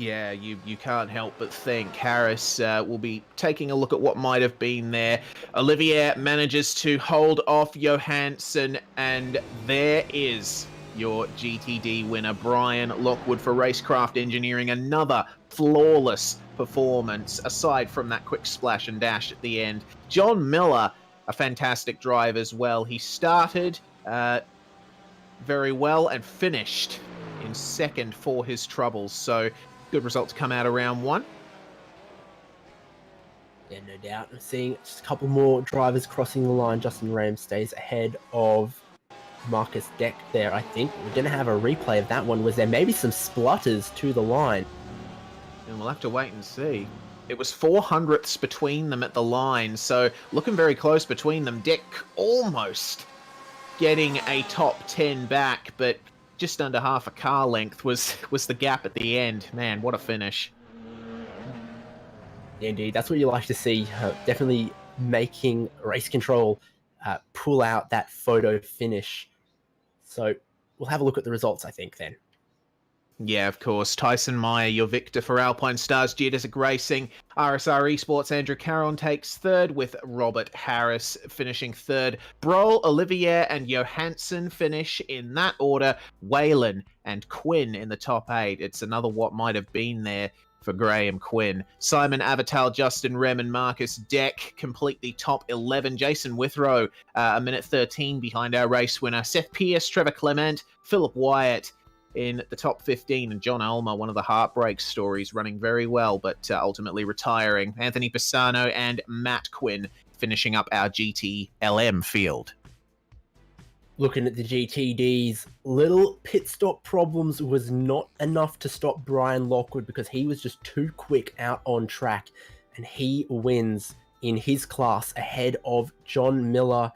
Yeah, you can't help but think Harris will be taking a look at what might have been there. Olivier manages to hold off Johansson, and there is your GTD winner, Brian Lockwood for Racecraft Engineering. Another flawless performance, aside from that quick splash and dash at the end. John Miller, a fantastic drive as well. He started very well and finished in 2nd for his troubles, so good result to come out of round 1. Yeah, no doubt. I'm seeing just a couple more drivers crossing the line. Justin Ram stays ahead of Marcus Deck there, I think. We're going to have a replay of that one. Was there maybe some splutters to the line? And we'll have to wait and see. It was 400ths between them at the line, so looking very close between them. Deck almost getting a top 10 back, but just under half a car length was the gap at the end. Man, what a finish. Indeed, that's what you like to see. Definitely making race control pull out that photo finish. So we'll have a look at the results, I think, then. Yeah, of course. Tyson Meyer, your victor for Alpine Stars Geodesic Racing. RSR Esports, Andrew Caron takes 3rd, with Robert Harris finishing 3rd. Broll, Olivier, and Johansson finish in that order. Whalen and Quinn in the top 8. It's another what might have been there for Graham Quinn. Simon Avatal, Justin Rem, and Marcus Deck complete the top 11. Jason Withrow, a minute 13 behind our race winner. Seth Pierce, Trevor Clement, Philip Wyatt in the top 15, and John Ulmer, one of the heartbreak stories, running very well, but ultimately retiring. Anthony Pisano and Matt Quinn finishing up our GTLM field. Looking at the GTDs, little pit stop problems was not enough to stop Brian Lockwood because he was just too quick out on track, and he wins in his class ahead of John Miller,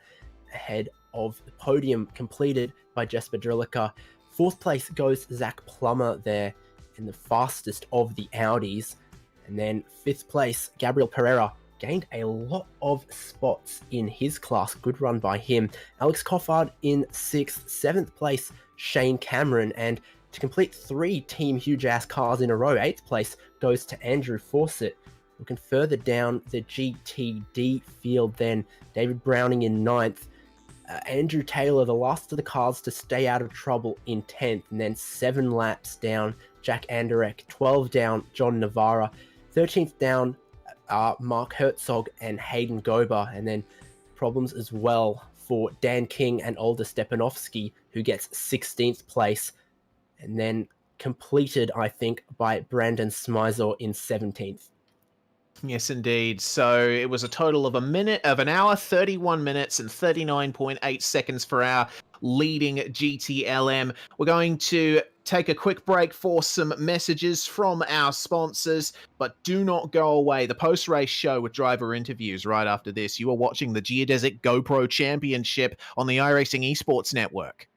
ahead of the podium completed by Jesper Drilica. 4th place goes Zach Plummer there in the fastest of the Audis. And then 5th place, Gabriel Pereira, gained a lot of spots in his class. Good run by him. Alex Coffard in 6th. 7th place, Shane Cameron. And to complete 3 Team Huge Ass cars in a row, 8th place goes to Andrew Fawcett. Looking further down the GTD field then, David Browning in 9th. Andrew Taylor, the last of the cars to stay out of trouble, in 10th, and then 7 laps down, Jack Anderek, 12 down, John Navarra, 13th down, Mark Herzog and Hayden Gober, and then problems as well for Dan King and Older Stepanovsky, who gets 16th place, and then completed, I think, by Brandon Smizor in 17th. Yes, indeed. So it was a total of an hour, 31 minutes, and 39.8 seconds for our leading GTLM. We're going to take a quick break for some messages from our sponsors, but do not go away. The post-race show with driver interviews right after this. You are watching the Geodesic GoPro Championship on the iRacing Esports Network.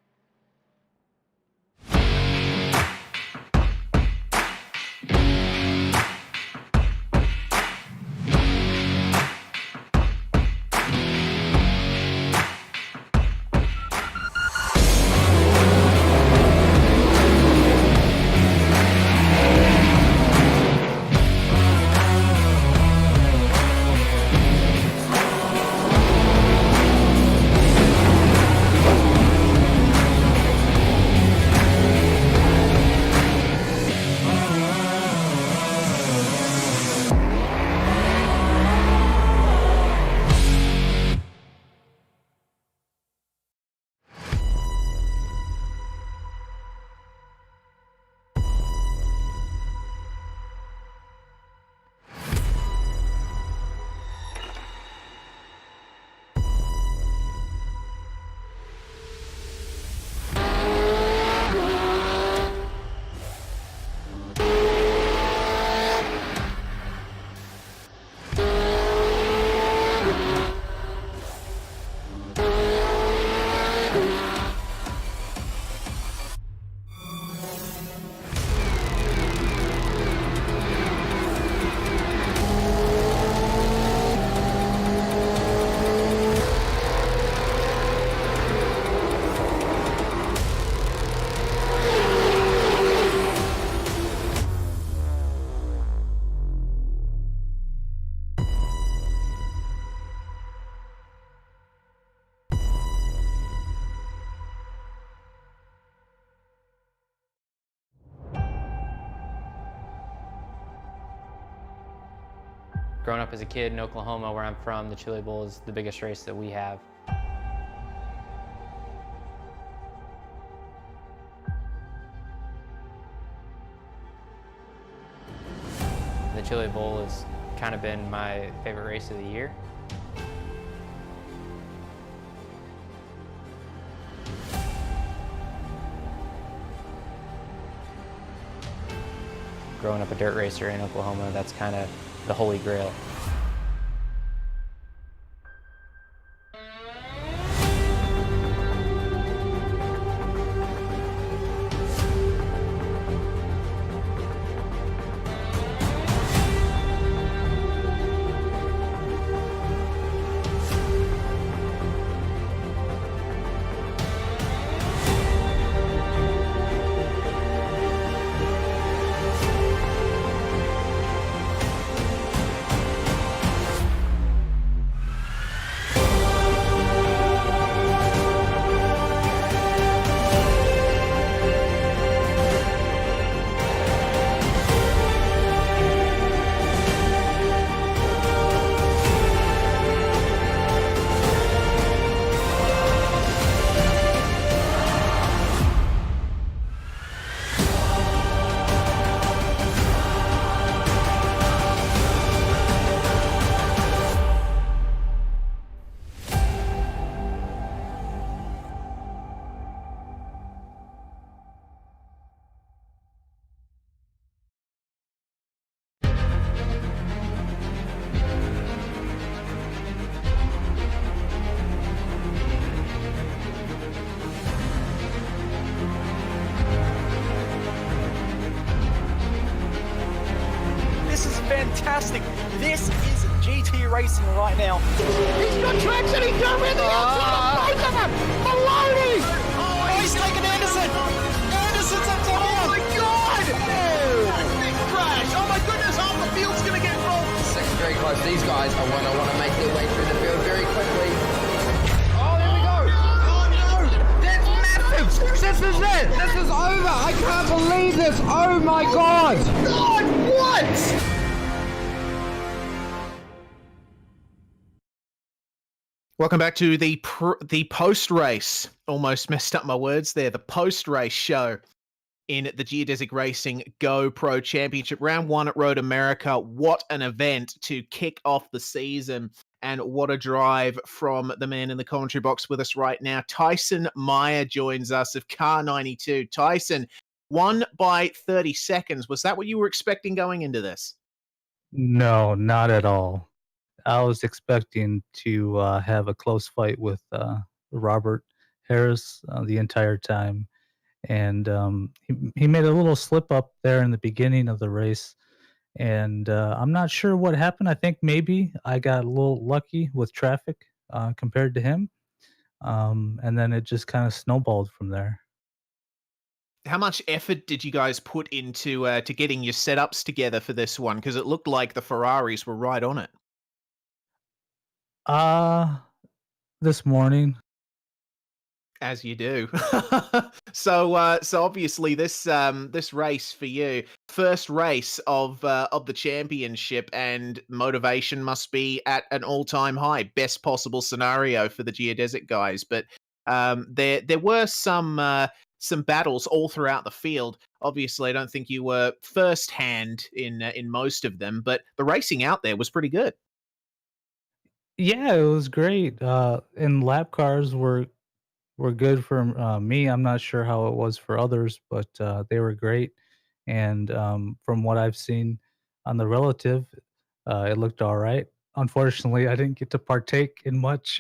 Growing up as a kid in Oklahoma, where I'm from, the Chili Bowl is the biggest race that we have. The Chili Bowl has kind of been my favorite race of the year. Growing up a dirt racer in Oklahoma, that's kind of the holy grail. Fantastic. This is GT racing right now. He's got traction. He's got everything outside of both of them. Maloney. Oh, he's taking Anderson. Anderson's up top. Oh my God. Oh, big crash. Oh my goodness. Half the field's going to get rolled. Second very close. These guys are want to make their way through the field very quickly. Oh, there we go. Oh no. That's massive! This is it! This is over! I can't believe this! Oh my god! God, what? Welcome back to the post-race. Almost messed up my words there. The post-race show in the Geodesic Racing GoPro Championship. Round 1 at Road America. What an event to kick off the season And what a drive from the man in the commentary box with us right now. Tyson Meyer joins us of Car 92. Tyson, won by 30 seconds. Was that what you were expecting going into this? No, not at all. I was expecting to have a close fight with Robert Harris the entire time, and he made a little slip up there in the beginning of the race, and I'm not sure what happened. I think maybe I got a little lucky with traffic compared to him, and then it just kind of snowballed from there. How much effort did you guys put into to getting your setups together for this one? Because it looked like the Ferraris were right on it. Uh this morning. As you do. So obviously this race for you, first race of the championship, and motivation must be at an all-time high, best possible scenario for the Geodesic guys. But there were some battles all throughout the field. Obviously, I don't think you were first hand in most of them, but the racing out there was pretty good. Yeah, it was great. And lap cars were good for me. I'm not sure how it was for others, but they were great. And from what I've seen on the relative, it looked all right. Unfortunately, I didn't get to partake in much.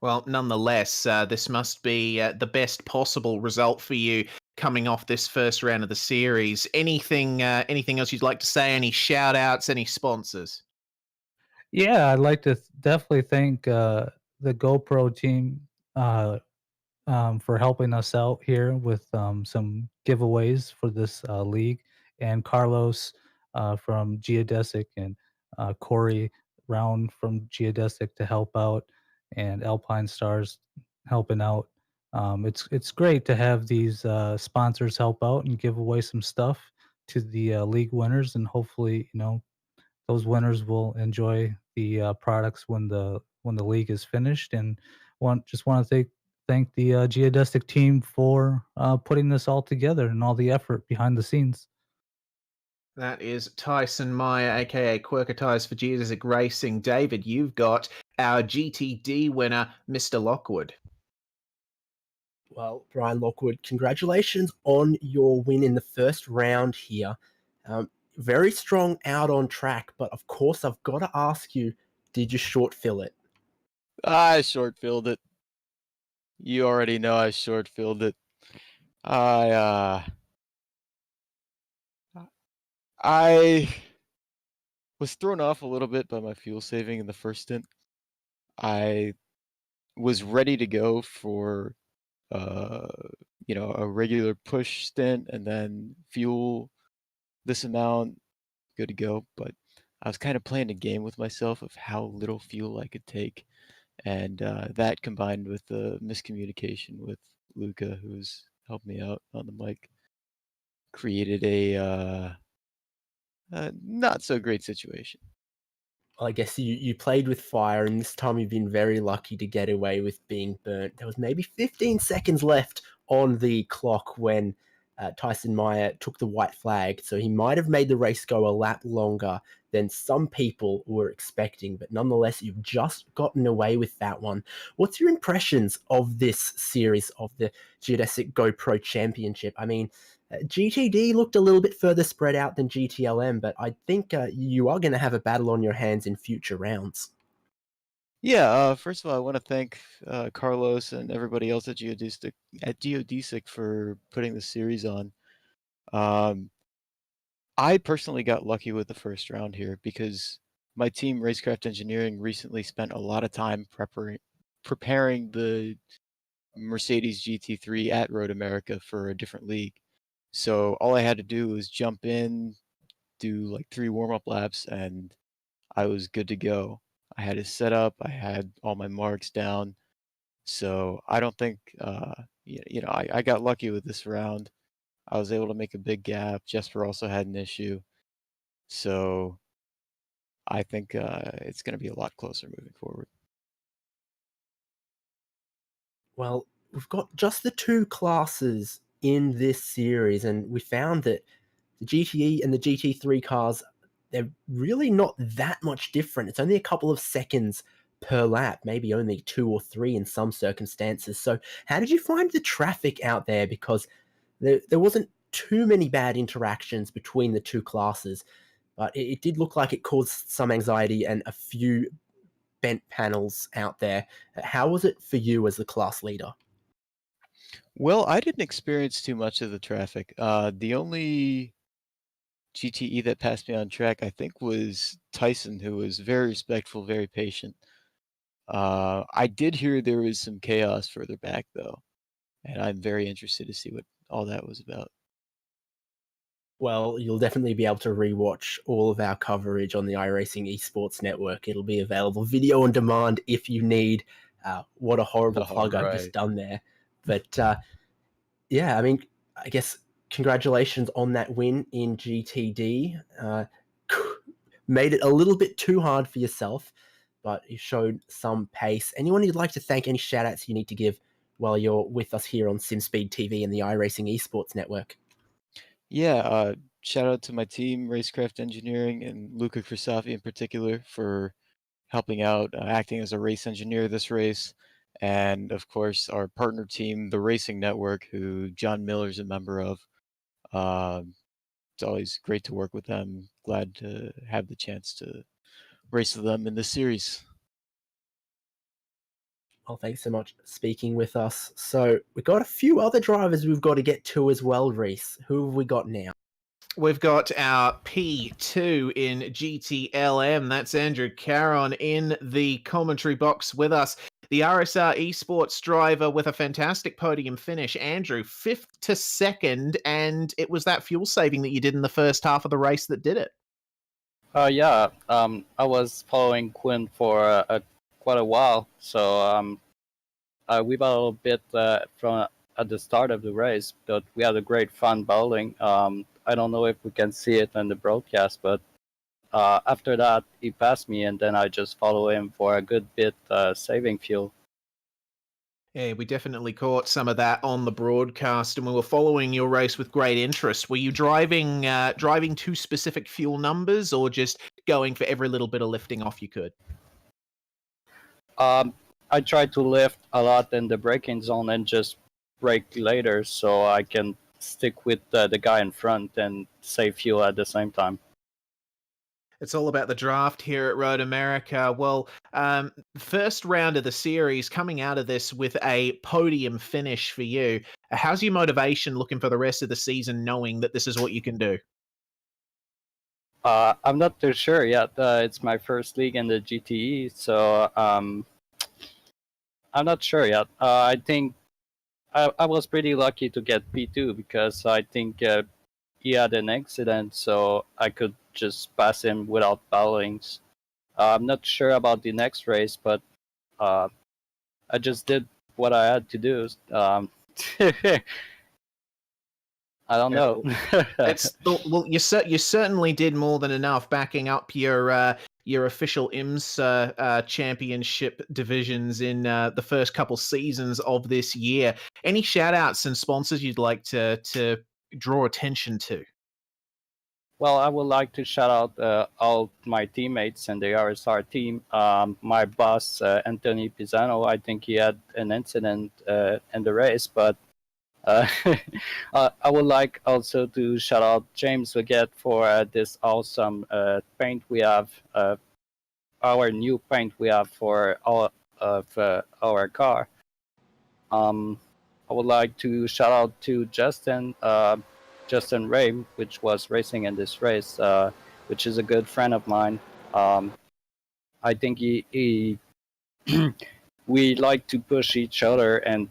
Well, nonetheless, this must be the best possible result for you coming off this first round of the series. Anything else you'd like to say? Any shout outs, any sponsors? Yeah, I'd like to definitely thank the GoPro team uh, for helping us out here with some giveaways for this league, and Carlos from Geodesic, and Corey Round from Geodesic to help out, and Alpine Stars helping out. It's great to have these sponsors help out and give away some stuff to the league winners, and hopefully, those winners will enjoy the products when the league is finished. And want to thank the Geodesic team for putting this all together and all the effort behind the scenes. That is Tyson Meyer, aka Quirketize for Geodesic Racing. David, you've got our GTD winner, Mr. Lockwood. Well, Brian Lockwood, congratulations on your win in the first round here. Very strong out on track, but of course I've got to ask you, did you short fill it? I short filled it. You already know I short filled it. I was thrown off a little bit by my fuel saving in the first stint. I was ready to go for a regular push stint, and then fuel this amount, good to go. But I was kind of playing a game with myself of how little fuel I could take, and that combined with the miscommunication with Luca, who's helped me out on the mic, created a not so great situation. Well, I guess you played with fire, and this time you've been very lucky to get away with being burnt. There was maybe 15 seconds left on the clock when Tyson Meyer took the white flag, so he might have made the race go a lap longer than some people were expecting, but nonetheless, you've just gotten away with that one. What's your impressions of this series of the Geodesic GoPro Championship? I mean, GTD looked a little bit further spread out than GTLM, but I think you are going to have a battle on your hands in future rounds. Yeah, first of all, I want to thank Carlos and everybody else at Geodesic for putting the series on. I personally got lucky with the first round here because my team, Racecraft Engineering, recently spent a lot of time preparing the Mercedes GT3 at Road America for a different league. So all I had to do was jump in, do like 3 warm-up laps, and I was good to go. I had it set up. I had all my marks down. So I don't think, I got lucky with this round. I was able to make a big gap. Jesper also had an issue. So I think it's going to be a lot closer moving forward. Well, we've got just the 2 classes in this series, and we found that the GTE and the GT3 cars, they're really not that much different. It's only a couple of seconds per lap, maybe only 2 or 3 in some circumstances. So how did you find the traffic out there? Because there wasn't too many bad interactions between the two classes, but it did look like it caused some anxiety and a few bent panels out there. How was it for you as the class leader? Well, I didn't experience too much of the traffic. The only GTE that passed me on track, I think, was Tyson, who was very respectful, very patient. I did hear there was some chaos further back, though, and I'm very interested to see what all that was about. Well, you'll definitely be able to rewatch all of our coverage on the iRacing Esports Network. It'll be available video on demand if you need. What a horrible plug I've just done there. But yeah, I mean, I guess congratulations on that win in GTD. Made it a little bit too hard for yourself, but you showed some pace. Anyone you'd like to thank, any shout outs you need to give while you're with us here on SimSpeed TV and the iRacing Esports Network? Yeah, shout out to my team, Racecraft Engineering, and Luca Crisafi in particular for helping out, acting as a race engineer this race. And of course, our partner team, the Racing Network, who John Miller's a member of. It's always great to work with them. Glad to have the chance to race with them in this series. Well, thanks so much for speaking with us. So we've got a few other drivers we've got to get to as well, Reese. Who have we got now? We've got our P2 in GTLM. That's Andrew Caron in the commentary box with us. The RSR Esports driver with a fantastic podium finish. Andrew, 5th to 2nd, and it was that fuel saving that you did in the first half of the race that did it. Yeah, I was following Quinn for quite a while, so we battled a bit from at the start of the race, but we had a great fun battling. I don't know if we can see it on the broadcast, but after that, he passed me, and then I just followed him for a good bit, saving fuel. Yeah, we definitely caught some of that on the broadcast, and we were following your race with great interest. Were you driving to specific fuel numbers, or just going for every little bit of lifting off you could? I tried to lift a lot in the braking zone and just brake later, so I can stick with the guy in front and save fuel at the same time. It's all about the draft here at Road America. Well, first round of the series, coming out of this with a podium finish for you. How's your motivation looking for the rest of the season, knowing that this is what you can do? I'm not too sure yet. It's my first league in the GTE, so I'm not sure yet. I think I was pretty lucky to get P2 because I think he had an accident, so I could just pass him without battling. I'm not sure about the next race, but I just did what I had to do. I don't know. Well, you certainly did more than enough, backing up your official IMSA championship divisions in the first couple seasons of this year. Any shout outs and sponsors you'd like to draw attention to? Well, I would like to shout out all my teammates and the RSR team. My boss, Anthony Pisano, I think he had an incident in the race, but I would like also to shout out James Leggett for this awesome paint we have, our new paint we have for all of our car. I would like to shout out to Justin Ray, which was racing in this race, which is a good friend of mine. I think he we like to push each other, and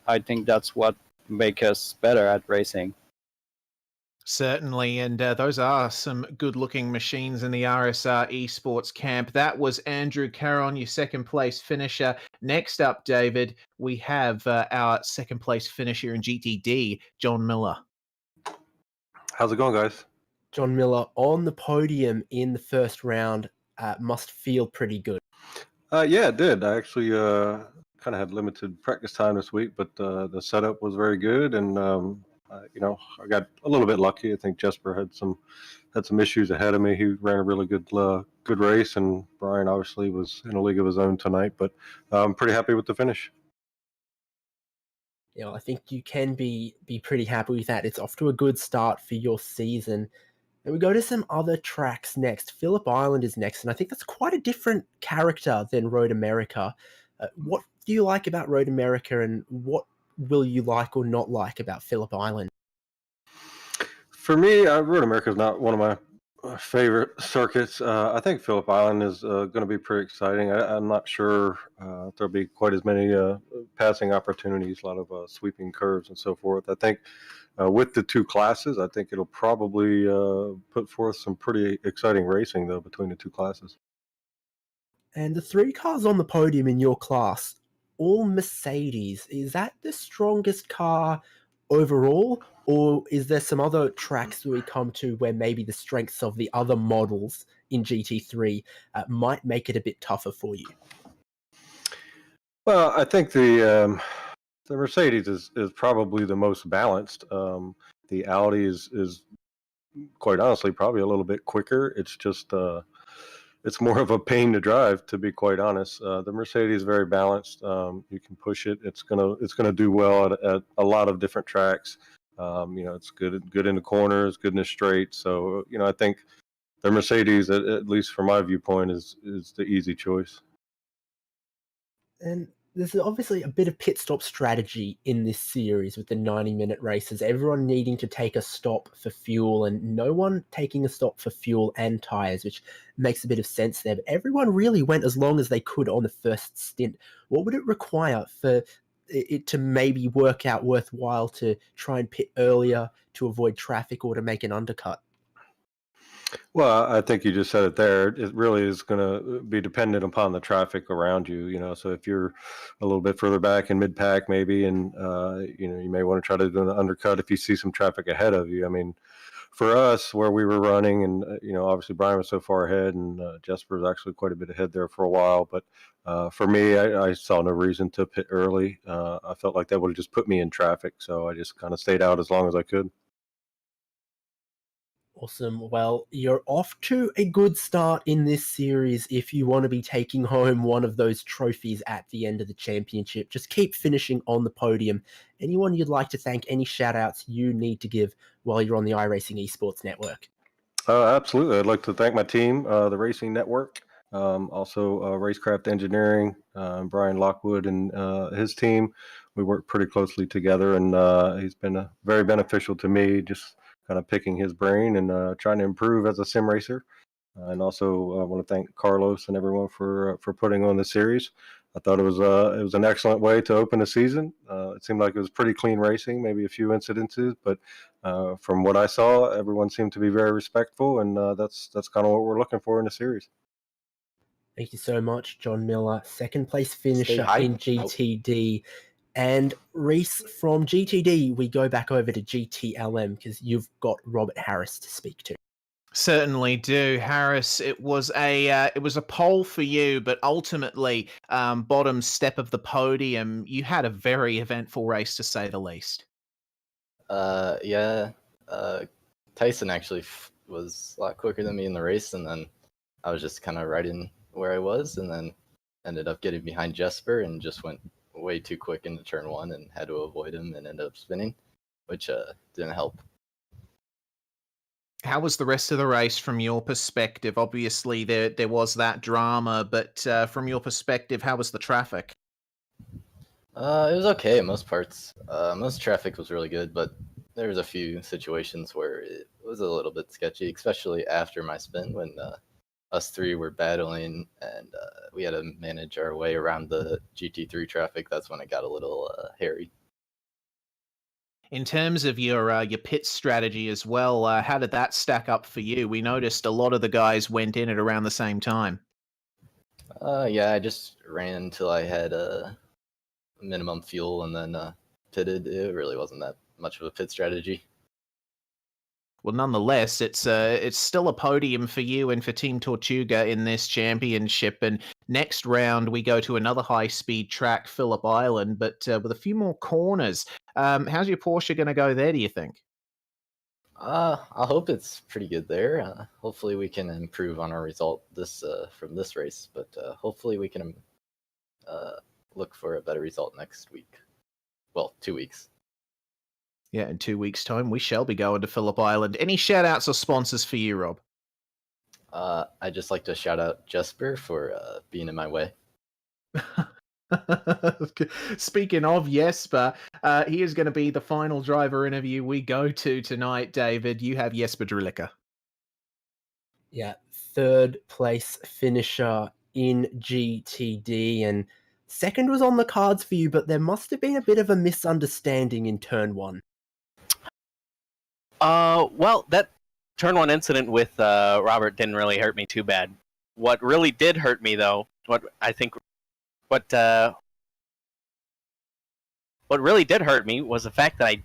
I think that's what makes us better at racing. Certainly, and those are some good-looking machines in the RSR Esports camp. That was Andrew Caron, your second-place finisher. Next up, David, we have our second-place finisher in GTD, John Miller. How's it going, guys? John Miller on the podium in the first round must feel pretty good. Yeah, it did. I actually kind of had limited practice time this week, but the setup was very good, and I got a little bit lucky. I think Jesper had some issues ahead of me. He ran a really good race, and Brian obviously was in a league of his own tonight. But I'm pretty happy with the finish. I think you can be pretty happy with that. It's off to a good start for your season. And we go to some other tracks next. Phillip Island is next, and I think that's quite a different character than Road America. What do you like about Road America, and what will you like or not like about Phillip Island? For me, Road America is not one of my favorite circuits. I think Phillip Island is going to be pretty exciting. I'm not sure if there'll be quite as many passing opportunities, a lot of sweeping curves and so forth. I think with the two classes, I think it'll probably put forth some pretty exciting racing, though, between the two classes. And the 3 cars on the podium in your class, all Mercedes. Is that the strongest car overall, or is there some other tracks that we come to where maybe the strengths of the other models in GT3 might make it a bit tougher for you? Well, I think the Mercedes is probably the most balanced. The Audi is quite honestly probably a little bit quicker. It's just it's more of a pain to drive, to be quite honest. The Mercedes is very balanced. You can push it. It's gonna do well at a lot of different tracks. It's good in the corners, good in the straight. So I think the Mercedes, at least from my viewpoint, is the easy choice. And there's obviously a bit of pit stop strategy in this series with the 90-minute races, everyone needing to take a stop for fuel and no one taking a stop for fuel and tyres, which makes a bit of sense there. But everyone really went as long as they could on the first stint. What would it require for it to maybe work out worthwhile to try and pit earlier to avoid traffic or to make an undercut? Well, I think you just said it there. It really is going to be dependent upon the traffic around you. So if you're a little bit further back in mid pack, maybe, and you may want to try to do an undercut if you see some traffic ahead of you. I mean, for us, where we were running, and obviously Brian was so far ahead, and Jesper was actually quite a bit ahead there for a while. But for me, I saw no reason to pit early. I felt like that would have just put me in traffic, so I just kind of stayed out as long as I could. Awesome. Well, you're off to a good start in this series if you want to be taking home one of those trophies at the end of the championship. Just keep finishing on the podium. Anyone you'd like to thank, any shout outs you need to give while you're on the iRacing Esports Network? Absolutely. I'd like to thank my team, the Racing Network, also Racecraft Engineering, Brian Lockwood and his team. We work pretty closely together, and he's been very beneficial to me, just kind of picking his brain and trying to improve as a sim racer. And also, I want to thank Carlos and everyone for putting on the series. I thought it was an excellent way to open the season. It seemed like it was pretty clean racing, maybe a few incidences, but from what I saw, everyone seemed to be very respectful, and that's kind of what we're looking for in the series. Thank you so much, John Miller. Second place finisher in GTD. And Reese, from GTD, we go back over to GTLM because you've got Robert Harris to speak to. Certainly do, Harris. It was a pole for you, but ultimately, bottom step of the podium, you had a very eventful race to say the least. Yeah. Tyson actually was a lot quicker than me in the race, and then I was just kind of right in where I was, and then ended up getting behind Jesper and just went way too quick into turn 1 and had to avoid him and ended up spinning, which didn't help. How was the rest of the race from your perspective? Obviously, there was that drama, but from your perspective, how was the traffic? It was okay at most parts. Most traffic was really good, but there was a few situations where it was a little bit sketchy, especially after my spin when us three were battling and we had to manage our way around the GT3 traffic. That's when it got a little hairy. In terms of your pit strategy as well, how did that stack up for you? We noticed a lot of the guys went in at around the same time. Yeah, I just ran until I had minimum fuel and then pitted. It really wasn't that much of a pit strategy. Well, nonetheless, it's still a podium for you and for Team Tortuga in this championship. And next round, we go to another high-speed track, Phillip Island, but with a few more corners. How's your Porsche going to go there, do you think? I hope it's pretty good there. Hopefully, we can improve on our result from this race, but hopefully, we can look for a better result next week. Well, 2 weeks. Yeah, in 2 weeks' time, we shall be going to Phillip Island. Any shout-outs or sponsors for you, Rob? I'd just like to shout out Jesper for being in my way. Speaking of Jesper, he is going to be the final driver interview we go to tonight, David. You have Jesper Drilica. Yeah, third place finisher in GTD, and second was on the cards for you, but there must have been a bit of a misunderstanding in turn one. Well, that turn one incident with Robert didn't really hurt me too bad. What really did hurt me, though, what really did hurt me was the fact that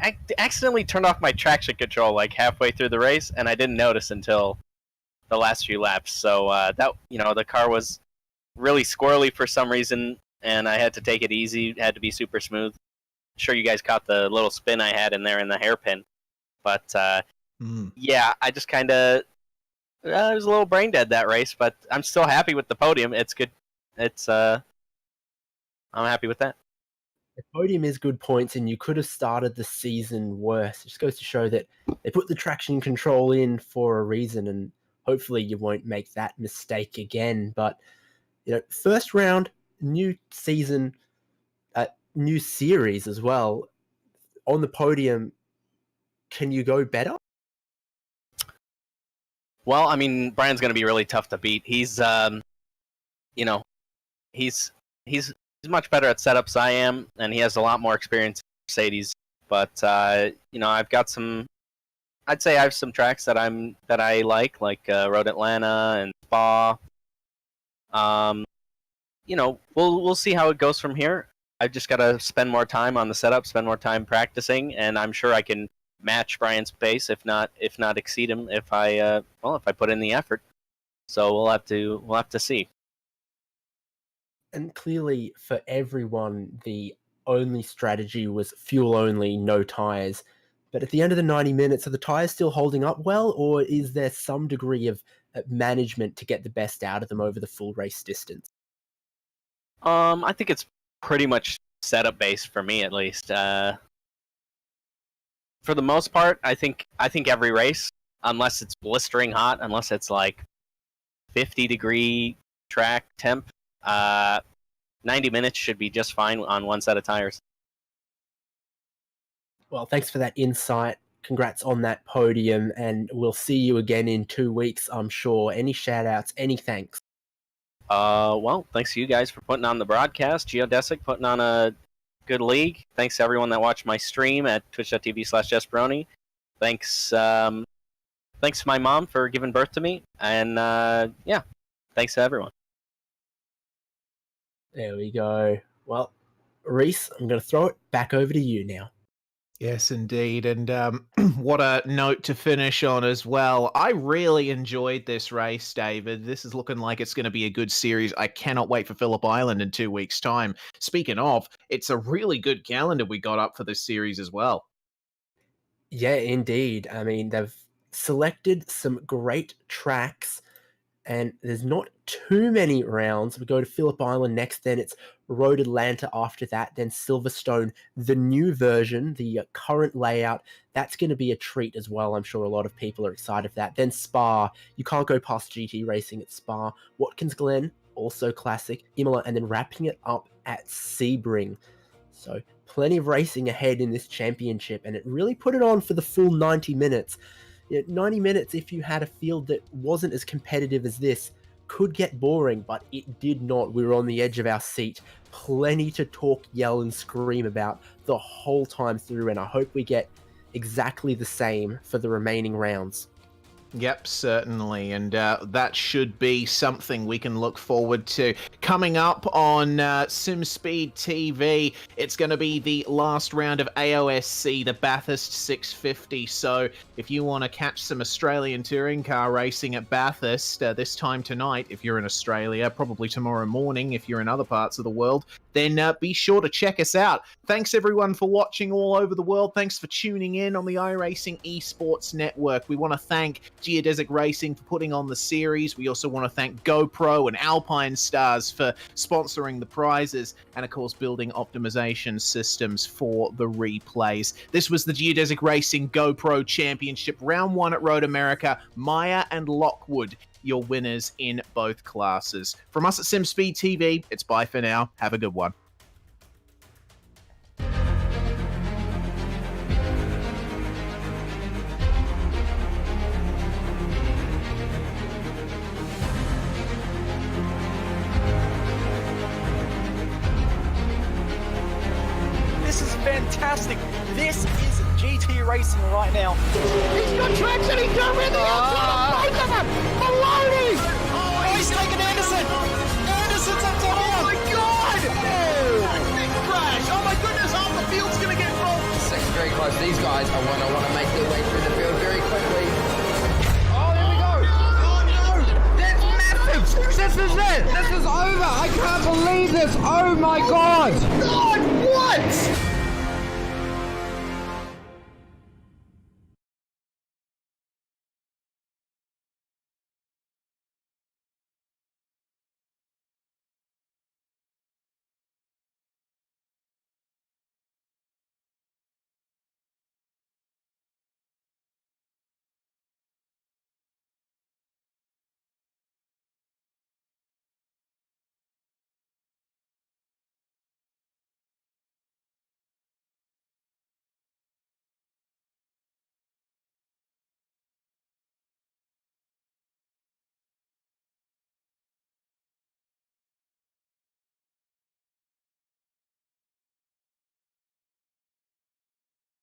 I accidentally turned off my traction control like halfway through the race, and I didn't notice until the last few laps. So that the car was really squirrely for some reason, and I had to take it easy. It had to be super smooth. I'm sure you guys caught the little spin I had in there in the hairpin, but yeah, I just kind of I was a little brain dead that race, but I'm still happy with the podium. It's good. I'm happy with that. The podium is good points, and you could have started the season worse. It just goes to show that they put the traction control in for a reason, and hopefully you won't make that mistake again. But first round, new season, new series as well. On the podium, can you go better? Well, I mean, Brian's going to be really tough to beat. He's he's much better at setups I am, and he has a lot more experience in Mercedes. But I've got some. I'd say I have some tracks that I like Road Atlanta and Spa. We'll see how it goes from here. I've just got to spend more time on the setup, spend more time practicing, and I'm sure I can match Brian's pace, if not exceed him, if I put in the effort. So we'll have to see. And clearly, for everyone, the only strategy was fuel only, no tires. But at the end of the 90 minutes, are the tires still holding up well, or is there some degree of management to get the best out of them over the full race distance? I think it's pretty much setup based for me, at least. For the most part, I think every race, unless it's blistering hot, unless it's like 50-degree track temp, 90 minutes should be just fine on one set of tires. Well, thanks for that insight. Congrats on that podium, and we'll see you again in 2 weeks, I'm sure. Any shout-outs, any thanks? Well, thanks to you guys for putting on the broadcast. Geodesic putting on a good league. Thanks to everyone that watched my stream at twitch.tv/Jesperoni. Thanks to my mom for giving birth to me. And, yeah, thanks to everyone. There we go. Well, Reese, I'm going to throw it back over to you now. Yes, indeed. And what a note to finish on as well. I really enjoyed this race, David. This is looking like it's going to be a good series. I cannot wait for Phillip Island in 2 weeks' time. Speaking of, it's a really good calendar we got up for this series as well. Yeah, indeed. I mean, they've selected some great tracks, and there's not too many rounds. We go to Phillip Island next, then it's Road Atlanta after that, then Silverstone, the new version, the current layout. That's going to be a treat as well. I'm sure a lot of people are excited for that. Then Spa, you can't go past GT racing at Spa. Watkins Glen, also classic. Imola, and then wrapping it up at Sebring. So plenty of racing ahead in this championship, and it really put it on for the full 90 minutes. 90 minutes, if you had a field that wasn't as competitive as this, could get boring, but it did not. We were on the edge of our seat. Plenty to talk, yell, and scream about the whole time through, and I hope we get exactly the same for the remaining rounds. Yep, certainly, and that should be something we can look forward to. Coming up on SimSpeed TV, it's going to be the last round of AOSC, the Bathurst 650, so if you want to catch some Australian touring car racing at Bathurst this time tonight, if you're in Australia, probably tomorrow morning if you're in other parts of the world, then be sure to check us out. Thanks everyone for watching all over the world. Thanks for tuning in on the iRacing Esports Network. We want to thank Geodesic Racing for putting on the series. We also want to thank GoPro and Alpine Stars for sponsoring the prizes, and of course building optimization systems for the replays. This was the Geodesic Racing GoPro Championship, round 1 at Road America. Maya and Lockwood, your winners in both classes. From us at SimSpeed TV, it's bye for now. Have a good one. This is fantastic. This is GT racing right now. He's got traction, he's got rhythm, both of them! Maloney! Oh, he's taking Anderson. Anderson's up top. Oh my god! Oh! Big crash! Oh my goodness, half the field's gonna get rolled! Second very close. These guys are want to make their way through the field very quickly. Oh, here we go! Oh no! That's massive! This is it! This is over! I can't believe this! Oh my god! No!